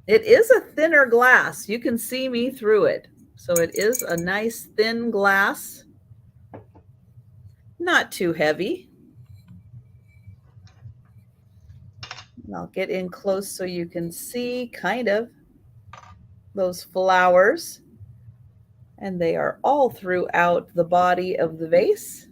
It is a thinner glass. You can see me through it. So it is a nice thin glass. Not too heavy. And I'll get in close so you can see kind of those flowers. And they are all throughout the body of the vase.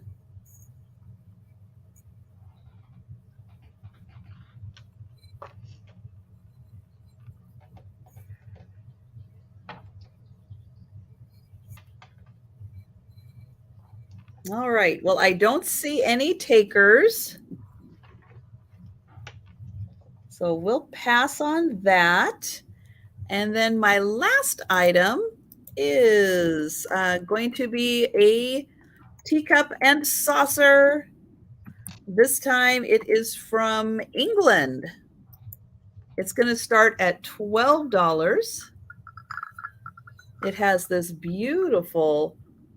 All right, well, I don't see any takers. So we'll pass on that. And then my last item is going to be a teacup and saucer. This time it is from England. It's going to start at $12. It has this beautiful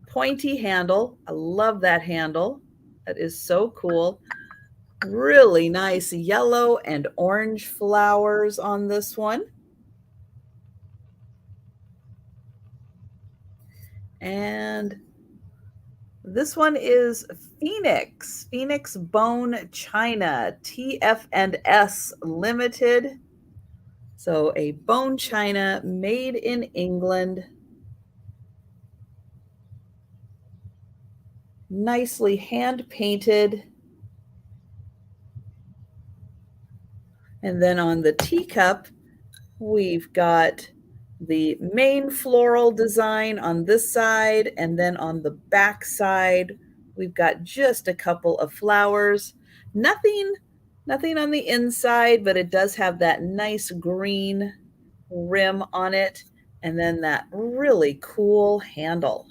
pointy handle. I love that handle. That is so cool. Really nice yellow and orange flowers on this one. And this one is Phoenix Bone China, TF&S Limited. So a bone china made in England. Nicely hand painted. And then on the teacup, we've got the main floral design on this side, and then on the back side, we've got just a couple of flowers. Nothing on the inside, but it does have that nice green rim on it, and then that really cool handle.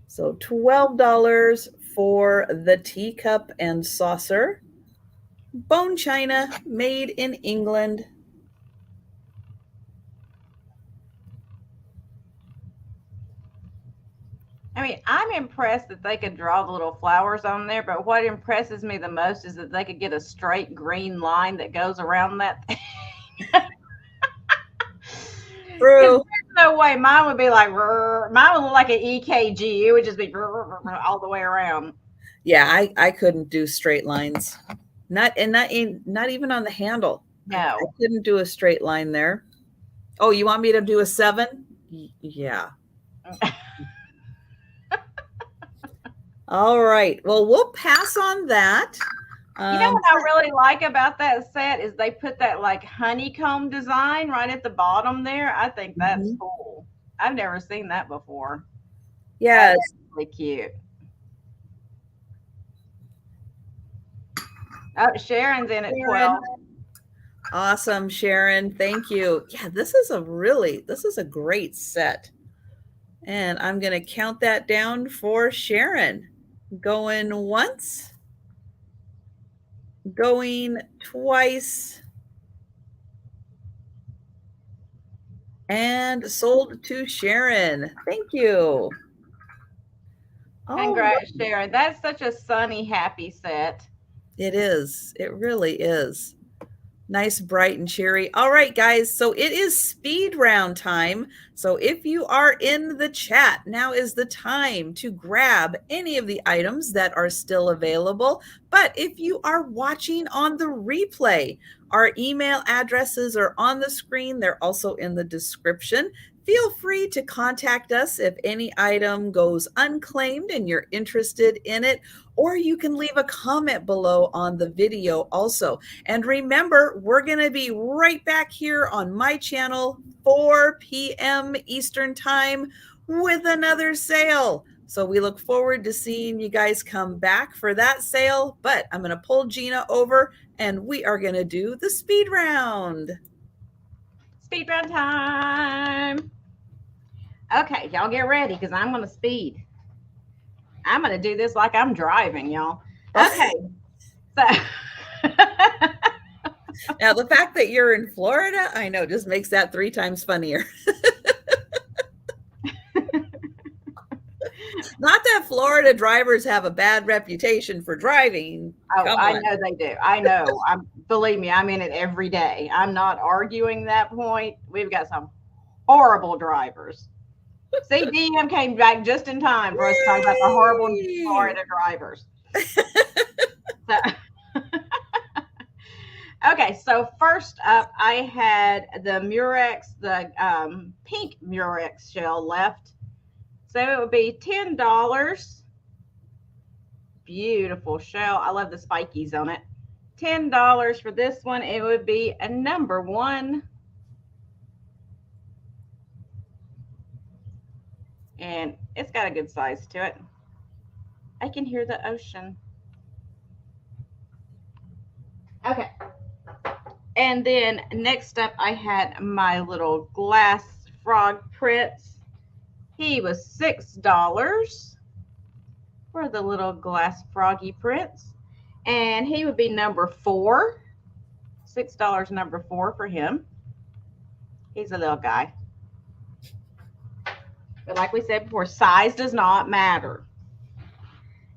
So $12 for the teacup and saucer. Bone china made in England. I mean, I'm impressed that they could draw the little flowers on there, but what impresses me the most is that they could get a straight green line that goes around that thing. True. There's no way mine would be like, mine would look like an EKG. It would just be all the way around. Yeah, I couldn't do straight lines. Not even on the handle. No. I couldn't do a straight line there. Oh, you want me to do a 7? Yeah. All right. Well, we'll pass on that. You know what I really like about that set is they put that like honeycomb design right at the bottom there. I think that's cool. I've never seen that before. Yeah, that's really cute. Oh, Sharon's in at 12. Awesome, Sharon. Thank you. Yeah, this is a great set. And I'm going to count that down for Sharon. Going once. Going twice. And sold to Sharon. Thank you. Congrats, Sharon. That's such a sunny, happy set. It is. It really is. Nice, bright and cheery. All right, guys. So it is speed round time. So if you are in the chat, now is the time to grab any of the items that are still available. But if you are watching on the replay, our email addresses are on the screen. They're also in the description. Feel free to contact us if any item goes unclaimed and you're interested in it, or you can leave a comment below on the video also. And remember, we're going to be right back here on my channel, 4 p.m. Eastern Time with another sale. So we look forward to seeing you guys come back for that sale. But I'm going to pull Jeana over and we are going to do the speed round. Speed round time. Okay, y'all get ready because I'm going to speed. I'm going to do this like I'm driving, y'all. Okay. So now the fact that you're in Florida, I know, just makes that 3 times funnier. Not that Florida drivers have a bad reputation for driving. Oh, Come I on. know they do. I know. Believe me, I'm in it every day. I'm not arguing that point. We've got some horrible drivers. See, DM came back just in time for us to talk about the horrible Yay! Florida drivers. So, okay, so first up, I had the Murex, the pink Murex shell left. So it would be $10. Beautiful shell. I love the spikies on it. $10 for this one. It would be a number 1. And it's got a good size to it. I can hear the ocean. Okay. And then next up, I had my little glass frog prince. He was $6 for the little glass froggy prince. And he would be number 4. $6 number 4 for him. He's a little guy. But like we said before, size does not matter.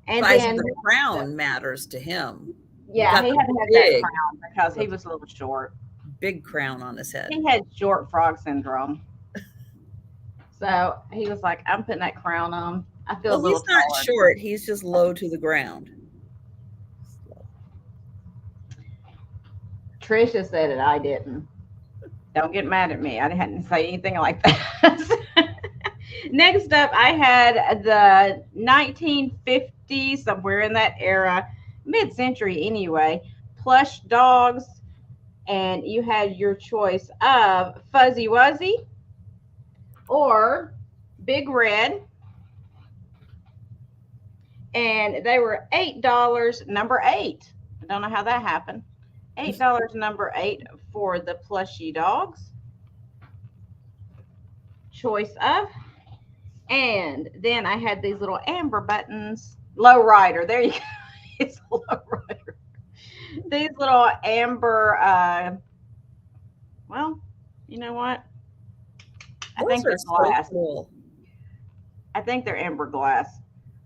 And Size then of the crown matters to him. Yeah, he had to have that crown because he was a little short. Big crown on his head. He had short frog syndrome. So he was like, I'm putting that crown on. I feel a little he's not taller. short. He's just low to the ground. Trisha said it. I didn't. Don't get mad at me. I didn't say anything like that. Next up, I had the 1950s, somewhere in that era, mid-century anyway, plush dogs. And you had your choice of Fuzzy Wuzzy or Big Red. And they were $8, number 8. I don't know how that happened. $8, number 8 for the plushy dogs. Choice of. And then I had these little amber buttons. Low rider. There you go. It's a low rider. These little amber, well, you know what? I think they're glass. So cool. I think they're amber glass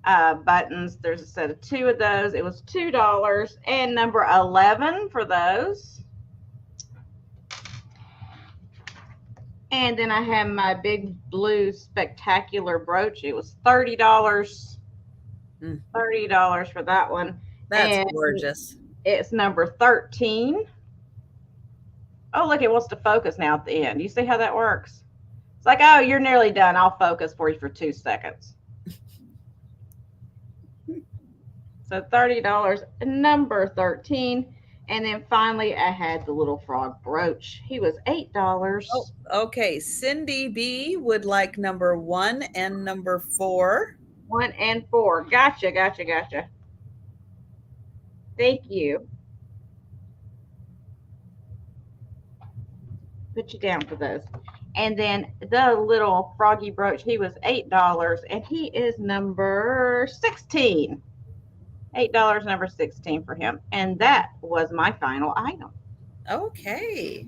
buttons. There's a set of 2 of those. It was $2 and number 11 for those. And then I have my big blue spectacular brooch. It was $30. $30 for that one. That's gorgeous. It's number 13. Oh, look, it wants to focus now at the end. You see how that works? It's like, oh, you're nearly done. I'll focus for you for 2 seconds. So $30, number 13. And then finally, I had the little frog brooch. He was $8. Oh, okay. Cindy B would like number 1 and number 4. 1 and 4. Gotcha, gotcha, gotcha. Thank you. Put you down for those. And then the little froggy brooch, he was $8, and he is number 16. $8, number 16 for him. And that was my final item. Okay.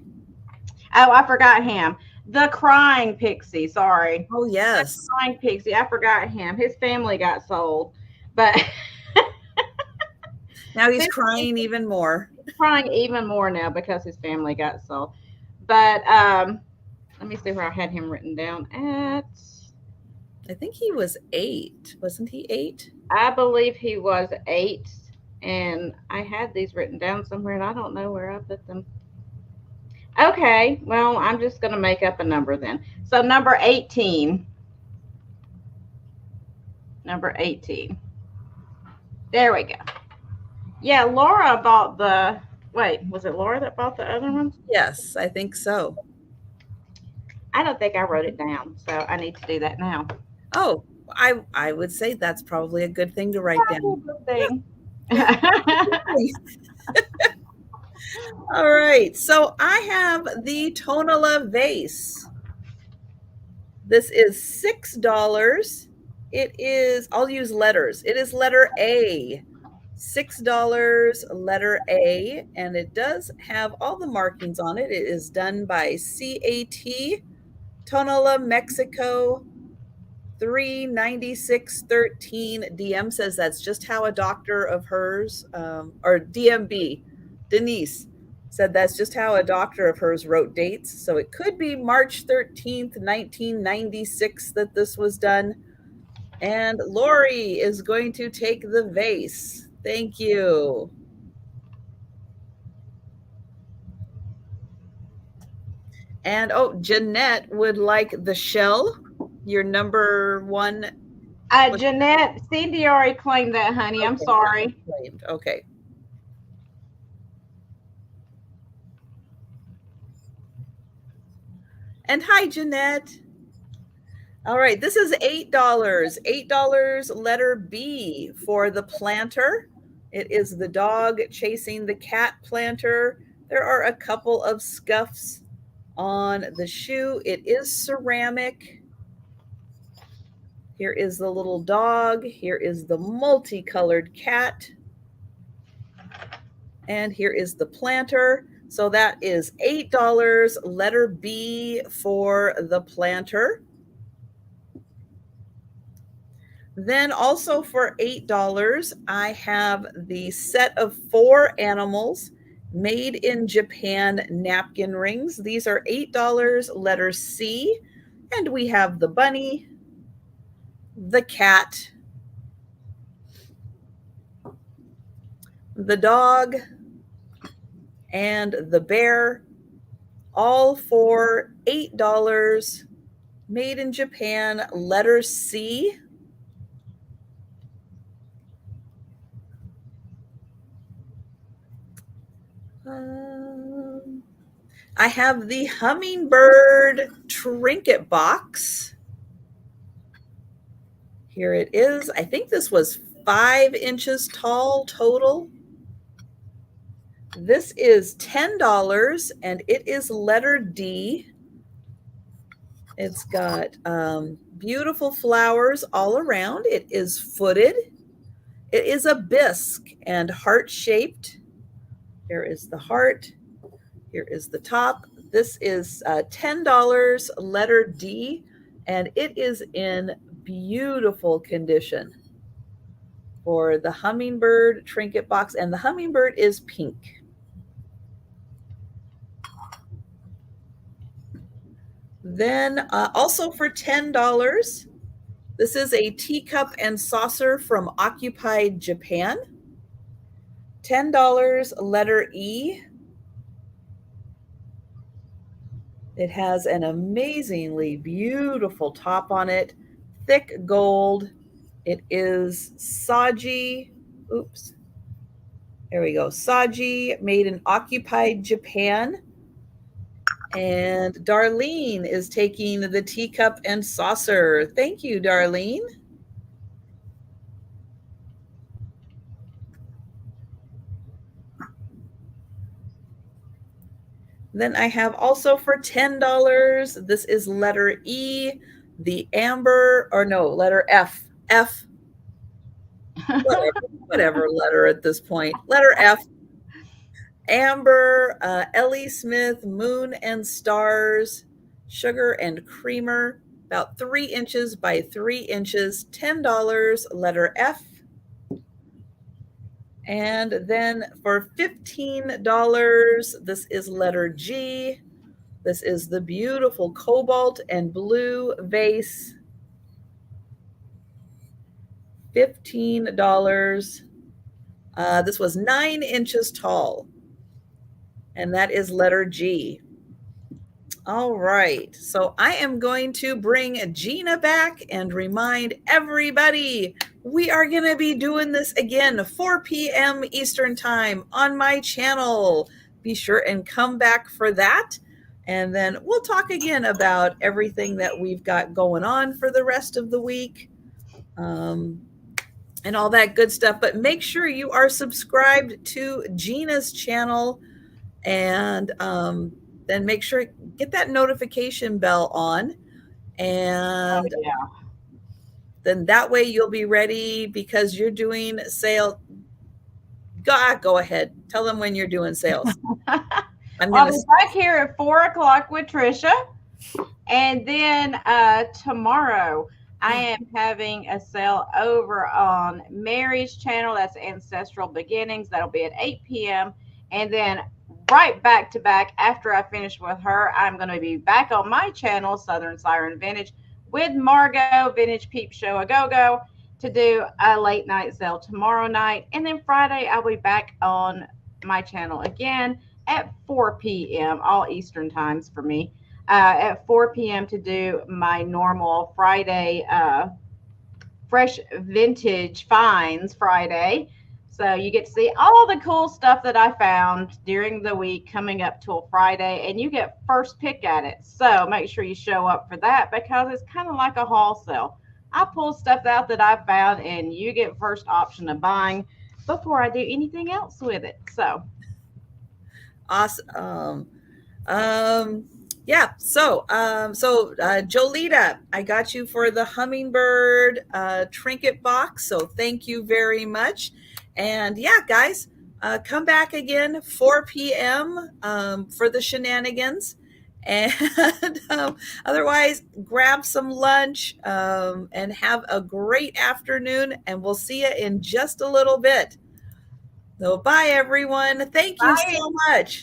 Oh, I forgot him. The crying pixie. Sorry. Oh, yes. The crying pixie. I forgot him. His family got sold. But now he's crying even more. He's crying even more now because his family got sold. But let me see where I had him written down at. I think he was 8. Wasn't he 8? I believe he was 8. And I had these written down somewhere, and I don't know where I put them. Okay, well, I'm just going to make up a number then. So number 18. Number 18. There we go. Yeah, Laura bought the... Wait, was it Laura that bought the other ones? Yes, I think so. I don't think I wrote it down, so I need to do that now. Oh, I would say that's probably a good thing to write down. Thing. All right, so I have the Tonala vase. This is $6. It is, I'll use letters. It is letter A. $6, letter A, and it does have all the markings on it. It is done by CAT, Tonala, Mexico. 39613 DM says that's just how a doctor of hers, or DMB, Denise said that's just how a doctor of hers wrote dates. So it could be March 13th, 1996 that this was done. And Lori is going to take the vase. Thank you. And oh, Jeanette would like the shell, your number one. Jeanette, Cindy already claimed that, honey. I'm sorry. Claimed. Okay. And hi, Jeanette. All right, this is $8. $8 letter B for the planter. It is the dog chasing the cat planter. There are a couple of scuffs on the shoe. It is ceramic. Here is the little dog. Here is the multicolored cat. And here is the planter. So that is $8, letter B for the planter. Then also for $8, I have the set of 4 animals made in Japan napkin rings. These are $8, letter C. And we have the bunny, the cat, the dog, and the bear, all for $8, made in Japan, letter C. I have the hummingbird trinket box. Here it is. I think this was 5 inches tall total. This is $10 and it is letter D. It's got beautiful flowers all around. It is footed. It is a bisque and heart-shaped. Here is the heart. Here is the top. This is $10, letter D, and it is in beautiful condition for the hummingbird trinket box, and the hummingbird is pink. Then also for $10, this is a teacup and saucer from Occupied Japan. $10, letter E. It has an amazingly beautiful top on it, thick gold. It is Saji. Oops. There we go. Saji, made in Occupied Japan. And Darlene is taking the teacup and saucer. Thank you, Darlene. Then I have also for $10, this is letter E, the amber, or no, letter F. F. Whatever letter at this point. Letter F. Amber, Ellie Smith, Moon and Stars, sugar and creamer, about 3 inches by 3 inches, $10, letter F. And then for $15, this is letter G. This is the beautiful cobalt and blue vase. $15. This was 9 inches tall. And that is letter G. All right. So I am going to bring Jeana back and remind everybody we are going to be doing this again 4 p.m. Eastern Time on my channel. Be sure and come back for that. And then we'll talk again about everything that we've got going on for the rest of the week. And all that good stuff. But make sure you are subscribed to Jeana's channel, and then make sure get that notification bell on, and then that way you'll be ready because you're doing sale. Go ahead. Tell them when you're doing sales. I'll be back here at 4 o'clock with Trisha. And then tomorrow, I Yeah. am having a sale over on Mary's channel. That's Ancestral Beginnings. That'll be at 8 p.m. And then right back to back after I finish with her, I'm going to be back on my channel, Southern Syren Vintage, with Margot, Vintage Peep Show A Go Go, to do a late night sale tomorrow night. And then Friday, I'll be back on my channel again at 4 p.m., all Eastern times for me, at 4 p.m. to do my normal Friday fresh vintage finds Friday. So you get to see all the cool stuff that I found during the week coming up till Friday, and you get first pick at it. So make sure you show up for that because it's kind of like a haul sale. I pull stuff out that I found, and you get first option of buying before I do anything else with it. So Awesome. Um, yeah. Jolita, I got you for the hummingbird trinket box. So thank you very much. And yeah, guys, come back again 4 p.m. For the shenanigans. And otherwise, grab some lunch and have a great afternoon. And we'll see you in just a little bit. So, bye, everyone. Thank you bye. so much.